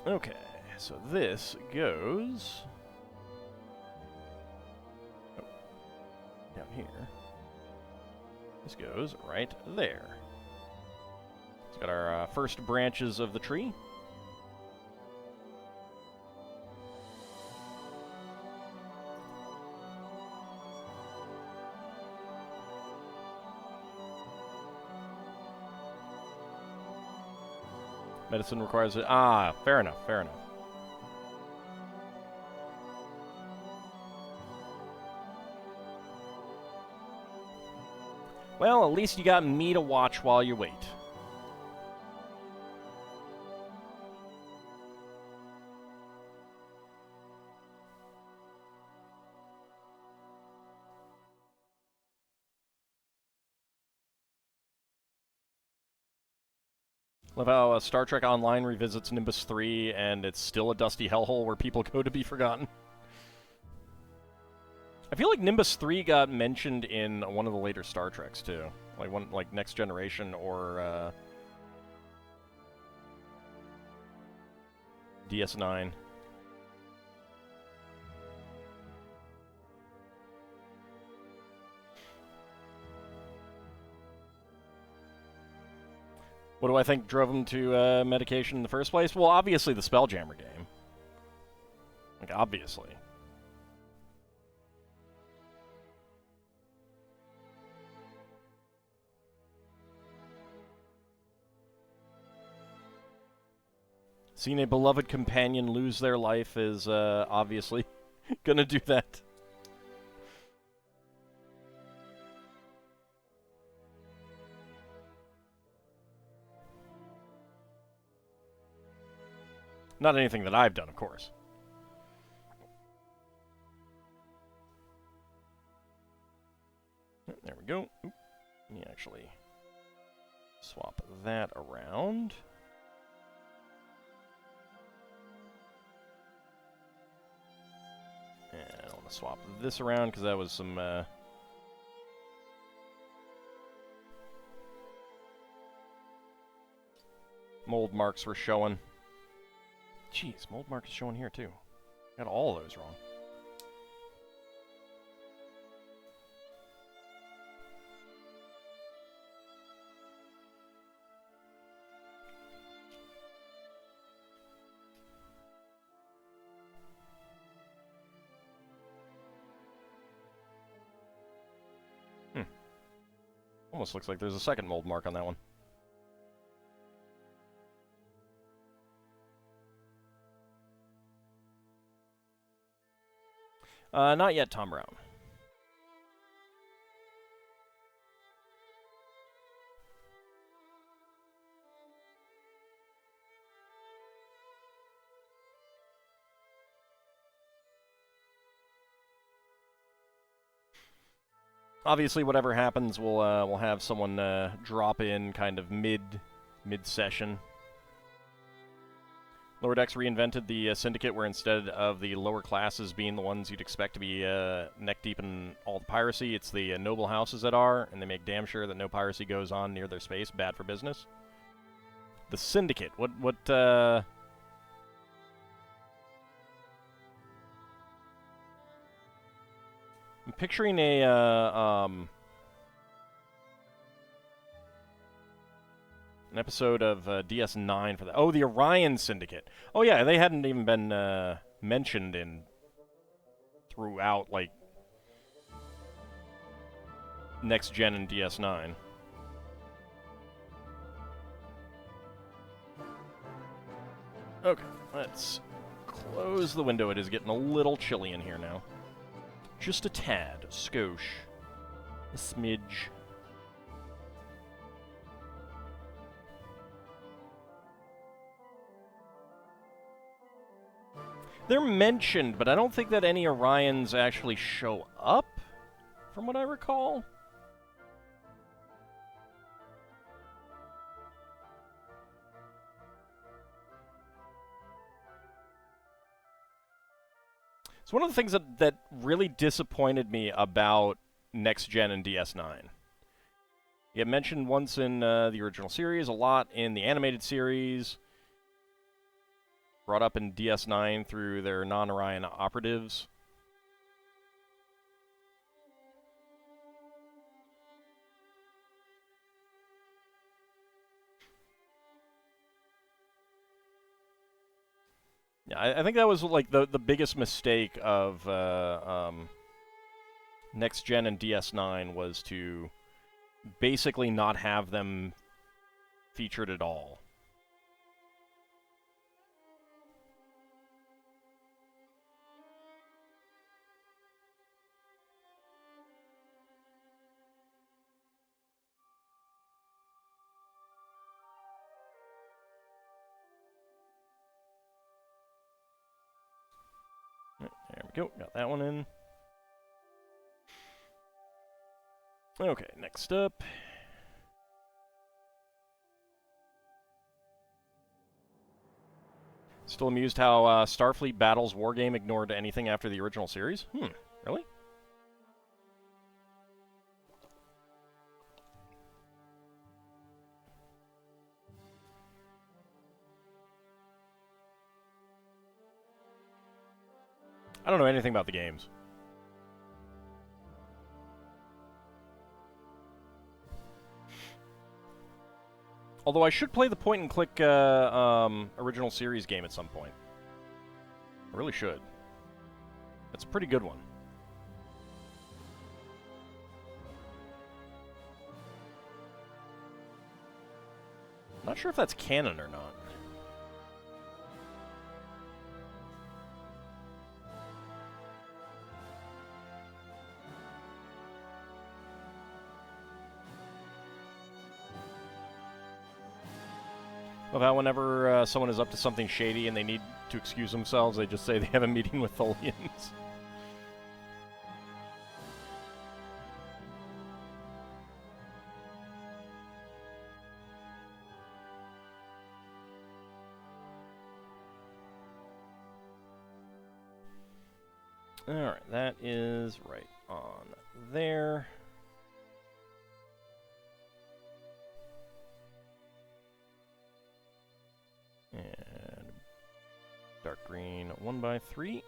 Okay, so this goes... Oh, down here. This goes right there. It's got our first branches of the tree. Medicine requires it. Ah, fair enough, fair enough. Well, at least you got me to watch while you wait. Love how Star Trek Online revisits Nimbus 3, and it's still a dusty hellhole where people go to be forgotten. I feel like Nimbus 3 got mentioned in one of the later Star Treks, too. Like Next Generation or DS9. What do I think drove him to medication in the first place? Well, obviously the Spelljammer game. Like, obviously. Seeing a beloved companion lose their life is obviously gonna do that. Not anything that I've done, of course. There we go. Oop. Let me actually swap that around. And I want to swap this around because that was some... mold marks were showing. Jeez, mold mark is showing here too. Got all those wrong. Almost looks like there's a second mold mark on that one. Not yet, Tom Brown. Obviously, whatever happens, we'll have someone drop in kind of mid-session. Lower Decks reinvented the Syndicate, where instead of the lower classes being the ones you'd expect to be neck-deep in all the piracy, it's the noble houses that are, and they make damn sure that no piracy goes on near their space. Bad for business. The Syndicate. What I'm picturing an episode of DS9 for that. Oh, the Orion Syndicate. Oh yeah, they hadn't even been mentioned in throughout like Next Gen and DS9. Okay, let's close the window. It is getting a little chilly in here now. Just a tad. Skosh. A smidge. They're mentioned, but I don't think that any Orions actually show up, from what I recall. It's one of the things that really disappointed me about Next Gen and DS9. You get mentioned once in the original series, a lot in the animated series, brought up in DS9 through their non-Orion operatives. Yeah, I think that was like the biggest mistake of Next Gen and DS9 was to basically not have them featured at all. There we go, got that one in. Okay, next up. Still amused how Starfleet Battles Wargame ignored anything after the original series? Really? I don't know anything about the games. Although I should play the point-and-click original series game at some point. I really should. It's a pretty good one. Not sure if that's canon or not. Of how whenever someone is up to something shady and they need to excuse themselves, they just say they have a meeting with Tholians. Alright, that is right on there. And dark green 1x3.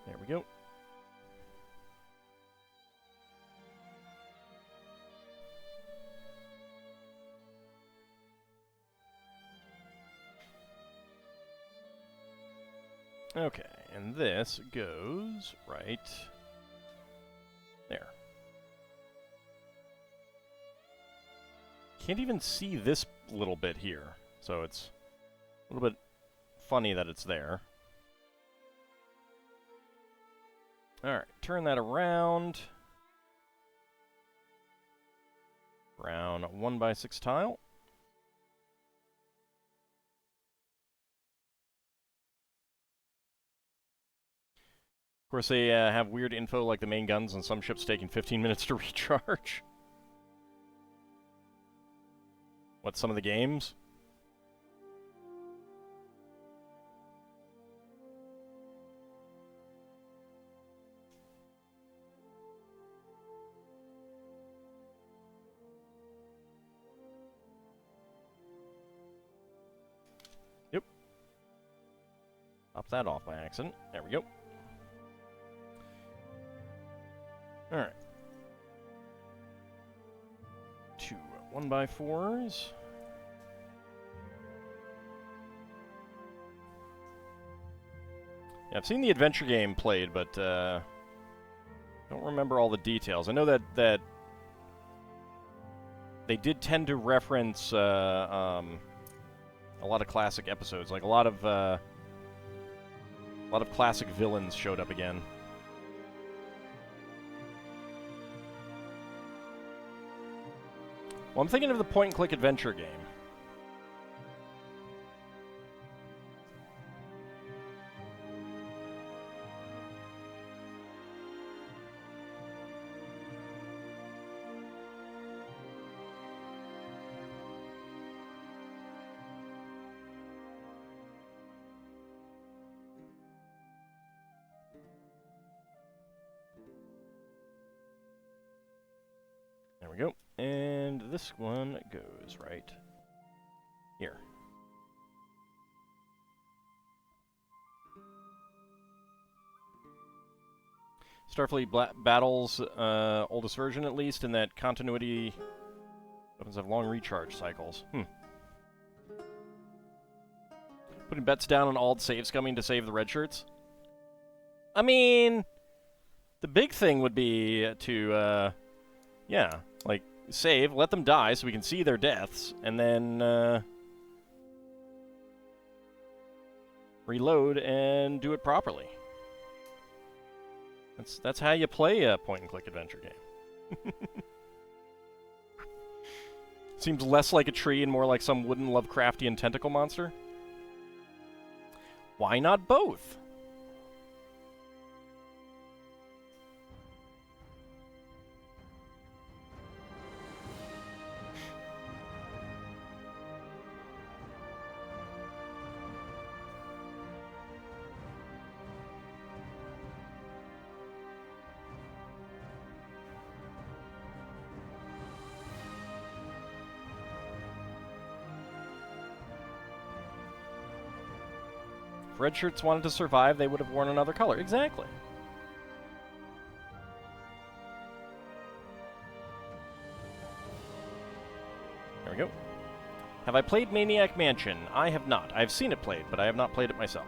There we go. Okay, and this goes right there. Can't even see this little bit here, so it's a little bit funny that it's there. Alright, turn that around. Brown 1x6 tile. Of course, they have weird info like the main guns on some ships taking 15 minutes to recharge. What, some of the games? Yep. Pop that off by accident. There we go. Alright. 2 1x4s. Yeah, I've seen the adventure game played, but don't remember all the details. I know that they did tend to reference a lot of classic episodes, like a lot of classic villains showed up again. Well, I'm thinking of the point-and-click adventure game. There we go. And this one goes right here. Starfleet battles, oldest version at least, in that continuity weapons have long recharge cycles. Putting bets down on Ald saves coming to save the red shirts? I mean, the big thing would be to, yeah, like, save, let them die so we can see their deaths, and then, reload and do it properly. That's how you play a point-and-click adventure game. Seems less like a tree and more like some wooden Lovecraftian tentacle monster. Why not both? If red shirts wanted to survive, they would have worn another color. Exactly. There we go. Have I played Maniac Mansion? I have not. I've seen it played, but I have not played it myself.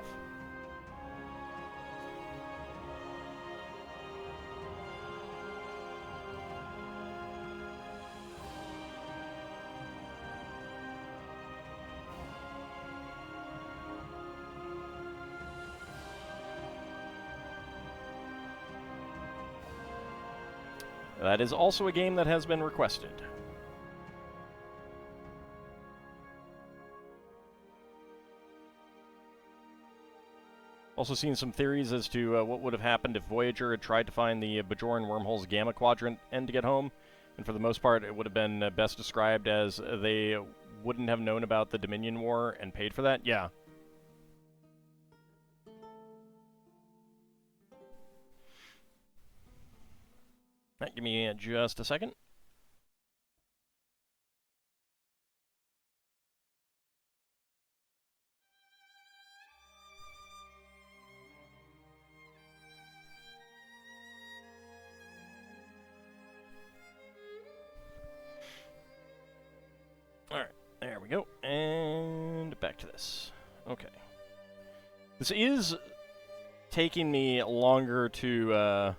That is also a game that has been requested. Also seen some theories as to what would have happened if Voyager had tried to find the Bajoran wormhole's Gamma Quadrant end to get home. And for the most part, it would have been best described as they wouldn't have known about the Dominion War and paid for that. Yeah. Right, give me just a second. Alright, there we go. And back to this. Okay. This is taking me longer to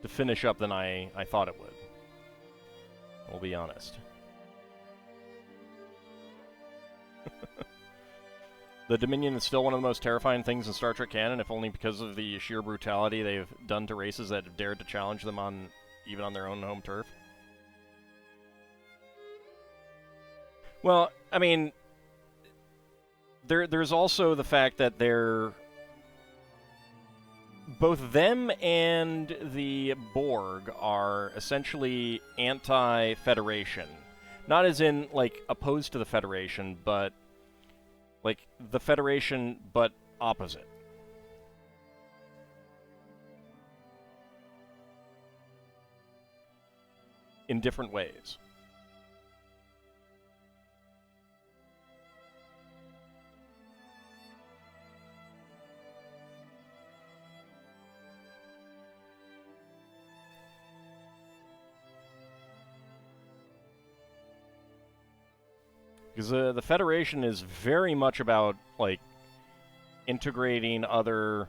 finish up than I thought it would. I'll be honest. The Dominion is still one of the most terrifying things in Star Trek canon, if only because of the sheer brutality they've done to races that have dared to challenge them even on their own home turf. Well, I mean, there's also the fact that both them and the Borg are essentially anti-Federation. Not as in, like, opposed to the Federation, but like the Federation, but opposite. In different ways. Because the Federation is very much about, like, integrating other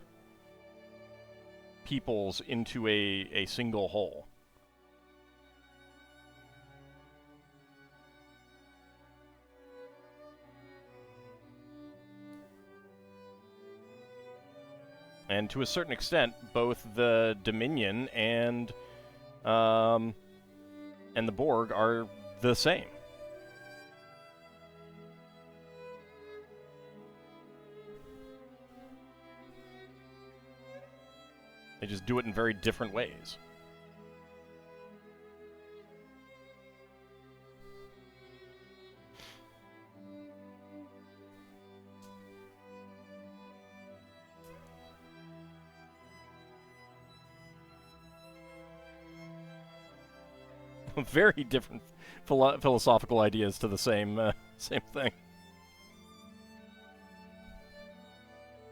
peoples into a single whole. And to a certain extent, both the Dominion and the Borg are the same. They just do it in very different ways. Very different philosophical ideas to the same thing.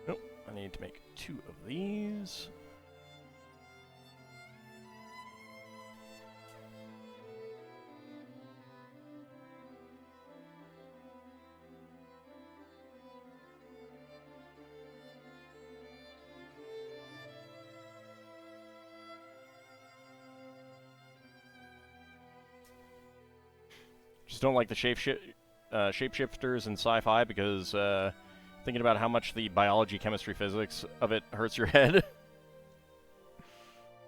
Oh, I need to make 2 of these. Just don't like the shapeshifters in sci-fi because thinking about how much the biology, chemistry, physics of it hurts your head.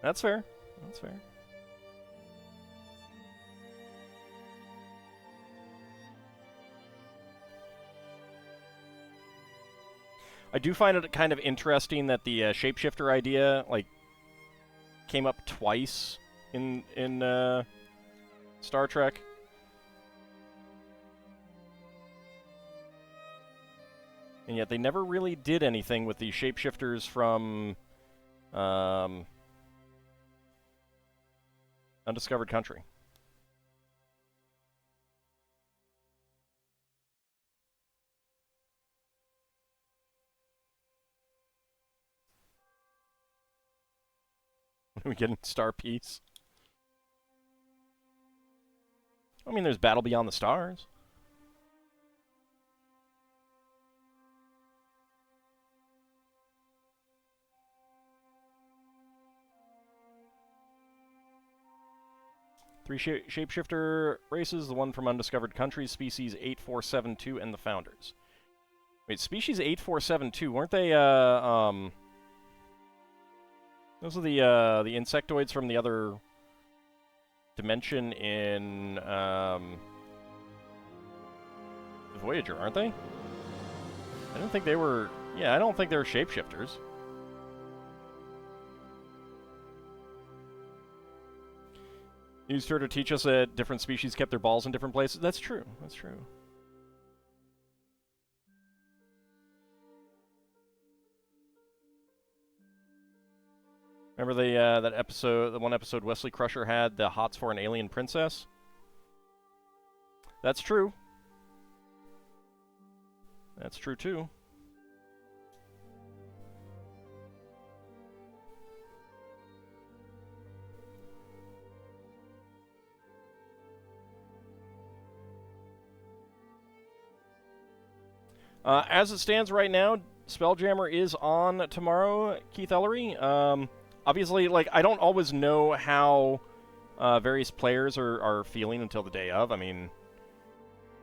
That's fair. That's fair. I do find it kind of interesting that the shapeshifter idea, like, came up twice in Star Trek. And yet they never really did anything with the shapeshifters from Undiscovered Country. Are we getting Star Peace? I mean, there's Battle Beyond the Stars. Three shapeshifter races, the one from Undiscovered Countries, Species 8472, and the Founders. Wait, Species 8472, weren't they, those are the insectoids from the other dimension in, Voyager, aren't they? I don't think they were, yeah, I don't think they were shapeshifters. Used her to teach us that different species kept their balls in different places. That's true. That's true. Remember the that episode, the one episode Wesley Crusher had the hots for an alien princess? That's true. That's true too. As it stands right now, Spelljammer is on tomorrow, Keith Ellery. Obviously, like, I don't always know how various players are feeling until the day of. I mean,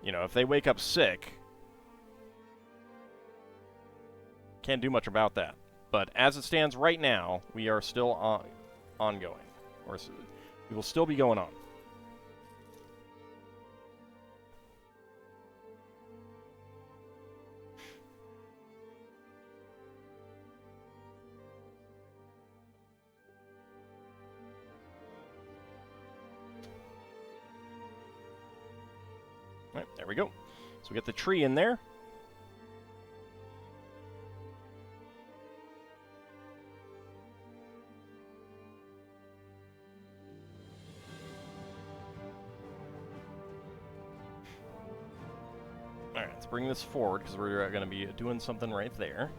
you know, if they wake up sick, can't do much about that. But as it stands right now, we are still ongoing. Or we will still be going on. All right, there we go. So we get the tree in there. All right, let's bring this forward because we're going to be doing something right there.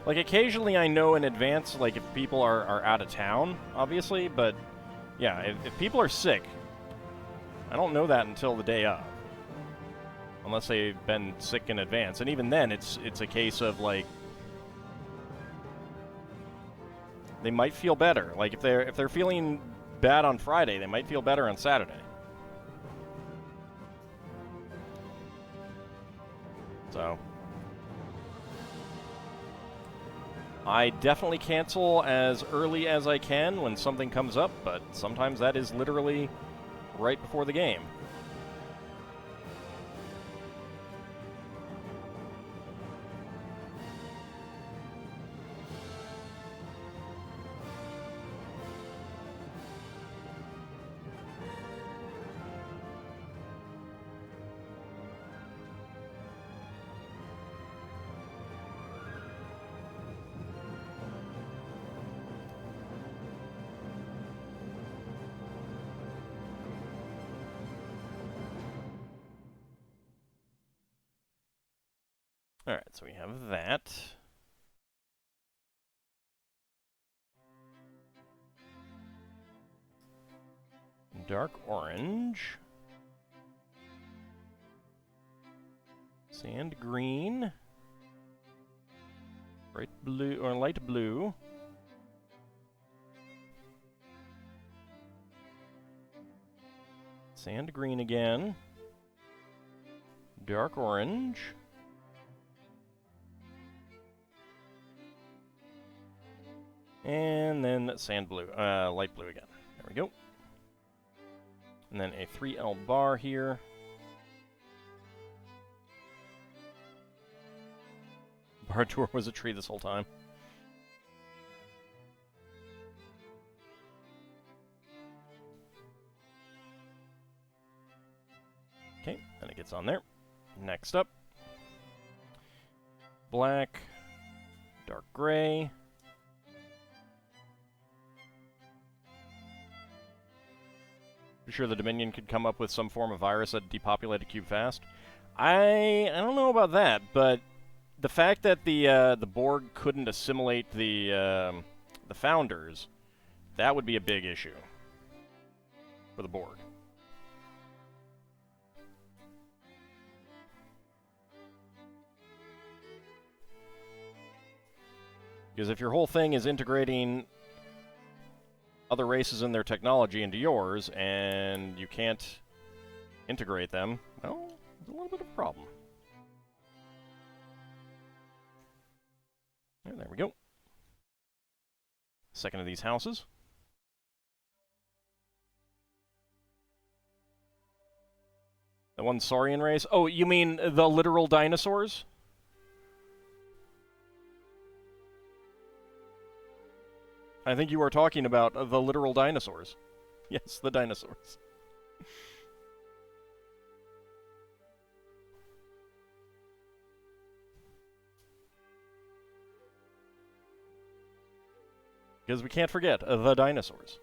Like, occasionally I know in advance, like, if people are out of town, obviously, but, yeah, if people are sick, I don't know that until the day of. Unless they've been sick in advance. And even then, it's a case of, like, they might feel better. Like, if they're feeling bad on Friday, they might feel better on Saturday. So I definitely cancel as early as I can when something comes up, but sometimes that is literally right before the game. Alright, so we have that. Dark orange. Sand green. Bright blue, or light blue. Sand green again. Dark orange. And then sand blue, light blue again. There we go. And then a 3L bar here. Bar tour was a tree this whole time. Okay, and it gets on there. Next up. Black, dark gray. Pretty sure the Dominion could come up with some form of virus that depopulated cube fast. I don't know about that, but the fact that the Borg couldn't assimilate the Founders, that would be a big issue for the Borg. Because if your whole thing is integrating other races and their technology into yours, and you can't integrate them, well, it's a little bit of a problem. And there we go. Second of these houses. The one Saurian race? Oh, you mean the literal dinosaurs? I think you are talking about the literal dinosaurs. Yes, the dinosaurs. Because we can't forget the dinosaurs.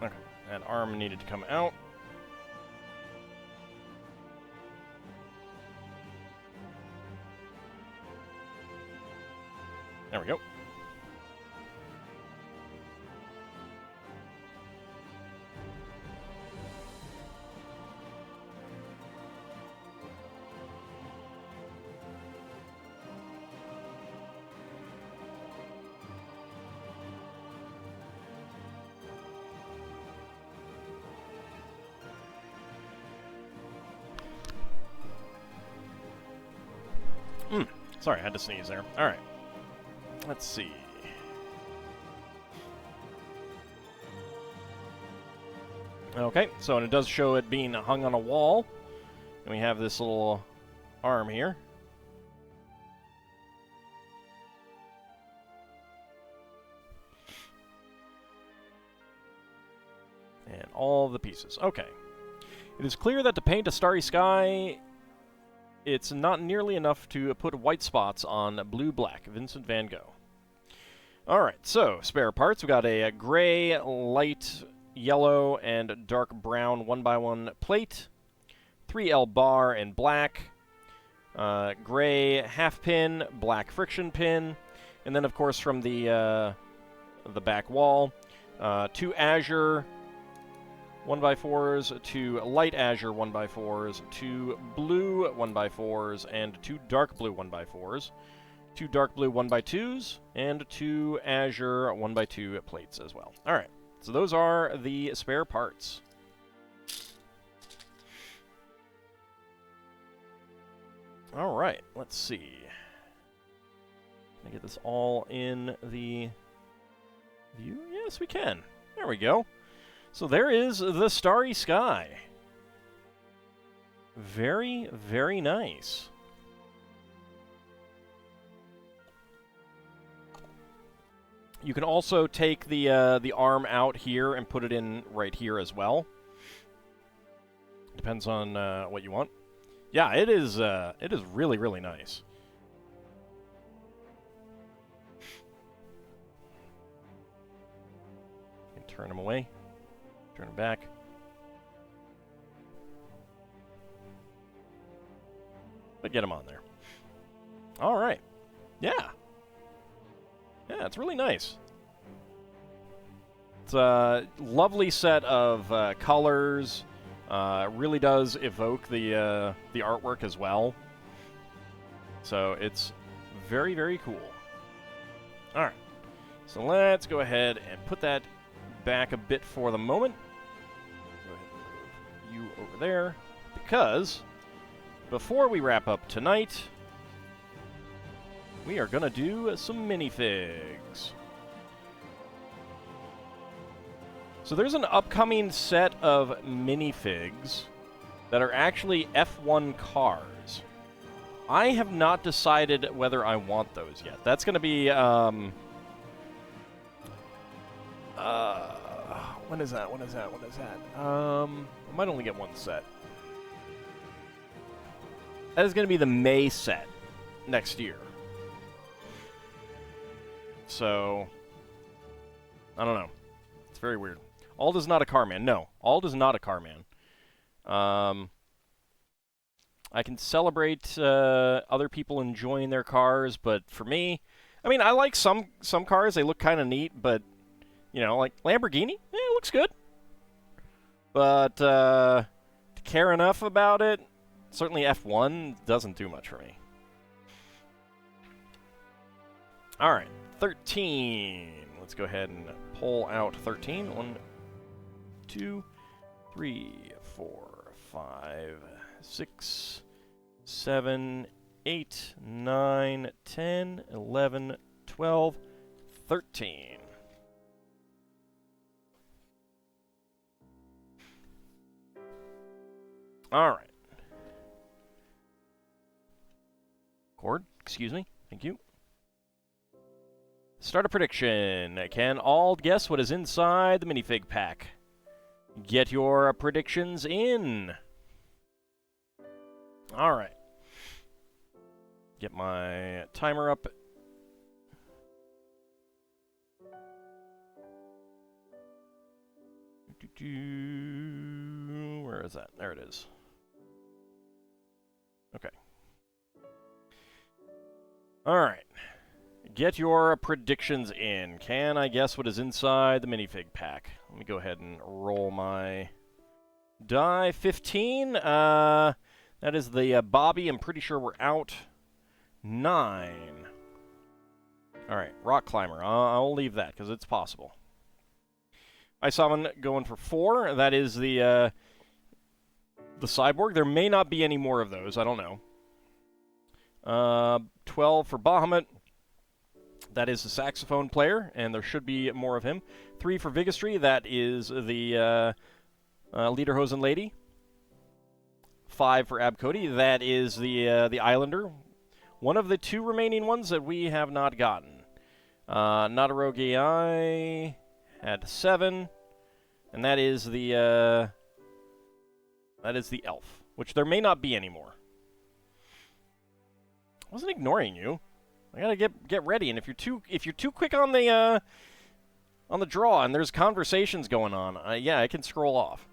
Okay, that arm needed to come out. There we go. Sorry, I had to sneeze there. All right. Let's see. Okay, so and it does show it being hung on a wall. And we have this little arm here. And all the pieces. Okay. It is clear that to paint a starry sky, it's not nearly enough to put white spots on blue-black. Vincent van Gogh. Alright, so spare parts. We've got a gray, light yellow, and dark brown 1x1 plate. 3L bar in black. Gray half pin, black friction pin. And then, of course, from the back wall, 2 azure 1x4s, 2 light azure 1x4s, 2 blue 1x4s, and 2 dark blue 1x4s, 2 dark blue 1x2s, and 2 azure 1x2 plates as well. Alright, so those are the spare parts. Alright, let's see. Can I get this all in the view? Yes, we can. There we go. So there is the starry sky. Very, very nice. You can also take the arm out here and put it in right here as well. Depends on what you want. Yeah, it is really, really nice. You can turn them away. Turn it back. But get them on there. All right. Yeah. Yeah, it's really nice. It's a lovely set of colors. Really does evoke the artwork as well. So it's very, very cool. All right. So let's go ahead and put that back a bit for the moment. Go ahead and move you over there, because before we wrap up tonight, we are going to do some minifigs. So there's an upcoming set of minifigs that are actually F1 cars. I have not decided whether I want those yet. That's going to be when is that? I might only get one set. That is going to be the May set next year. So, I don't know. It's very weird. Ald is not a car man. No, Ald is not a car man. I can celebrate other people enjoying their cars, but for me, I mean, I like some cars. They look kind of neat, but, you know, like Lamborghini, it looks good. But to care enough about it, certainly F1 doesn't do much for me. All right, 13. Let's go ahead and pull out 13. 1, 2, 3, 4, 5, 6, 7, 8, 9, 10, 11, 12, 13. All right. Cord, excuse me. Thank you. Start a prediction. Can Ald guess what is inside the minifig pack? Get your predictions in. All right. Get my timer up. Where is that? There it is. Okay. All right. Get your predictions in. Can I guess what is inside the minifig pack? Let me go ahead and roll my die. 15. That is the Bobby. I'm pretty sure we're out. 9. All right. Rock climber. I'll leave that because it's possible. I saw one going for 4. That is the cyborg. There may not be any more of those. I don't know. 12 for Bahamut. That is the saxophone player, and there should be more of him. 3 for Vigistry. That is the Lederhosen lady. 5 for Abcody. That is the Islander. One of the 2 remaining ones that we have not gotten. Nadarogi I had 7, and that is the elf, which there may not be anymore. I wasn't ignoring you. I gotta get ready, and if you're too quick on the draw and there's conversations going on, yeah, I can scroll off.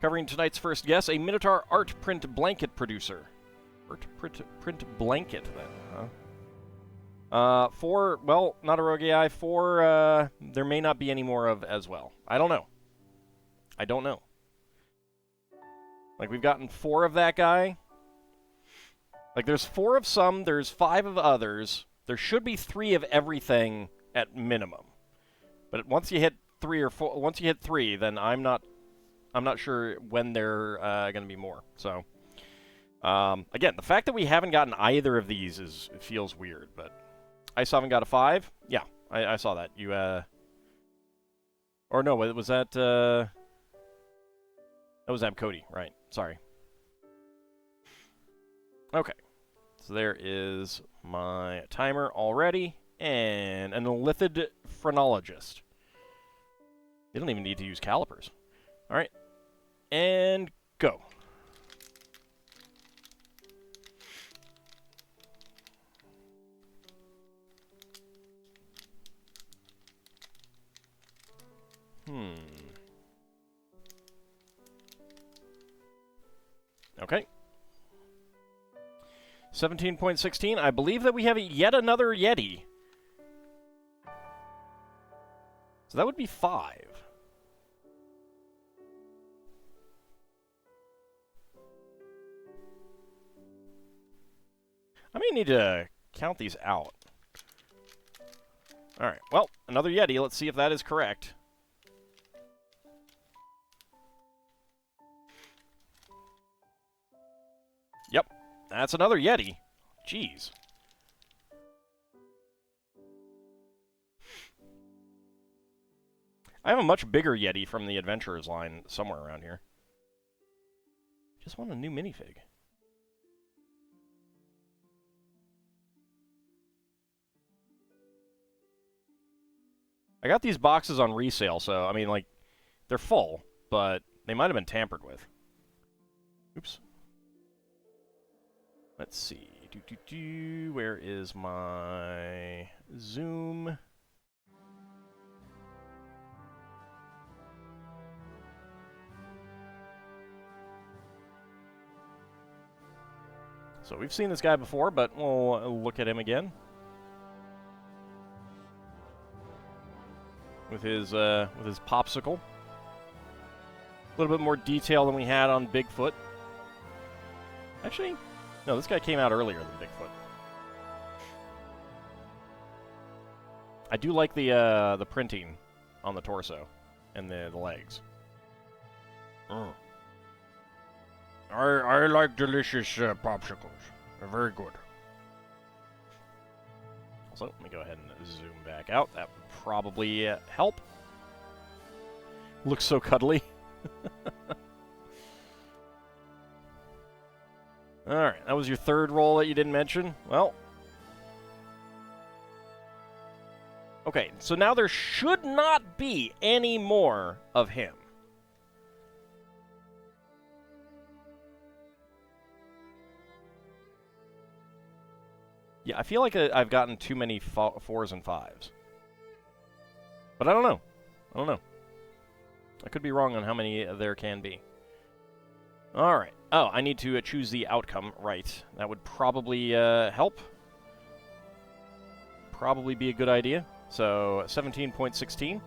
Covering tonight's first guess, a Minotaur art print blanket producer. Art print blanket, then, huh? 4, well, not a rogue AI. 4, there may not be any more of as well. I don't know. Like, we've gotten 4 of that guy. Like, there's 4 of some, there's 5 of others. There should be 3 of everything at minimum. But once you hit 3 or 4, once you hit 3, then I'm not sure when there are going to be more. So, again, the fact that we haven't gotten either of these feels weird. But I still haven't got a 5. Yeah, I saw that. You or no, was that that was Abcody, right? Sorry. Okay, so there is my timer already, and an Elithid phrenologist. They don't even need to use calipers. All right, and go. Okay. 17.16. I believe that we have yet another Yeti. So that would be 5. I may need to count these out. All right. Well, another Yeti. Let's see if that is correct. Yep. That's another Yeti. Jeez. I have a much bigger Yeti from the Adventurers line somewhere around here. Just want a new minifig. I got these boxes on resale, so, I mean, like, they're full, but they might have been tampered with. Oops. Let's see. Where is my zoom? So we've seen this guy before, but we'll look at him again. With his popsicle. A little bit more detail than we had on Bigfoot. Actually, no, this guy came out earlier than Bigfoot. I do like the printing on the torso and the legs. I like delicious popsicles. They're very good. Also, let me go ahead and zoom back out. That would probably help. Looks so cuddly. Alright, that was your third roll that you didn't mention. Well. Okay, so now there should not be any more of him. Yeah, I feel like I've gotten too many 4s and 5s. But I don't know. I don't know. I could be wrong on how many there can be. Alright. Oh, I need to choose the outcome. Right. That would probably help. Probably be a good idea. So, 17.16.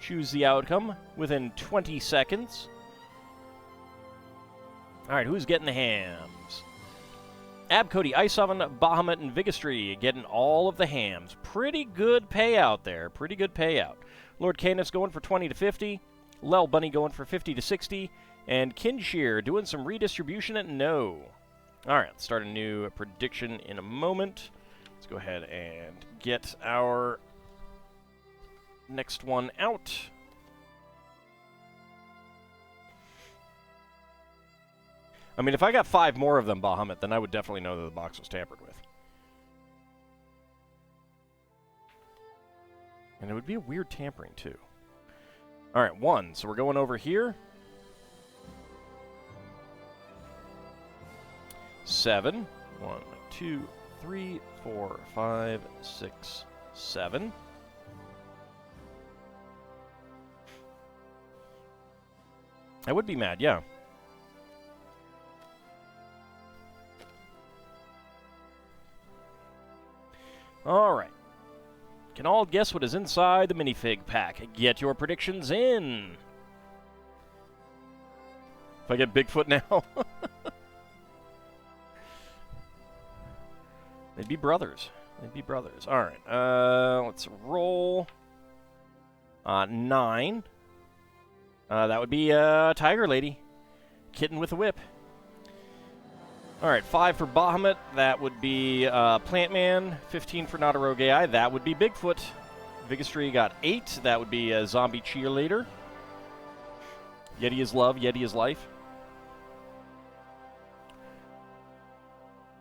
Choose the outcome within 20 seconds. Alright, who's getting the hams? Abcody, Ice Oven, Bahamut, and Vigistry getting all of the hams. Pretty good payout there. Pretty good payout. Lord Canis going for 20 to 50. Lel Bunny going for 50 to 60. And Kinshir doing some redistribution at no. Alright, let's start a new prediction in a moment. Let's go ahead and get our next one out. I mean, if I got 5 more of them, Bahamut, then I would definitely know that the box was tampered with. And it would be a weird tampering, too. Alright, 1. So we're going over here. 7. 1, 2, 3, 4, 5, 6, 7. I would be mad, yeah. Alright. Can all guess what is inside the minifig pack? Get your predictions in. If I get Bigfoot now. They'd be brothers. They'd be brothers. Alright. Let's roll. 9. That would be Tiger Lady. Kitten with a whip. Alright, 5 for Bahamut. That would be Plant Man. 15 for Not a Rogue AI. That would be Bigfoot. Vigistry got 8. That would be a Zombie Cheerleader. Yeti is love. Yeti is life.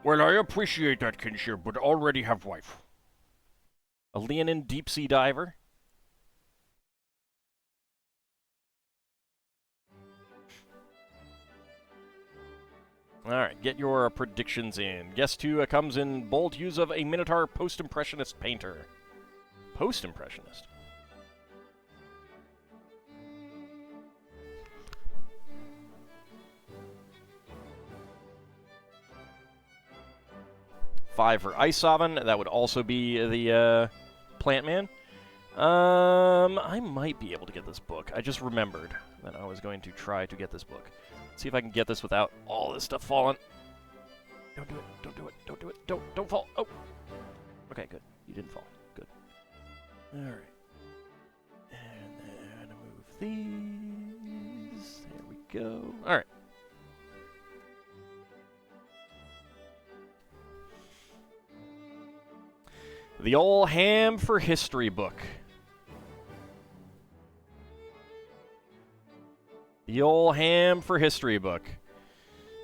Well, I appreciate that, Kinshir, but already have wife. A Leonin Deep Sea Diver. Alright, get your predictions in. Guess 2 comes in bold use of a Minotaur Post-Impressionist painter. Post-Impressionist? $5 for Ice Oven. That would also be the Plant Man. I might be able to get this book. I just remembered that I was going to try to get this book. See if I can get this without all this stuff falling. Don't do it. Don't do it. Don't do it. Don't fall. Oh. Okay, good. You didn't fall. Good. All right. And then move these. There we go. All right. The Old Ham for History book. The Old Ham for History book.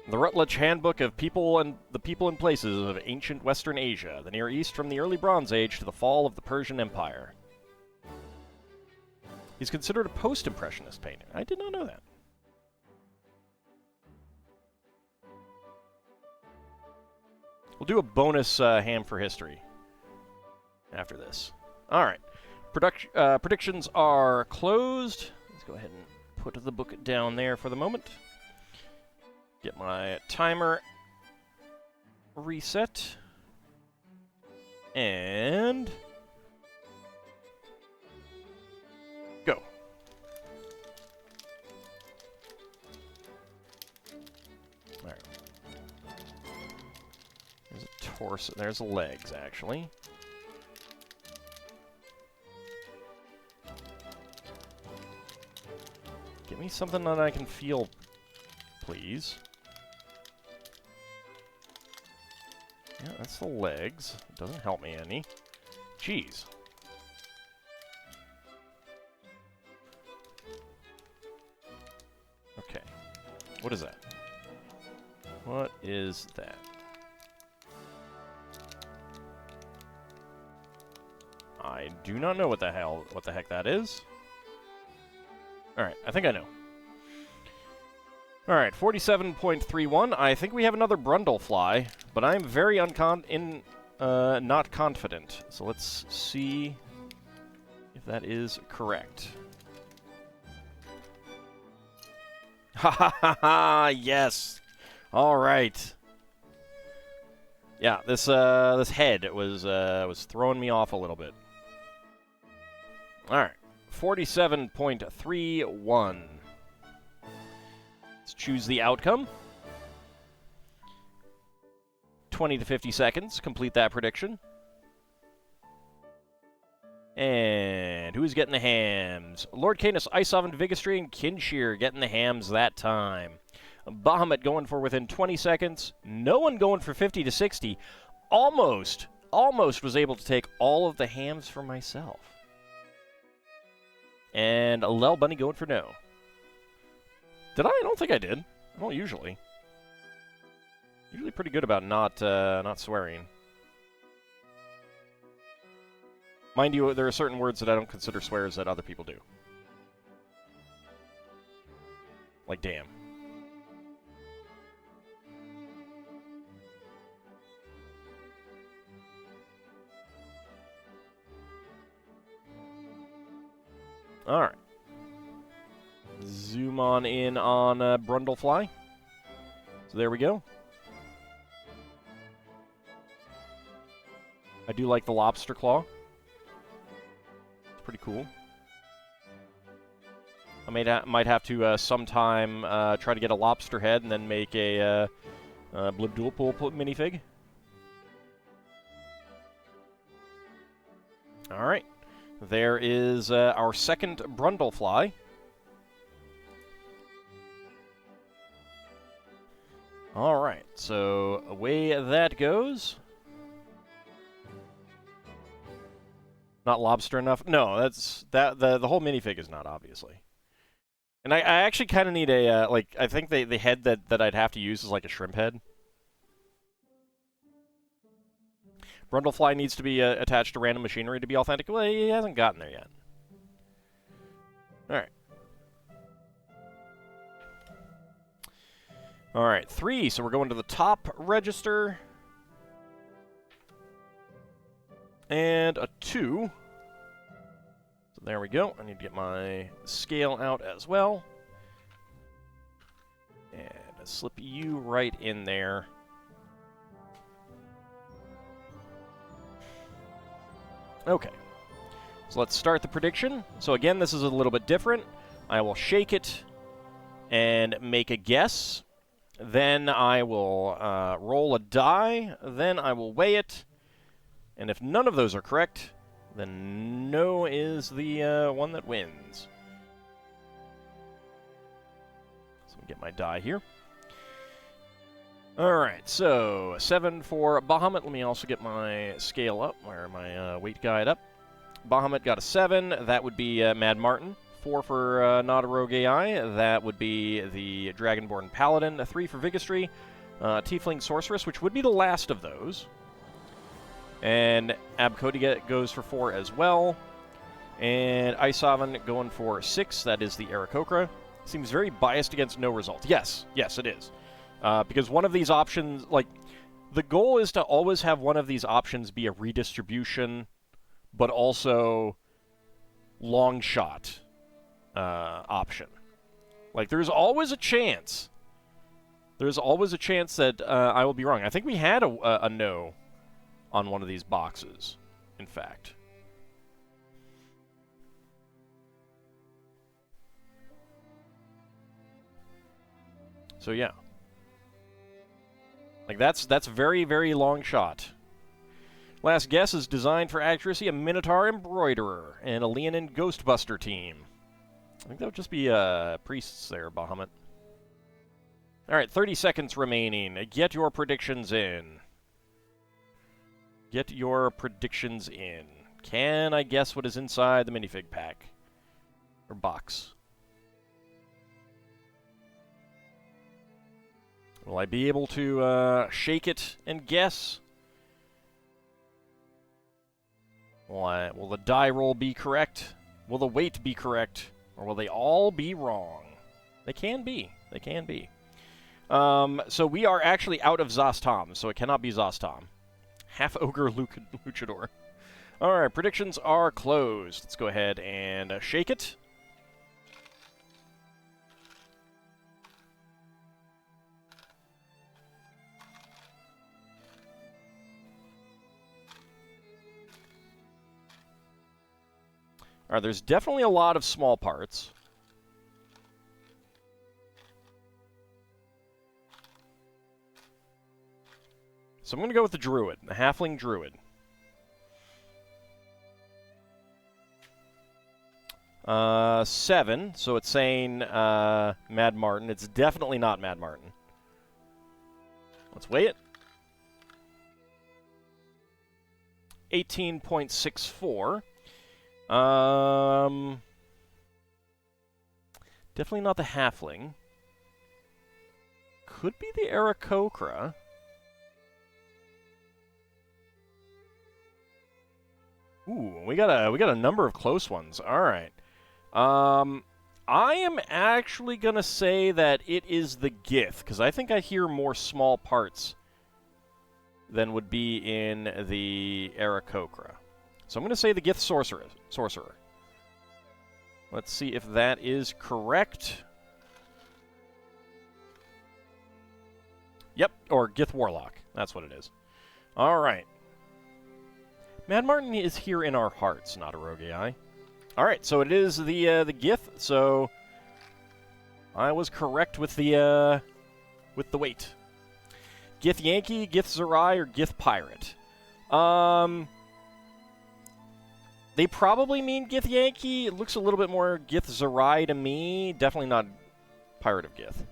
The Rutledge Handbook of People and the People and Places of Ancient Western Asia, the Near East from the Early Bronze Age to the fall of the Persian Empire. He's considered a post-impressionist painter. I did not know that. We'll do a bonus Ham for History after this. All right. Predictions are closed. Let's go ahead and put the book down there for the moment. Get my timer reset. And go. torso. There's the legs, actually. Give me something that I can feel, please. Yeah, that's the legs. It doesn't help me any. Jeez. Okay. What is that? What is that? I do not know what the heck that is. Alright, I think I know. Alright, 47.31. I think we have another Brundlefly, but I'm very not confident. So let's see if that is correct. Ha ha ha ha! Yes! Alright. Yeah, this head was throwing me off a little bit. Alright. 47.31. Let's choose the outcome. 20 to 50 seconds. Complete that prediction. And who's getting the hams? Lord Canis, Ice Oven, Vigistry, and Kinshir getting the hams that time. Bahamut going for within 20 seconds. No one going for 50 to 60. Almost was able to take all of the hams for myself. And a Lel Bunny going for no. Did I? I don't think I did. I don't usually. Usually pretty good about not swearing. Mind you, there are certain words that I don't consider swears that other people do. Like damn. Alright. Zoom on in on Brundlefly. So there we go. I do like the lobster claw. It's pretty cool. I might have to sometime try to get a lobster head and then make a Blib Dual Pool minifig. Alright. There is our second Brundlefly. Alright, so away that goes. Not lobster enough? No, the whole minifig is not, obviously. And I actually kind of need a, I think the head that I'd have to use is like a shrimp head. Brundlefly needs to be attached to random machinery to be authentic. Well, he hasn't gotten there yet. Alright. Alright, 3. So we're going to the top register. And a 2. So there we go. I need to get my scale out as well. And slip you right in there. Okay. So let's start the prediction. So again, this is a little bit different. I will shake it and make a guess. Then I will roll a die. Then I will weigh it. And if none of those are correct, then no is the one that wins. So let me get my die here. Alright, so 7 for Bahamut. Let me also get my scale up, or my weight guide up. Bahamut got a 7. That would be Mad Martin. 4 for Not a Rogue AI. That would be the Dragonborn Paladin. A 3 for Vigistry. Tiefling Sorceress, which would be the last of those. And Abcody goes for 4 as well. And Ice Oven going for 6. That is the Aarakocra. Seems very biased against no result. Yes, it is. Because one of these options, the goal is to always have one of these options be a redistribution, but also long shot option. There's always a chance. There's always a chance that I will be wrong. I think we had a no on one of these boxes, in fact. So, yeah. Like, that's very, very long shot. Last guess is designed for accuracy, a Minotaur Embroiderer, and a Leonin Ghostbuster team. I think that would just be priests there, Bahamut. Alright, 30 seconds remaining. Get your predictions in. Get your predictions in. Can I guess what is inside the minifig pack? Or box? Will I be able to shake it and guess? Will the die roll be correct? Will the weight be correct? Or will they all be wrong? They can be. They can be. So we are actually out of Zostom, so it cannot be Zostom. Half Ogre Luchador. Alright, predictions are closed. Let's go ahead and shake it. Alright, there's definitely a lot of small parts. So I'm going to go with the Druid, the Halfling Druid. Seven, so it's saying Mad Martin. It's definitely not Mad Martin. Let's weigh it. 18.64. Definitely not the Halfling. Could be the Aarakocra. Ooh, we got a number of close ones. All right. I am actually gonna say that it is the Gith, because I think I hear more small parts than would be in the Aarakocra. So I'm gonna say the Gith Sorcerer. Let's see if that is correct. Yep, or Gith Warlock. That's what it is. All right. Mad Martin is here in our hearts, not a rogue AI. All right, so it is the Gith. So I was correct with the weight. Gith Yankee, Gith Zerai, or Gith Pirate. They probably mean Gith Yankee. It looks a little bit more Gith Zerai to me. Definitely not Pirate of Gith.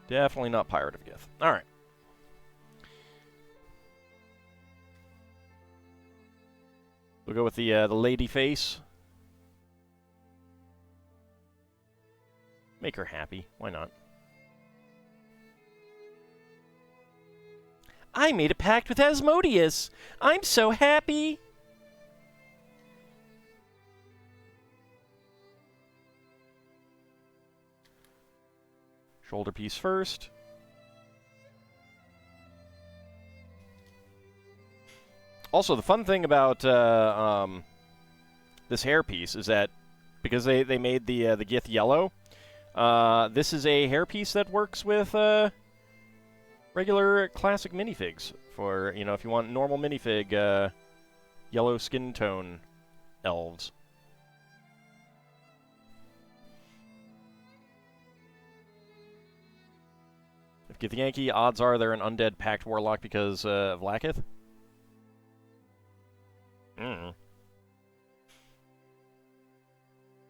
Definitely not Pirate of Gith. All right. We'll go with the lady face. Make her happy. Why not? I made a pact with Asmodeus. I'm so happy. Shoulder piece first. Also, the fun thing about this hairpiece is that because they made the Gith yellow, this is a hairpiece that works with regular classic minifigs for, you know, if you want normal minifig yellow skin tone elves. If Gith Yankee, odds are they're an undead pact warlock because of Lakith.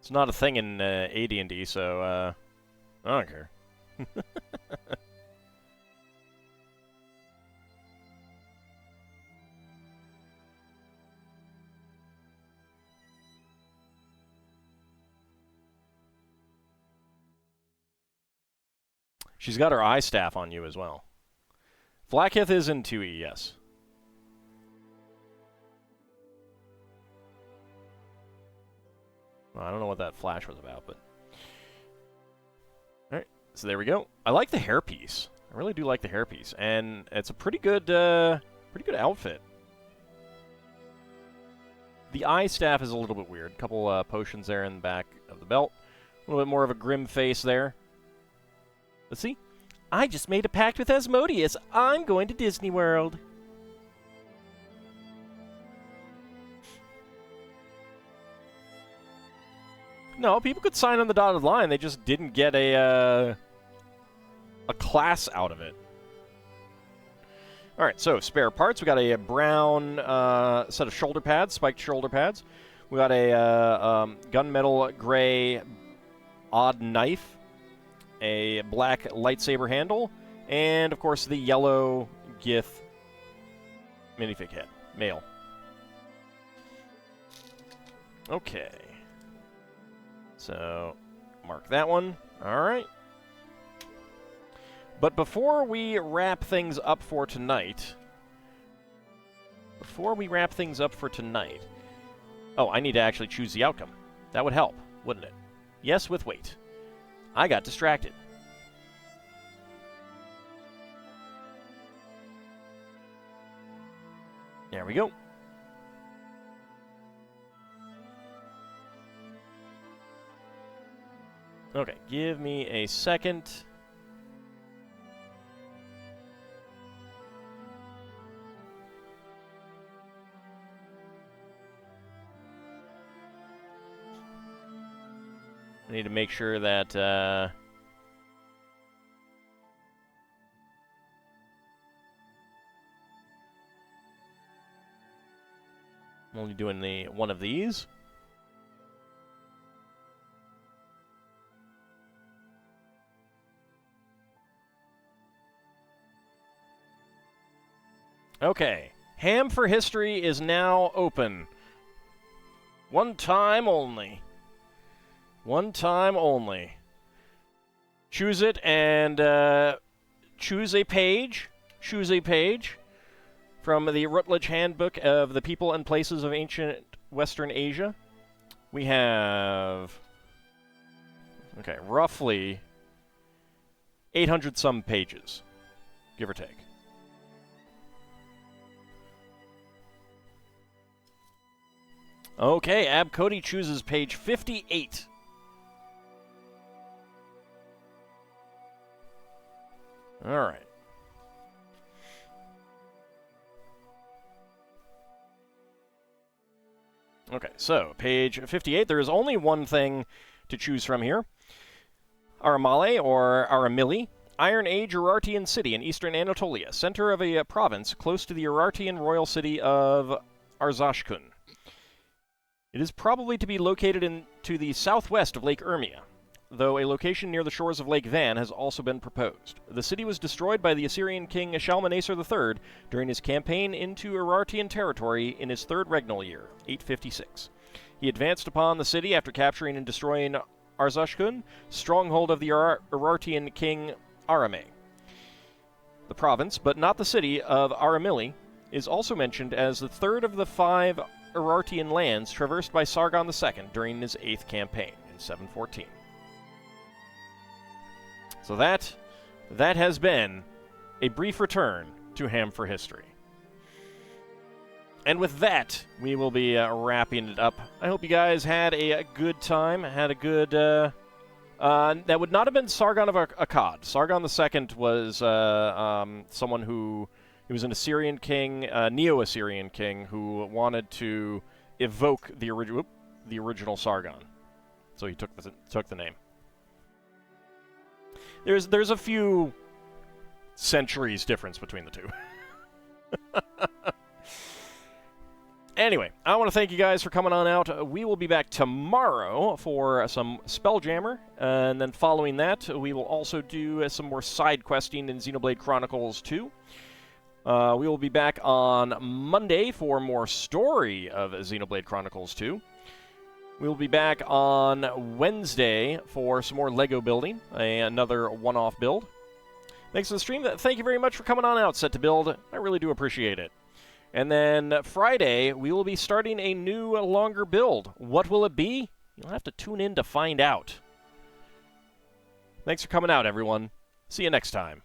It's not a thing in AD&D, so I don't care. She's got her eye staff on you as well. Blackith is in 2E, yes. Well, I don't know what that flash was about, but... Alright, so there we go. I like the hairpiece. I really do like the hairpiece. And it's a pretty good outfit. The eye staff is a little bit weird. A couple potions there in the back of the belt. A little bit more of a grim face there. Let's see. I just made a pact with Asmodeus. I'm going to Disney World. No, people could sign on the dotted line. They just didn't get a class out of it. All right, so spare parts. We got a brown set of shoulder pads, spiked shoulder pads. We got a gunmetal gray odd knife, a black lightsaber handle, and of course the yellow Gith minifig head, male. Okay. So, mark that one. All right. But before we wrap things up for tonight... Oh, I need to actually choose the outcome. That would help, wouldn't it? Yes, with weight. I got distracted. There we go. Okay, give me a second. I need to make sure that I'm only doing one of these. Okay, Ham for History is now open. One time only. One time only. Choose it and choose a page. Choose a page from the Rutledge Handbook of the People and Places of Ancient Western Asia. We have, okay, roughly 800 some pages, give or take. Okay, Ab Cody chooses page 58. All right. Okay, so page 58. There is only one thing to choose from here. Aramale, or Aramili, Iron Age Urartian city in eastern Anatolia, center of a province close to the Urartian royal city of Arzashkun. It is probably to be located to the southwest of Lake Urmia, though a location near the shores of Lake Van has also been proposed. The city was destroyed by the Assyrian king Shalmaneser III during his campaign into Urartian territory in his third regnal year, 856. He advanced upon the city after capturing and destroying Arzashkun, stronghold of the Urartian king Arame. The province, but not the city, of Aramili is also mentioned as the third of the 5 Urartian lands traversed by Sargon II during his 8th campaign in 714. So that has been a brief return to Ham for History. And with that, we will be wrapping it up. I hope you guys had a good time, had a good... that would not have been Sargon of Akkad. Sargon II was someone who... He was an Assyrian king, Neo-Assyrian king, who wanted to evoke the original Sargon. So he took the name. There's a few centuries difference between the two. Anyway, I want to thank you guys for coming on out. We will be back tomorrow for some Spelljammer, and then following that, we will also do some more side questing in Xenoblade Chronicles 2. We will be back on Monday for more story of Xenoblade Chronicles 2. We will be back on Wednesday for some more Lego building, another one-off build. Thanks for the stream. Thank you very much for coming on out, Set to Build. I really do appreciate it. And then Friday, we will be starting a new, longer build. What will it be? You'll have to tune in to find out. Thanks for coming out, everyone. See you next time.